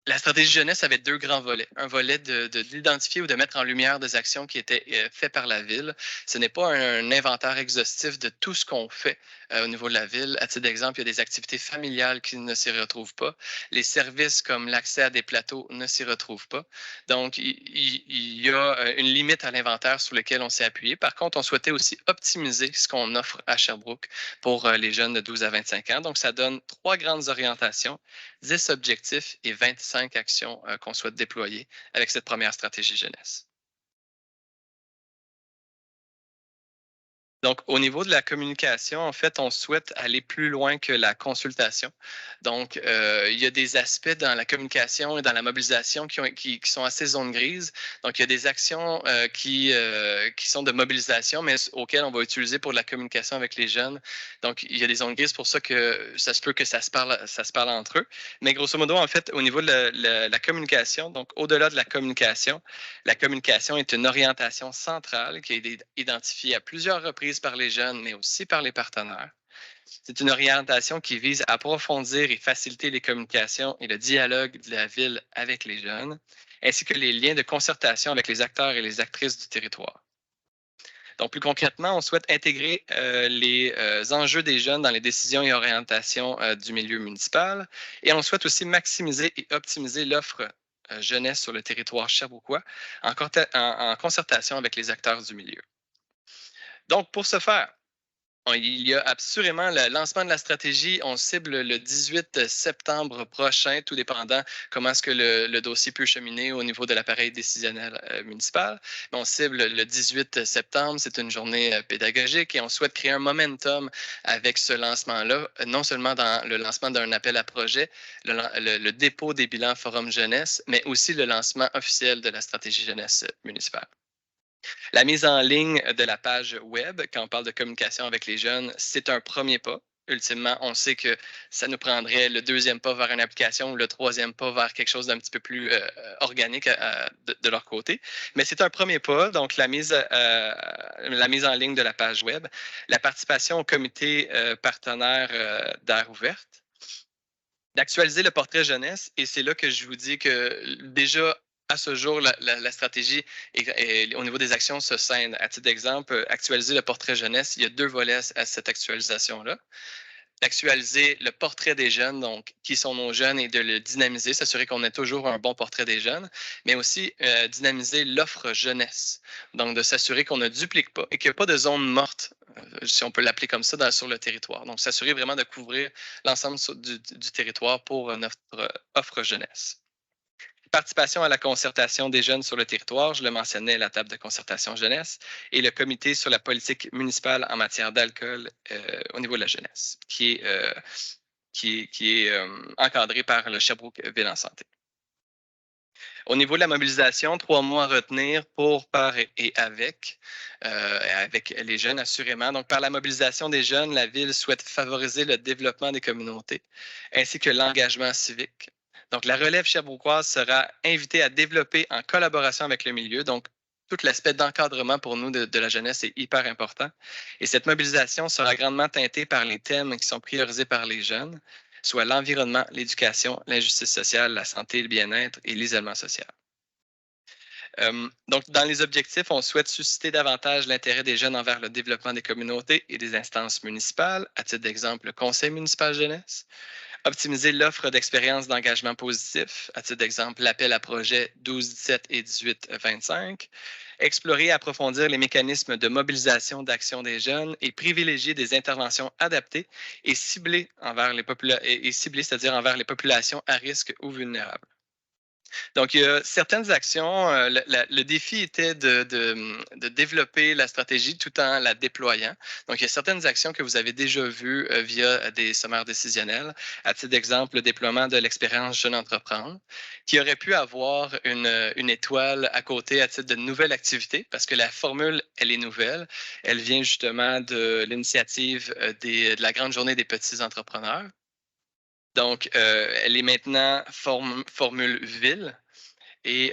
la stratégie jeunesse avait deux grands volets. Un volet d'identifier ou de mettre en lumière des actions qui étaient faites par la Ville. Ce n'est pas un inventaire exhaustif de tout ce qu'on fait au niveau de la Ville. À titre d'exemple, il y a des activités familiales qui ne s'y retrouvent pas. Les services comme l'accès à des plateaux ne s'y retrouvent pas. Donc, il y a une limite à l'inventaire sur lequel on s'est appuyé. Par contre, on souhaitait aussi optimiser ce qu'on offre à Sherbrooke pour les jeunes de 12 à 25 ans. Donc, ça donne 3 grandes orientations, 10 objectifs et 25 actions qu'on souhaite déployer avec cette première stratégie jeunesse. Donc, au niveau de la communication, en fait, on souhaite aller plus loin que la consultation. Donc, il y a des aspects dans la communication et dans la mobilisation qui sont assez zone grise. Donc, il y a des actions qui sont de mobilisation, mais auxquelles on va utiliser pour la communication avec les jeunes. Donc, il y a des zones grises pour ça que ça se peut que ça se parle entre eux. Mais grosso modo, en fait, au niveau de la communication, donc au-delà de la communication est une orientation centrale qui est identifiée à plusieurs reprises par les jeunes, mais aussi par les partenaires. C'est une orientation qui vise à approfondir et faciliter les communications et le dialogue de la Ville avec les jeunes, ainsi que les liens de concertation avec les acteurs et les actrices du territoire. Donc, plus concrètement, on souhaite intégrer les enjeux des jeunes dans les décisions et orientations du milieu municipal, et on souhaite aussi maximiser et optimiser l'offre jeunesse sur le territoire sherbrookois en concertation avec les acteurs du milieu. Donc, pour ce faire, il y a assurément le lancement de la stratégie. On cible le 18 septembre prochain, tout dépendant comment est-ce que le dossier peut cheminer au niveau de l'appareil décisionnel municipal. Mais on cible le 18 septembre. C'est une journée pédagogique et on souhaite créer un momentum avec ce lancement-là, non seulement dans le lancement d'un appel à projet, le dépôt des bilans Forum Jeunesse, mais aussi le lancement officiel de la stratégie jeunesse municipale. La mise en ligne de la page web, quand on parle de communication avec les jeunes, c'est un premier pas. Ultimement, on sait que ça nous prendrait le deuxième pas vers une application ou le troisième pas vers quelque chose d'un petit peu plus organique de leur côté. Mais c'est un premier pas, donc la mise en ligne de la page web, la participation au comité partenaire d'Air ouverte, d'actualiser le portrait jeunesse, et c'est là que je vous dis que déjà, à ce jour, la stratégie au niveau des actions se scinde. À titre d'exemple, actualiser le portrait jeunesse, il y a 2 volets à cette actualisation-là. d'actualiser le portrait des jeunes, donc qui sont nos jeunes, et de le dynamiser, s'assurer qu'on ait toujours un bon portrait des jeunes, mais aussi dynamiser l'offre jeunesse. Donc, de s'assurer qu'on ne duplique pas et qu'il n'y a pas de zone morte, si on peut l'appeler comme ça, sur le territoire. Donc, s'assurer vraiment de couvrir l'ensemble du territoire pour notre offre jeunesse. Participation à la concertation des jeunes sur le territoire, je le mentionnais, la table de concertation jeunesse, et le comité sur la politique municipale en matière d'alcool au niveau de la jeunesse, qui est encadré par le Sherbrooke Ville en Santé. Au niveau de la mobilisation, 3 mois à retenir pour, par et avec les jeunes, assurément. Donc, par la mobilisation des jeunes, la Ville souhaite favoriser le développement des communautés ainsi que l'engagement civique. Donc, la relève sherbrookoise sera invitée à développer en collaboration avec le milieu. Donc, tout l'aspect d'encadrement pour nous de la jeunesse est hyper important. Et cette mobilisation sera grandement teintée par les thèmes qui sont priorisés par les jeunes, soit l'environnement, l'éducation, l'injustice sociale, la santé, le bien-être et l'isolement social. Donc, dans les objectifs, on souhaite susciter davantage l'intérêt des jeunes envers le développement des communautés et des instances municipales, à titre d'exemple, le Conseil municipal jeunesse. Optimiser l'offre d'expériences d'engagement positif, à titre d'exemple, l'appel à projets 12, 17 et 18, 25. Explorer et approfondir les mécanismes de mobilisation d'action des jeunes et privilégier des interventions adaptées et ciblées, c'est-à-dire envers les populations à risque ou vulnérables. Donc, il y a certaines actions. Le défi était de développer la stratégie tout en la déployant. Donc, il y a certaines actions que vous avez déjà vues via des sommaires décisionnels. À titre d'exemple, le déploiement de l'expérience Jeune Entreprendre, qui aurait pu avoir une étoile à côté à titre de nouvelle activité, parce que la formule, elle est nouvelle. Elle vient justement de l'initiative de la Grande Journée des petits entrepreneurs. Donc, elle est maintenant formule ville. Et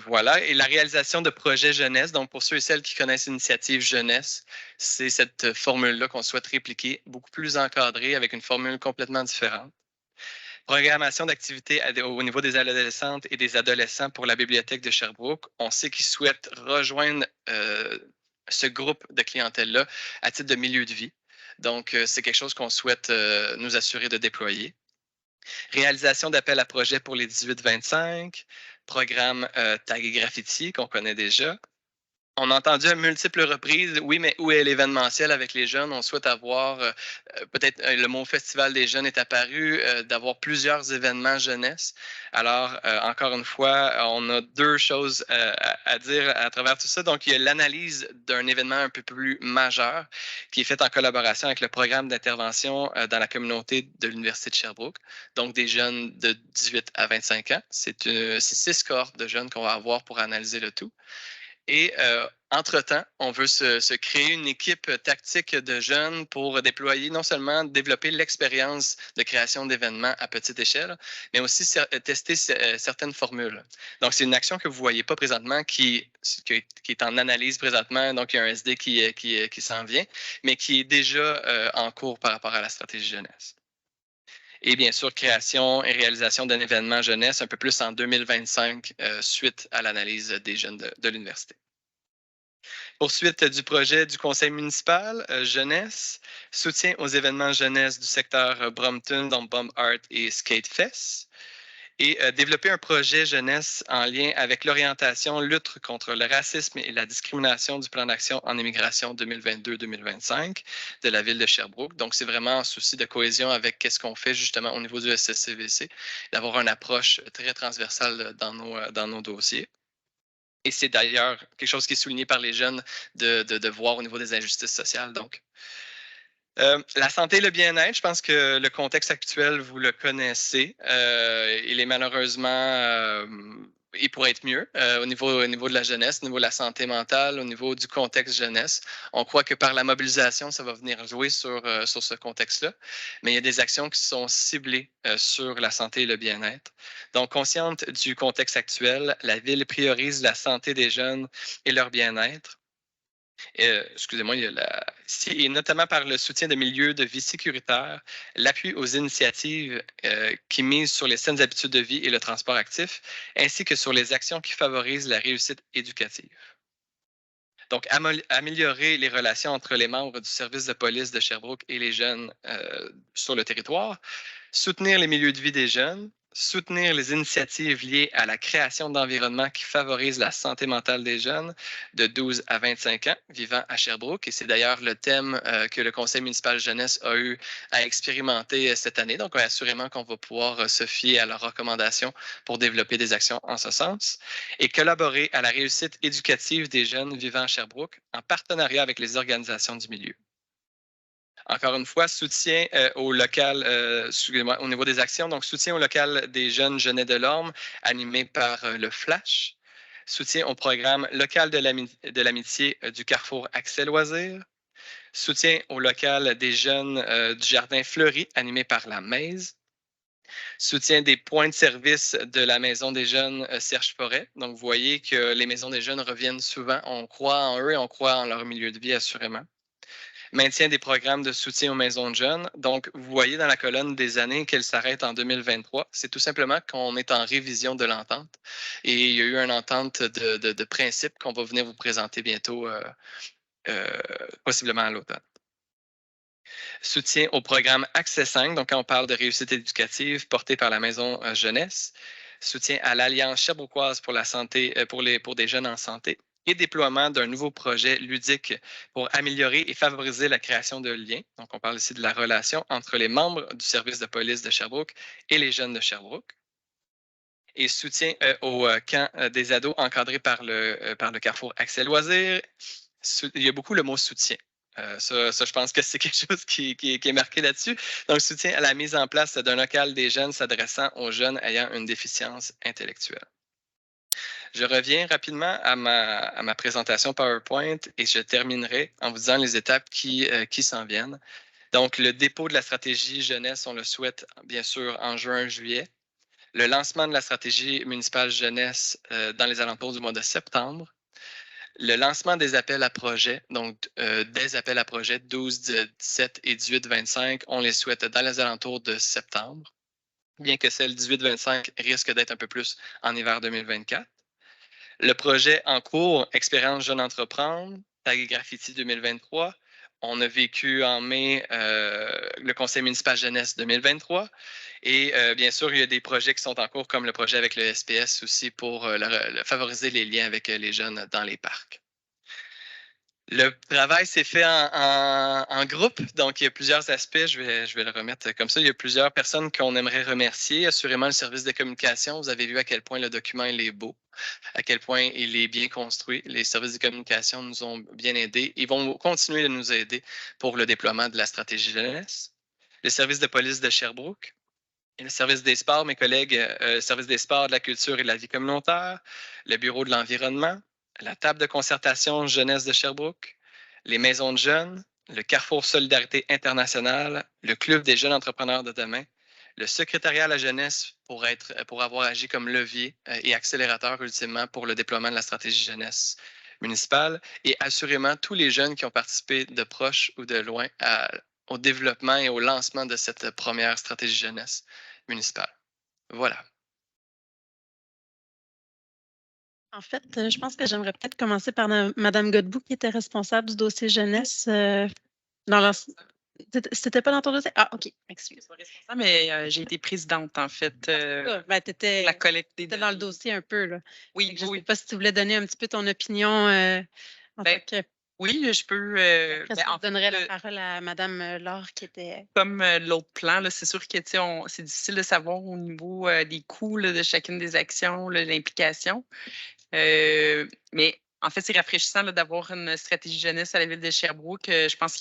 voilà. Et la réalisation de projets jeunesse, donc pour ceux et celles qui connaissent l'initiative jeunesse, c'est cette formule-là qu'on souhaite répliquer, beaucoup plus encadrée, avec une formule complètement différente. Programmation d'activités au niveau des adolescentes et des adolescents pour la bibliothèque de Sherbrooke. On sait qu'ils souhaitent rejoindre ce groupe de clientèle-là à titre de milieu de vie. Donc, c'est quelque chose qu'on souhaite nous assurer de déployer. Réalisation d'appels à projets pour les 18-25, programme Tag et Graffiti qu'on connaît déjà. On a entendu à multiples reprises, oui, mais où est l'événementiel avec les jeunes? On souhaite avoir, peut-être le mot festival des jeunes est apparu, d'avoir plusieurs événements jeunesse. Alors, encore une fois, on a 2 choses à dire à travers tout ça. Donc, il y a l'analyse d'un événement un peu plus majeur qui est fait en collaboration avec le programme d'intervention dans la communauté de l'Université de Sherbrooke. Donc, des jeunes de 18 à 25 ans. C'est 6 cohortes de jeunes qu'on va avoir pour analyser le tout. Et entre-temps, on veut se créer une équipe tactique de jeunes pour déployer, non seulement développer l'expérience de création d'événements à petite échelle, mais aussi tester certaines formules. Donc, c'est une action que vous ne voyez pas présentement qui est en analyse présentement. Donc, il y a un SD qui s'en vient, mais qui est déjà en cours par rapport à la stratégie jeunesse. Et bien sûr, création et réalisation d'un événement jeunesse un peu plus en 2025 suite à l'analyse des jeunes de l'université. Poursuite du projet du conseil municipal jeunesse, soutien aux événements jeunesse du secteur Brompton, donc Bomb Art et Skatefest. Et développer un projet jeunesse en lien avec l'orientation lutte contre le racisme et la discrimination du plan d'action en immigration 2022-2025 de la ville de Sherbrooke. Donc, c'est vraiment un souci de cohésion avec ce qu'on fait justement au niveau du SSCVC, d'avoir une approche très transversale dans nos dossiers. Et c'est d'ailleurs quelque chose qui est souligné par les jeunes de voir au niveau des injustices sociales. Donc, la santé et le bien-être, je pense que le contexte actuel, vous le connaissez. Il est malheureusement, il pourrait être mieux au niveau de la jeunesse, au niveau de la santé mentale, au niveau du contexte jeunesse. On croit que par la mobilisation, ça va venir jouer sur ce contexte-là. Mais il y a des actions qui sont ciblées sur la santé et le bien-être. Donc, consciente du contexte actuel, la Ville priorise la santé des jeunes et leur bien-être. Excusez-moi, et notamment par le soutien de milieux de vie sécuritaires, l'appui aux initiatives qui misent sur les saines habitudes de vie et le transport actif, ainsi que sur les actions qui favorisent la réussite éducative. Donc, améliorer les relations entre les membres du service de police de Sherbrooke et les jeunes sur le territoire, soutenir les milieux de vie des jeunes, soutenir les initiatives liées à la création d'environnements qui favorisent la santé mentale des jeunes de 12 à 25 ans vivant à Sherbrooke. Et c'est d'ailleurs le thème que le Conseil municipal jeunesse a eu à expérimenter cette année. Donc, assurément qu'on va pouvoir se fier à leurs recommandations pour développer des actions en ce sens. Et collaborer à la réussite éducative des jeunes vivant à Sherbrooke en partenariat avec les organisations du milieu. Encore une fois, soutien au local, au niveau des actions, donc soutien au local des jeunes Genêts de l'Orme, animé par le Flash. Soutien au programme local de l'amitié du Carrefour Accès Loisirs. Soutien au local des jeunes du Jardin Fleuri, animé par la Maise. Soutien des points de service de la Maison des jeunes Serge Forêt. Donc, vous voyez que les maisons des jeunes reviennent souvent. On croit en eux et on croit en leur milieu de vie, assurément. Maintien des programmes de soutien aux maisons de jeunes. Donc, vous voyez dans la colonne des années qu'elle s'arrête en 2023. C'est tout simplement qu'on est en révision de l'entente. Et il y a eu une entente de principe qu'on va venir vous présenter bientôt, possiblement à l'automne. Soutien au programme Accès 5, donc quand on parle de réussite éducative portée par la Maison Jeunesse. Soutien à l'Alliance Sherbrookoise pour la santé, pour des jeunes en santé. Et déploiement d'un nouveau projet ludique pour améliorer et favoriser la création de liens. Donc, on parle ici de la relation entre les membres du service de police de Sherbrooke et les jeunes de Sherbrooke. Et soutien au camp des ados encadré par le Carrefour Accès Loisirs. Il y a beaucoup le mot soutien. Ça, je pense que c'est quelque chose qui est marqué là-dessus. Donc, soutien à la mise en place d'un local des jeunes s'adressant aux jeunes ayant une déficience intellectuelle. Je reviens rapidement à ma présentation PowerPoint et je terminerai en vous disant les étapes qui s'en viennent. Donc, le dépôt de la stratégie jeunesse, on le souhaite bien sûr en juin-juillet. Le lancement de la stratégie municipale jeunesse dans les alentours du mois de septembre. Le lancement des appels à projets, donc des appels à projets 12, 17 et 18-25, on les souhaite dans les alentours de septembre, bien que celle 18-25 risque d'être un peu plus en hiver 2024. Le projet en cours, Expérience Jeune Entreprendre, Tag et Graffiti 2023. On a vécu en mai le Conseil municipal jeunesse 2023. Et bien sûr, il y a des projets qui sont en cours, comme le projet avec le SPS aussi pour favoriser les liens avec les jeunes dans les parcs. Le travail s'est fait en groupe, donc il y a plusieurs aspects. Je vais le remettre comme ça. Il y a plusieurs personnes qu'on aimerait remercier. Assurément, le service de communication. Vous avez vu à quel point le document il est beau, à quel point il est bien construit. Les services de communication nous ont bien aidés. Ils vont continuer de nous aider pour le déploiement de la stratégie jeunesse. Le service de police de Sherbrooke. Et le service des sports, mes collègues, le service des sports, de la culture et de la vie communautaire, le bureau de l'environnement, la table de concertation jeunesse de Sherbrooke, les maisons de jeunes, le Carrefour Solidarité Internationale, le Club des jeunes entrepreneurs de demain, le secrétariat à la jeunesse pour avoir agi comme levier et accélérateur ultimement pour le déploiement de la stratégie jeunesse municipale et assurément tous les jeunes qui ont participé de proche ou de loin au développement et au lancement de cette première stratégie jeunesse municipale. Voilà. En fait, je pense que j'aimerais peut-être commencer par Mme Godbout, qui était responsable du dossier jeunesse C'était pas dans ton dossier? Ah, OK, excuse. Pas responsable, mais j'ai été présidente, en fait. Tu étais la collecte des dans le dossier un peu, là. Oui, Je ne oui. sais pas si tu voulais donner un petit peu ton opinion en tant que... Oui, je peux. Après, je donnerais la parole à Mme Laure qui était. Comme l'autre plan, c'est sûr que c'est difficile de savoir au niveau des coûts là, de chacune des actions, l'implication. Mais en fait, c'est rafraîchissant d'avoir une stratégie jeunesse à la ville de Sherbrooke. Je pense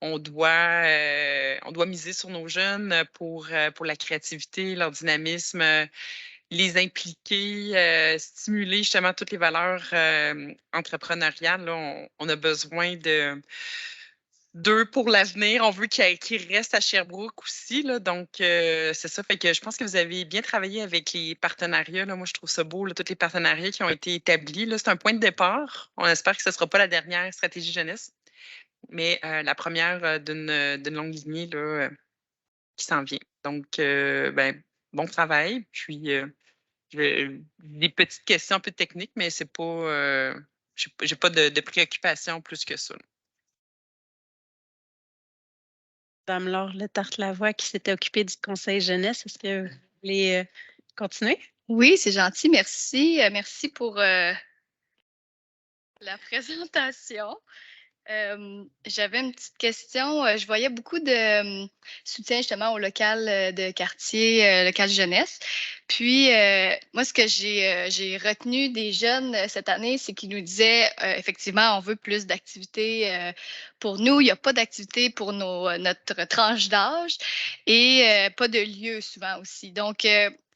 qu'on doit miser sur nos jeunes pour la créativité, leur dynamisme. Les impliquer, stimuler justement toutes les valeurs entrepreneuriales. Là, on a besoin d'eux pour l'avenir. On veut qu'ils restent à Sherbrooke aussi. Là, donc, c'est ça. Fait que je pense que vous avez bien travaillé avec les partenariats. Là. Moi, je trouve ça beau, là, tous les partenariats qui ont été établis. Là, c'est un point de départ. On espère que ce ne sera pas la dernière stratégie jeunesse, mais la première d'une longue lignée là, qui s'en vient. Donc, bon travail. Puis, des petites questions un peu techniques, mais c'est pas. j'ai pas de préoccupation plus que ça. Madame Laure Letarte-Lavoie qui s'était occupée du conseil jeunesse, est-ce que vous voulez continuer? Oui, c'est gentil, merci. Merci pour la présentation. J'avais une petite question. Je voyais beaucoup de soutien justement au local de quartier, local jeunesse. Puis, moi, ce que j'ai retenu des jeunes cette année, c'est qu'ils nous disaient, effectivement, on veut plus d'activités pour nous. Il n'y a pas d'activité pour notre tranche d'âge et pas de lieu souvent aussi. Donc,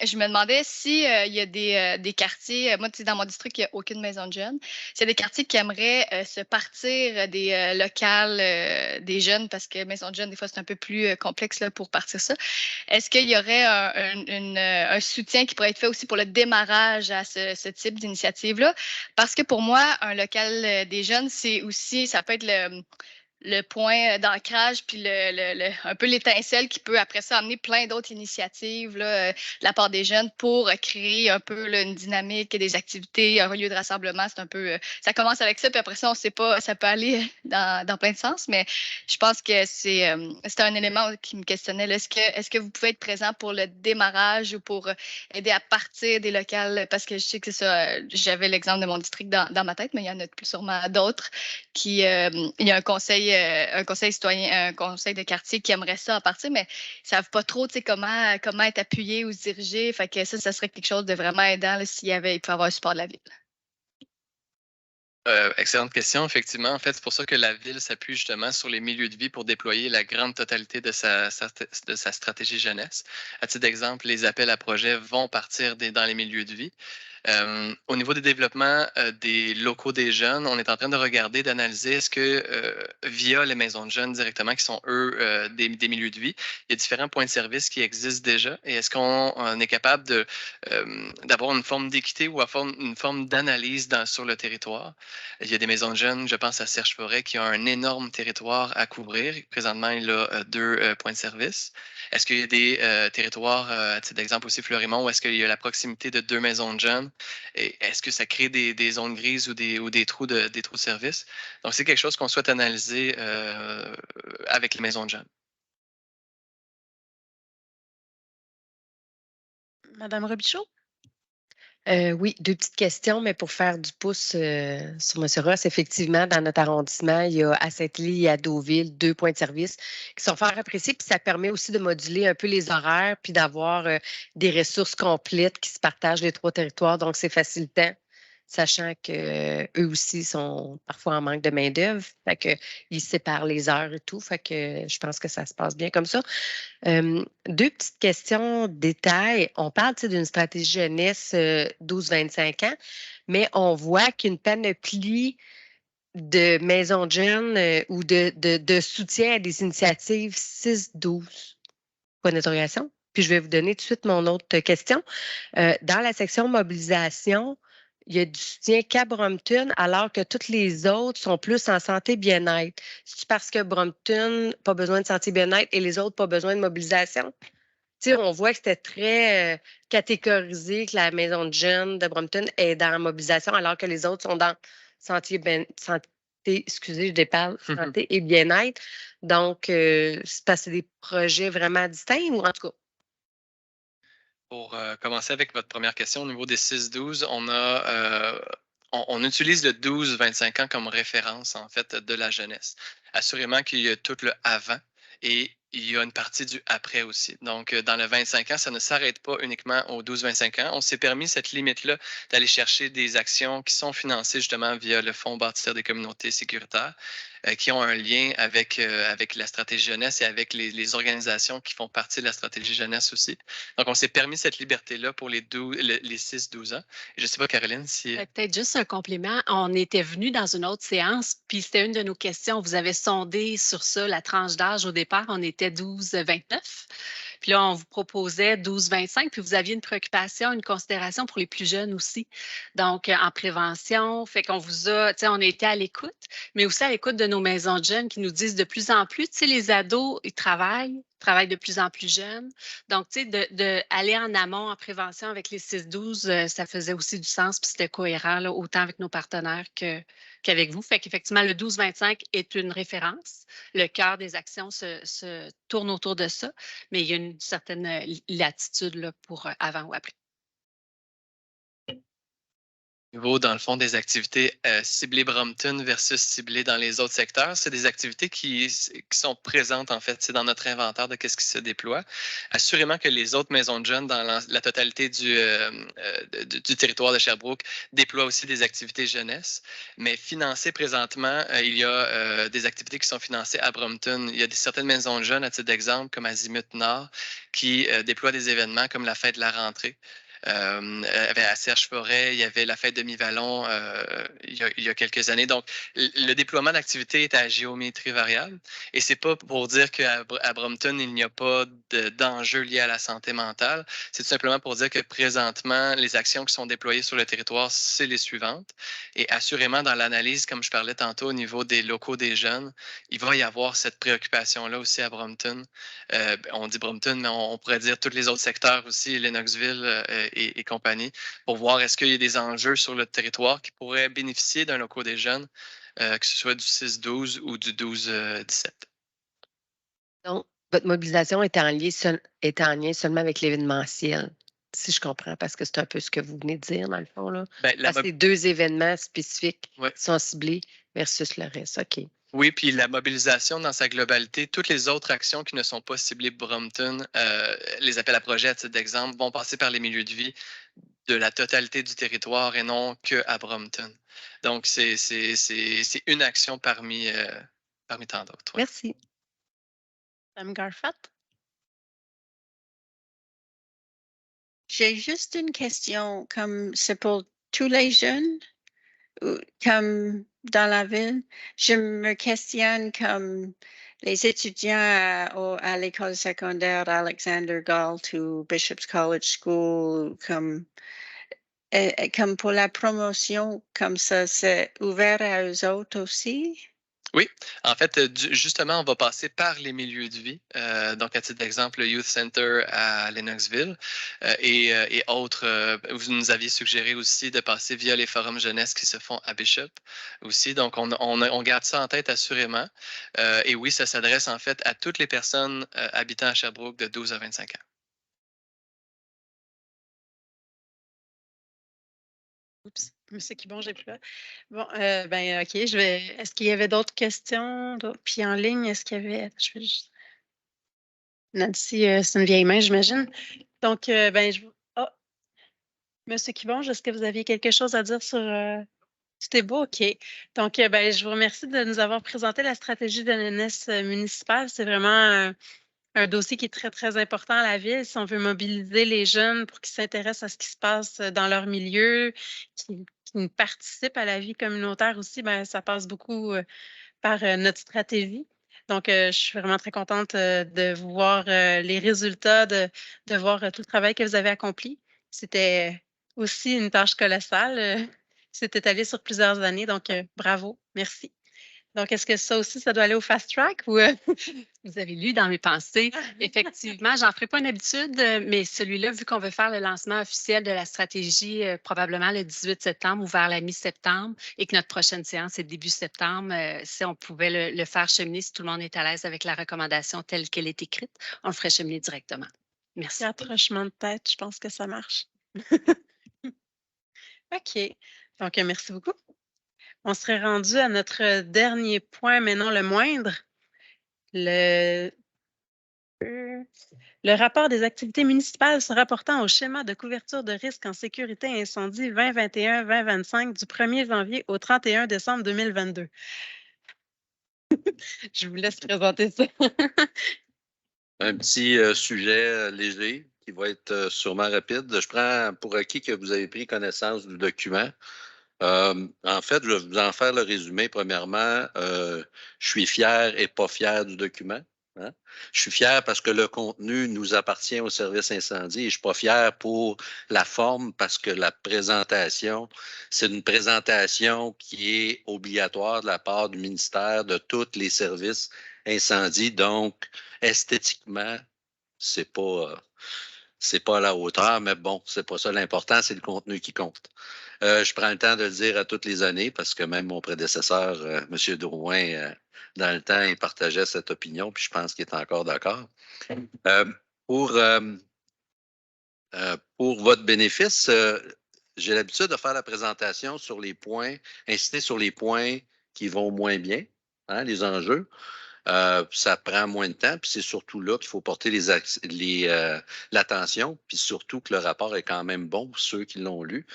je me demandais si il y a des quartiers, moi, tu sais, dans mon district, il n'y a aucune maison de jeunes. S'il y a des quartiers qui aimeraient se partir des locales des jeunes, parce que maison de jeunes, des fois, c'est un peu plus complexe là, pour partir ça. Est-ce qu'il y aurait un soutien qui pourrait être fait aussi pour le démarrage à ce type d'initiative-là? Parce que pour moi, un local des jeunes, c'est aussi, ça peut être le point d'ancrage, puis un peu l'étincelle qui peut après ça amener plein d'autres initiatives là, de la part des jeunes pour créer un peu là, une dynamique, des activités, un lieu de rassemblement. C'est un peu, ça commence avec ça, puis après ça, on ne sait pas, ça peut aller dans plein de sens, mais je pense que c'est un élément qui me questionnait. Là. Est-ce que vous pouvez être présent pour le démarrage ou pour aider à partir des locales? Parce que je sais que c'est ça, j'avais l'exemple de mon district dans ma tête, mais il y en a sûrement d'autres qui, il y a un conseil citoyen, un conseil de quartier qui aimerait ça en partir, mais ils ne savent pas trop comment être appuyé ou se diriger. Fait que ça serait quelque chose de vraiment aidant là, il peut y avoir le support de la ville. Excellente question. Effectivement, en fait, c'est pour ça que la ville s'appuie justement sur les milieux de vie pour déployer la grande totalité de sa stratégie jeunesse. À titre d'exemple, les appels à projets vont partir dans les milieux de vie. Au niveau des développements des locaux des jeunes, on est en train de regarder, d'analyser est-ce que via les maisons de jeunes directement, qui sont eux des milieux de vie, il y a différents points de service qui existent déjà et est-ce qu'on est capable d'avoir une forme d'équité ou une forme d'analyse sur le territoire. Il y a des maisons de jeunes, je pense à Serge Forêt, qui a un énorme territoire à couvrir. Présentement, il a 2 points de service. Est-ce qu'il y a des territoires, à titre d'exemple aussi Fleurimont, où est-ce qu'il y a la proximité de 2 maisons de jeunes? Et est-ce que ça crée des zones grises ou des trous de service? Donc, c'est quelque chose qu'on souhaite analyser avec les maisons de jeunes. Madame Robichaud? Oui, 2 petites questions, mais pour faire du pouce sur M. Ross, effectivement, dans notre arrondissement, il y a à Sainte-Lie et à Deauville 2 points de service qui sont fort appréciés, puis ça permet aussi de moduler un peu les horaires, puis d'avoir des ressources complètes qui se partagent les 3 territoires, donc c'est facilitant, sachant qu'eux aussi sont parfois en manque de main-d'œuvre, fait qu'ils séparent les heures et tout, fait que je pense que ça se passe bien comme ça. 2 petites questions, détails. On parle d'une stratégie jeunesse 12-25 ans, mais on voit qu'une panoplie de maisons de jeunes ou de soutien à des initiatives 6-12. Point d'interrogation. Puis je vais vous donner tout de suite mon autre question. Dans la section mobilisation, il y a du soutien qu'à Brompton, alors que toutes les autres sont plus en santé bien-être. C'est parce que Brompton, pas besoin de santé bien-être et les autres, pas besoin de mobilisation? Tu sais, on voit que c'était très catégorisé que la maison de jeunes de Brompton est dans la mobilisation, alors que les autres sont dans santé, excusez, je déparle, santé et bien-être. Donc, c'est parce que c'est des projets vraiment distincts ou en tout cas? Pour commencer avec votre première question, au niveau des 6-12, on utilise le 12-25 ans comme référence, en fait, de la jeunesse. Assurément qu'il y a tout le avant et il y a une partie du après aussi. Donc, dans le 25 ans, ça ne s'arrête pas uniquement aux 12-25 ans. On s'est permis cette limite-là d'aller chercher des actions qui sont financées justement via le Fonds bâtir des communautés sécuritaires, qui ont un lien avec la stratégie jeunesse et avec les organisations qui font partie de la stratégie jeunesse aussi. Donc, on s'est permis cette liberté-là pour les 6-12 ans. Et je ne sais pas, Caroline, si... Peut-être juste un complément. On était venu dans une autre séance, puis c'était une de nos questions. Vous avez sondé sur ça, la tranche d'âge. Au départ, on était 12-29. Puis là, on vous proposait 12-25, puis vous aviez une préoccupation, une considération pour les plus jeunes aussi. Donc, en prévention, fait qu'on vous a, tu sais, on a été à l'écoute, mais aussi à l'écoute de nos maisons de jeunes qui nous disent de plus en plus, tu sais, les ados, ils travaillent, travaillent de plus en plus jeunes. Donc, tu sais, d'aller en amont, en prévention avec les 6-12, ça faisait aussi du sens, puis c'était cohérent, là, autant avec nos partenaires qu'avec vous. Fait qu'effectivement, le 12-25 est une référence. Le cœur des actions se tourne autour de ça, mais il y a une certaine latitude là, pour avant ou après. Niveau, dans le fond, des activités ciblées Brompton versus ciblées dans les autres secteurs, c'est des activités qui sont présentes, en fait, c'est dans notre inventaire de qu'est-ce qui se déploie. Assurément que les autres maisons de jeunes dans la totalité du territoire de Sherbrooke déploient aussi des activités jeunesse, mais financées présentement, il y a des activités qui sont financées à Brompton. Il y a certaines maisons de jeunes, à titre d'exemple, comme Azimut Nord, qui déploient des événements comme la fête de la rentrée. Il y avait à Serge-Forêt, il y avait la fête de Mi-Vallon il y a quelques années. Donc, le déploiement d'activités est à géométrie variable. Et ce n'est pas pour dire qu'à Brompton, il n'y a pas d'enjeux liés à la santé mentale. C'est tout simplement pour dire que présentement, les actions qui sont déployées sur le territoire, c'est les suivantes. Et assurément, dans l'analyse, comme je parlais tantôt, au niveau des locaux des jeunes, il va y avoir cette préoccupation-là aussi à Brompton. On dit Brompton, mais on pourrait dire tous les autres secteurs aussi, Lennoxville et compagnie, pour voir est-ce qu'il y a des enjeux sur le territoire qui pourraient bénéficier d'un local des jeunes, que ce soit du 6-12 ou du 12-17. Donc, votre mobilisation est en lien seulement avec l'événementiel, si je comprends, parce que c'est un peu ce que vous venez de dire, dans le fond. Là. Ces deux événements spécifiques sont ciblés versus le reste. OK. Oui, puis la mobilisation dans sa globalité, toutes les autres actions qui ne sont pas ciblées Brompton, les appels à projets, à titre d'exemple, vont passer par les milieux de vie de la totalité du territoire et non qu'à Brompton. Donc, c'est une action parmi tant d'autres. Ouais. Merci. Mme Garfat? J'ai juste une question, comme c'est pour tous les jeunes, comme dans la ville, je me questionne comme les étudiants à l'école secondaire Alexander Galt ou Bishop's College School, comme pour la promotion, comme ça, c'est ouvert à eux autres aussi? Oui, en fait, justement, on va passer par les milieux de vie. Donc, à titre d'exemple, le Youth Center à Lennoxville et autres. Vous nous aviez suggéré aussi de passer via les forums jeunesse qui se font à Bishop aussi. Donc, on garde ça en tête assurément. Et oui, ça s'adresse en fait à toutes les personnes habitant à Sherbrooke de 12 à 25 ans. Oups, monsieur Quibon, j'ai plus là. Bon, OK, Est-ce qu'il y avait d'autres questions? Puis en ligne, est-ce qu'il y avait. Je vais juste. Nancy, c'est une vieille main, j'imagine. Donc, monsieur Quibon, est-ce que vous aviez quelque chose à dire sur. Tout est beau, OK. Donc, je vous remercie de nous avoir présenté la stratégie de l'ENS municipale. C'est vraiment un dossier qui est très, très important à la ville. Si on veut mobiliser les jeunes pour qu'ils s'intéressent à ce qui se passe dans leur milieu, qui participent à la vie communautaire aussi, ça passe beaucoup par notre stratégie. Donc, je suis vraiment très contente de voir les résultats, de voir tout le travail que vous avez accompli. C'était aussi une tâche colossale qui s'est étalée sur plusieurs années. Donc, bravo, merci. Donc, est-ce que ça aussi, ça doit aller au fast track ou Vous avez lu dans mes pensées. Effectivement, j'en ferai pas une habitude, mais celui-là, vu qu'on veut faire le lancement officiel de la stratégie probablement le 18 septembre ou vers la mi-septembre et que notre prochaine séance est début septembre, si on pouvait le faire cheminer, si tout le monde est à l'aise avec la recommandation telle qu'elle est écrite, on le ferait cheminer directement. Merci. 4 hochements de tête, je pense que ça marche. OK. Donc, merci beaucoup. On serait rendu à notre dernier point, mais non le moindre. Le rapport des activités municipales se rapportant au schéma de couverture de risque en sécurité incendie 2021-2025 du 1er janvier au 31 décembre 2022. Je vous laisse présenter ça. Un petit sujet léger qui va être sûrement rapide. Je prends pour acquis que vous avez pris connaissance du document. En fait, je vais vous en faire le résumé. Premièrement, je suis fier et pas fier du document. Hein? Je suis fier parce que le contenu nous appartient au service incendie et je ne suis pas fier pour la forme parce que la présentation, c'est une présentation qui est obligatoire de la part du ministère de tous les services incendie. Donc, esthétiquement, c'est pas à la hauteur, mais bon, c'est pas ça l'important, c'est le contenu qui compte. Je prends le temps de le dire à toutes les années parce que même mon prédécesseur, M. Drouin, dans le temps, il partageait cette opinion, puis je pense qu'il est encore d'accord. Pour votre bénéfice, j'ai l'habitude de faire la présentation sur les points, insister sur les points qui vont moins bien, hein, les enjeux. Ça prend moins de temps, puis c'est surtout là qu'il faut porter l'attention, puis surtout que le rapport est quand même bon pour ceux qui l'ont lu.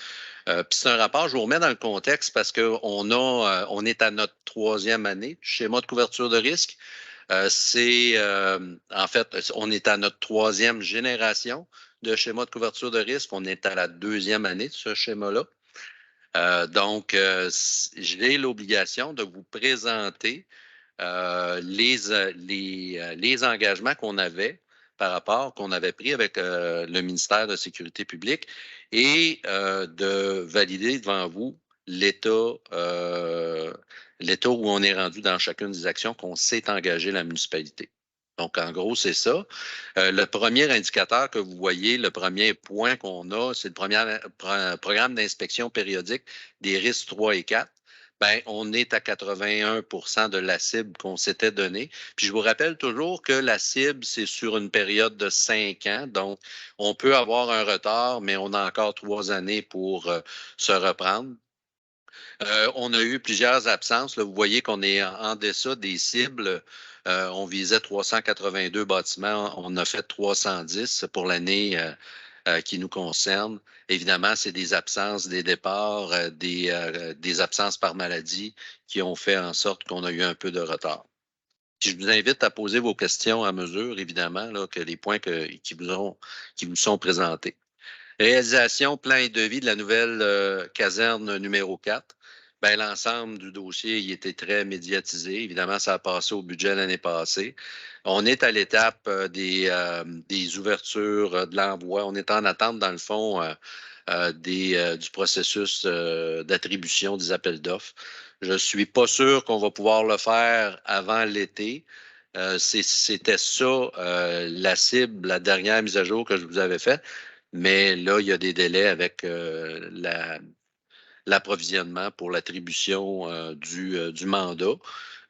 Puis c'est un rapport, je vous remets dans le contexte parce qu'on est à notre 3e année du schéma de couverture de risque. En fait, on est à notre 3e génération de schéma de couverture de risque. On est à la 2e année de ce schéma-là. Donc, j'ai l'obligation de vous présenter les engagements qu'on avait pris avec le ministère de la Sécurité publique et de valider devant vous l'état où on est rendu dans chacune des actions qu'on s'est engagé la municipalité. Donc, en gros, c'est ça. Le premier indicateur que vous voyez, le premier point qu'on a, c'est le programme d'inspection périodique des risques 3 et 4. Bien, on est à 81 % de la cible qu'on s'était donnée. Puis, je vous rappelle toujours que la cible, c'est sur une période de 5 ans. Donc, on peut avoir un retard, mais on a encore 3 années pour se reprendre. On a eu plusieurs absences. Là, vous voyez qu'on est en deçà des cibles. On visait 382 bâtiments. On a fait 310 pour l'année qui nous concerne. Évidemment, c'est des absences, des départs, des absences par maladie qui ont fait en sorte qu'on a eu un peu de retard. Je vous invite à poser vos questions à mesure, évidemment, là, que les points qui vous sont présentés. Réalisation, plan et devis de la nouvelle caserne numéro 4. Bien, l'ensemble du dossier, il était très médiatisé. Évidemment, ça a passé au budget l'année passée. On est à l'étape des ouvertures de l'envoi. On est en attente, dans le fond, du processus d'attribution des appels d'offres. Je ne suis pas sûr qu'on va pouvoir le faire avant l'été. C'était ça, la cible, la dernière mise à jour que je vous avais faite. Mais là, il y a des délais avec l'approvisionnement pour l'attribution du mandat.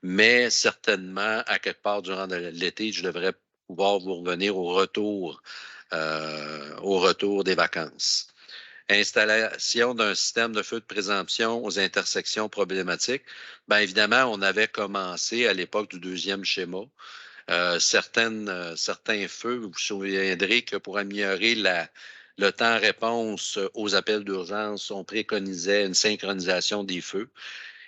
Mais certainement, à quelque part durant l'été, je devrais pouvoir vous revenir au retour des vacances. Installation d'un système de feu de présomption aux intersections problématiques. Bien évidemment, on avait commencé à l'époque du 2e schéma. Certains feux, vous vous souviendrez que pour améliorer le temps-réponse aux appels d'urgence, on préconisait une synchronisation des feux.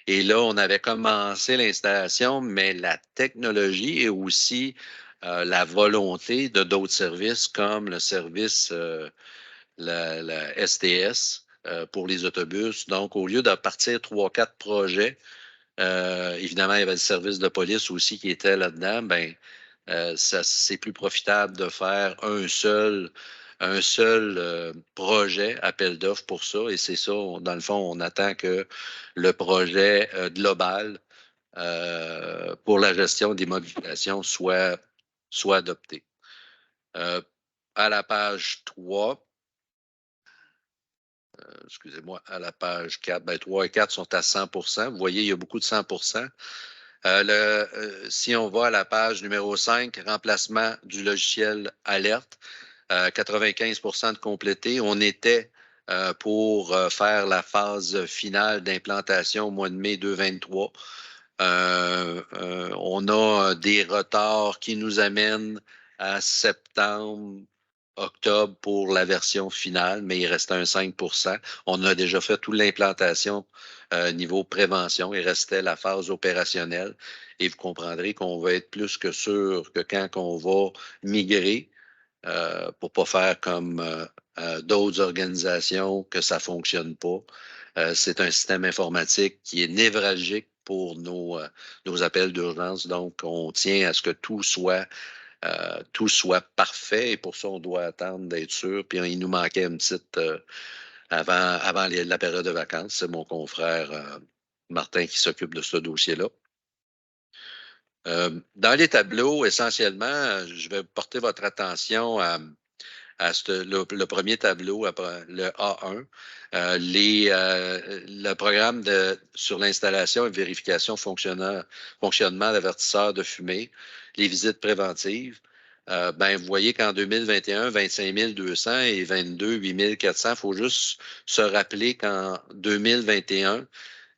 Et là, on avait commencé l'installation, mais la technologie et aussi la volonté de d'autres services comme le service, la STS pour les autobus. Donc, au lieu de partir 3-4 projets, évidemment, il y avait le service de police aussi qui était là-dedans, bien, c'est plus profitable de faire un seul projet appel d'offres pour ça. Et c'est ça, dans le fond, on attend que le projet global pour la gestion des modifications soit adopté. À la page 3, excusez-moi, à la page 4, bien, 3 et 4 sont à 100 %. Vous voyez, il y a beaucoup de 100 %. Si on va à la page numéro 5, remplacement du logiciel alerte, 95 % de complété. On était pour faire la phase finale d'implantation au mois de mai 2023. On a des retards qui nous amènent à septembre, octobre pour la version finale, mais il restait un 5 %. On a déjà fait toute l'implantation niveau prévention. Il restait la phase opérationnelle. Et vous comprendrez qu'on va être plus que sûr que quand on va migrer, pour ne pas faire comme d'autres organisations que ça ne fonctionne pas. C'est un système informatique qui est névralgique pour nos appels d'urgence. Donc, on tient à ce que tout soit parfait et pour ça, on doit attendre d'être sûr. Puis, il nous manquait une petite avant la période de vacances. C'est mon confrère Martin qui s'occupe de ce dossier-là. Dans les tableaux, essentiellement, je vais porter votre attention à le premier tableau, le A1, le programme sur l'installation et vérification fonctionnement d'avertisseurs de fumée, les visites préventives. Vous voyez qu'en 2021, 25 200 et 22, 8 400. Il faut juste se rappeler qu'en 2021,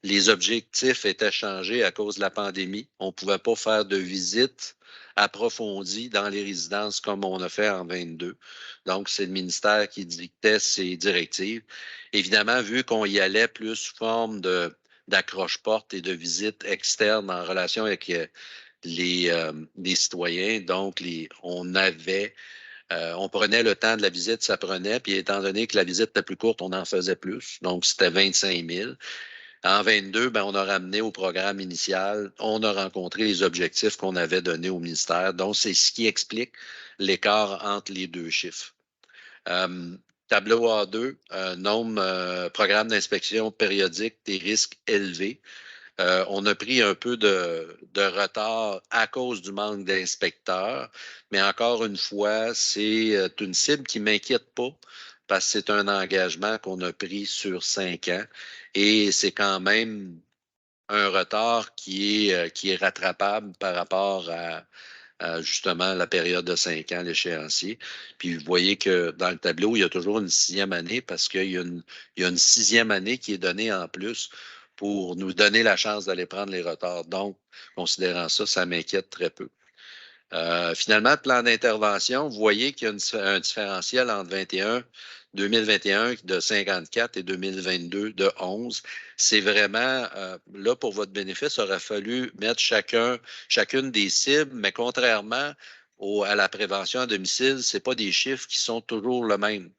les objectifs étaient changés à cause de la pandémie. On ne pouvait pas faire de visites approfondies dans les résidences comme on a fait en 22. Donc, c'est le ministère qui dictait ces directives. Évidemment, vu qu'on y allait plus sous forme d'accroche-porte et de visites externes en relation avec les citoyens, donc on prenait le temps de la visite, ça prenait, puis étant donné que la visite était plus courte, on en faisait plus. Donc, c'était 25 000. En 22, on a ramené au programme initial, on a rencontré les objectifs qu'on avait donnés au ministère. Donc, c'est ce qui explique l'écart entre les deux chiffres. Tableau A2, programme d'inspection périodique des risques élevés. On a pris un peu de retard à cause du manque d'inspecteurs, mais encore une fois, c'est une cible qui ne m'inquiète pas parce que c'est un engagement qu'on a pris sur 5 ans et c'est quand même un retard qui est rattrapable par rapport à justement la période de 5 ans, l'échéancier. Puis vous voyez que dans le tableau, il y a toujours une 6e année parce qu'il y a une 6e année qui est donnée en plus pour nous donner la chance d'aller prendre les retards. Donc, considérant ça, ça m'inquiète très peu. Finalement, le plan d'intervention, vous voyez qu'il y a un différentiel entre 2021 de 54 et 2022 de 11. C'est vraiment, là, pour votre bénéfice, il aurait fallu mettre chacune des cibles, mais contrairement à la prévention à domicile, ce n'est pas des chiffres qui sont toujours le même.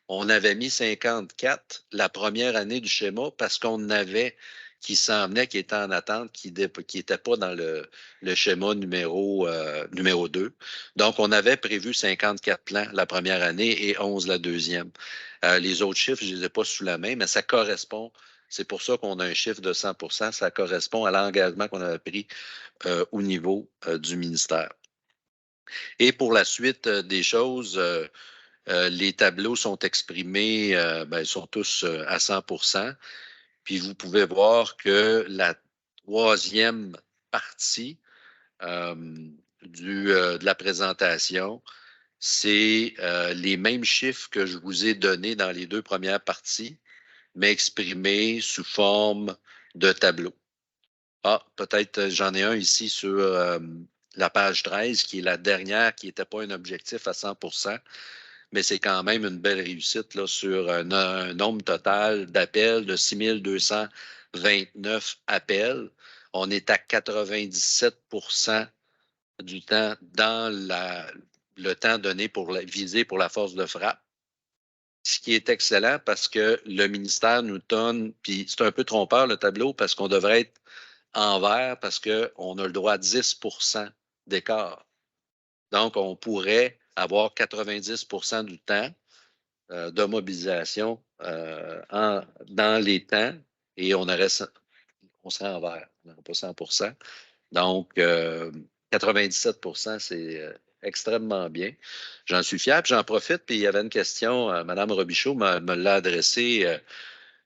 On avait mis 54 la première année du schéma parce qu'on avait qui s'en venait, qui était en attente, qui n'était pas dans le schéma numéro 2. Donc, on avait prévu 54 plans la première année et 11 la deuxième. Les autres chiffres, je ne les ai pas sous la main, mais ça correspond. C'est pour ça qu'on a un chiffre de 100 %. Ça correspond à l'engagement qu'on avait pris au niveau du ministère. Et pour la suite des choses, les tableaux sont exprimés, ils sont tous à 100 %. Puis vous pouvez voir que la troisième partie de la présentation, c'est les mêmes chiffres que je vous ai donnés dans les 2 premières parties, mais exprimés sous forme de tableau. Peut-être j'en ai un ici sur la page 13, qui est la dernière, qui n'était pas un objectif à 100 %. Mais c'est quand même une belle réussite là, sur un nombre total d'appels de 6 229 appels. On est à 97 % du temps dans le temps donné visé pour la force de frappe. Ce qui est excellent parce que le ministère nous donne, puis c'est un peu trompeur le tableau parce qu'on devrait être en vert parce qu'on a le droit à 10 % d'écart. Donc, on pourrait avoir 90 % du temps de mobilisation dans les temps et on serait en vert, on n'aurait pas 100 %. Donc, 97 % c'est extrêmement bien. J'en suis fier, puis j'en profite. Puis il y avait une question, Mme Robichaud me l'a adressée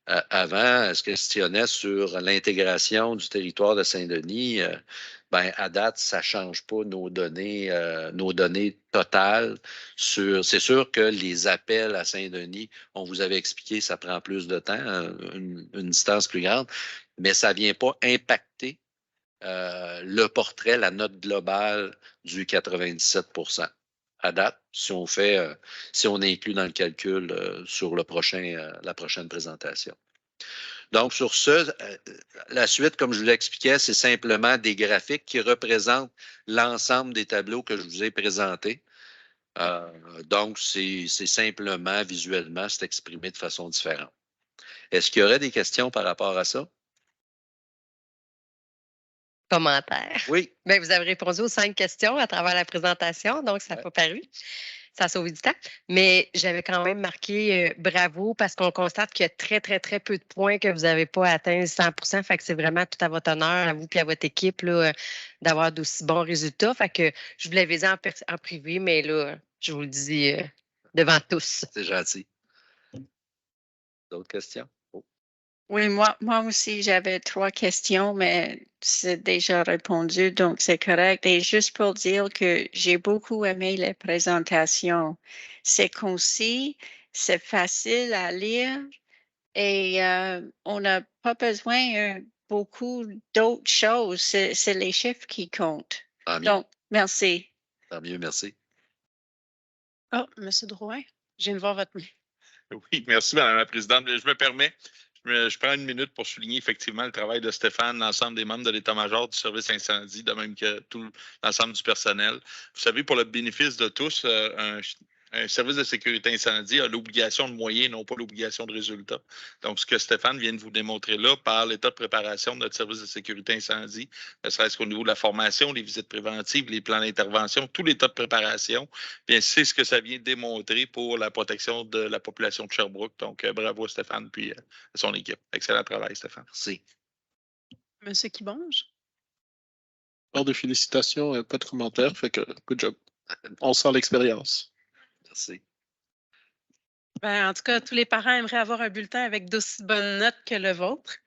avant, elle se questionnait sur l'intégration du territoire de Saint-Denis. À date, ça ne change pas nos données totales. C'est sûr que les appels à Saint-Denis, on vous avait expliqué, ça prend plus de temps, une distance plus grande, mais ça ne vient pas impacter le portrait, la note globale du 97 % à date, si on inclut dans le calcul sur la prochaine présentation. Donc, sur ce, la suite, comme je vous l'expliquais, c'est simplement des graphiques qui représentent l'ensemble des tableaux que je vous ai présentés. Donc, c'est simplement, visuellement, c'est exprimé de façon différente. Est-ce qu'il y aurait des questions par rapport à ça? Commentaire. Oui. Vous avez répondu aux 5 questions à travers la présentation, donc ça n'a pas paru. ça a sauvé du temps. Mais j'avais quand même marqué bravo parce qu'on constate qu'il y a très, très, très peu de points que vous n'avez pas atteint 100%. Fait que c'est vraiment tout à votre honneur, à vous et à votre équipe, là, d'avoir d'aussi bons résultats. Fait que je vous l'avais dit en privé, mais là, je vous le dis devant tous. C'est gentil. D'autres questions? Oh. Oui, moi aussi, j'avais 3 questions, mais c'est déjà répondu, donc c'est correct. Et juste pour dire que j'ai beaucoup aimé les présentations. C'est concis, c'est facile à lire et on n'a pas besoin beaucoup d'autres choses. C'est les chiffres qui comptent. Tant mieux. Donc, merci. Tant mieux, merci. Oh, M. Drouin, je viens de voir votre main. Oui, merci, Mme la Présidente. Je me permets, je prends une minute pour souligner effectivement le travail de Stéphane, l'ensemble des membres de l'état-major du service incendie, de même que tout l'ensemble du personnel. Vous savez, pour le bénéfice de tous, un service de sécurité incendie a l'obligation de moyens, non pas l'obligation de résultat. Donc, ce que Stéphane vient de vous démontrer là, par l'état de préparation de notre service de sécurité incendie, ne serait-ce qu'au niveau de la formation, les visites préventives, les plans d'intervention, tout l'état de préparation, bien, c'est ce que ça vient démontrer pour la protection de la population de Sherbrooke. Donc, bravo à Stéphane puis à son équipe. Excellent travail, Stéphane. Merci. M. Kibonge? Hors de félicitations, pas de commentaires, fait que good job. On sent l'expérience. Merci. Ben, en tout cas, tous les parents aimeraient avoir un bulletin avec d'aussi bonnes notes que le vôtre.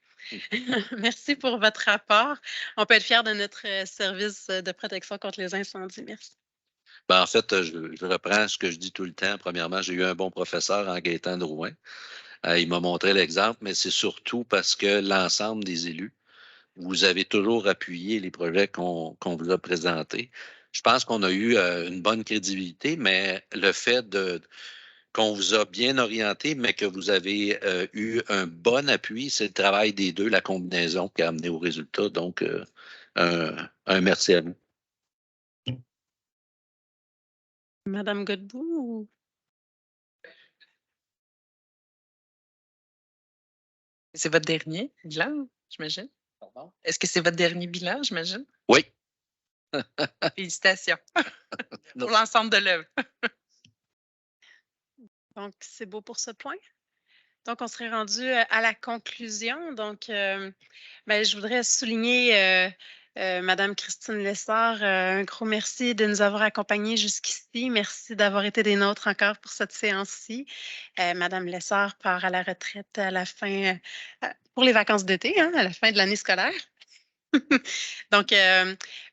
Merci pour votre rapport. On peut être fiers de notre service de protection contre les incendies. Merci. Ben, en fait, je reprends ce que je dis tout le temps. Premièrement, j'ai eu un bon professeur en Gaétan Drouin. Il m'a montré l'exemple, mais c'est surtout parce que l'ensemble des élus, vous avez toujours appuyé les projets qu'on vous a présentés. Je pense qu'on a eu une bonne crédibilité, mais le fait qu'on vous a bien orienté, mais que vous avez eu un bon appui, c'est le travail des deux, la combinaison qui a amené au résultat. Donc, un merci à vous. Madame Godbout? C'est votre dernier bilan, j'imagine? Est-ce que c'est votre dernier bilan, j'imagine? Oui. Félicitations pour l'ensemble de l'œuvre. Donc, c'est beau pour ce point. Donc, on serait rendu à la conclusion. Donc, je voudrais souligner Madame Christine Lessard, un gros merci de nous avoir accompagnés jusqu'ici. Merci d'avoir été des nôtres encore pour cette séance-ci. Madame Lessard part à la retraite à la fin, pour les vacances d'été, hein, à la fin de l'année scolaire. Donc,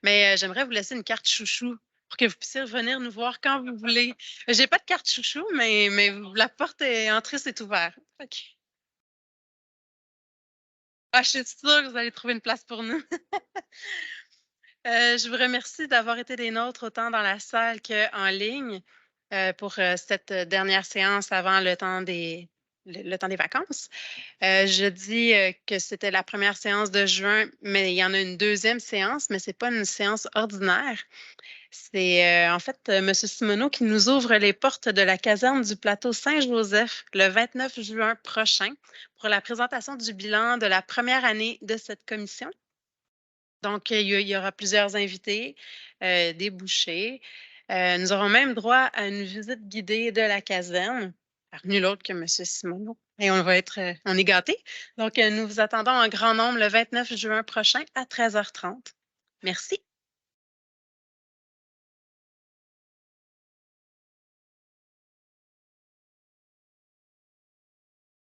mais j'aimerais vous laisser une carte chouchou pour que vous puissiez revenir nous voir quand vous voulez. J'ai pas de carte chouchou, mais la porte est entrée, c'est ouvert. Okay. Ah, je suis sûre que vous allez trouver une place pour nous. Je vous remercie d'avoir été des nôtres autant dans la salle qu'en ligne pour cette dernière séance avant le temps des vacances. Je dis que c'était la première séance de juin, mais il y en a une deuxième séance, mais ce n'est pas une séance ordinaire. C'est en fait M. Simoneau qui nous ouvre les portes de la caserne du plateau Saint-Joseph le 29 juin prochain pour la présentation du bilan de la première année de cette commission. Donc, il y aura plusieurs invités, des bouchers. Nous aurons même droit à une visite guidée de la caserne par nul autre que M. Simoneau. Et on est gâtés. Donc, nous vous attendons en grand nombre le 29 juin prochain à 13h30. Merci.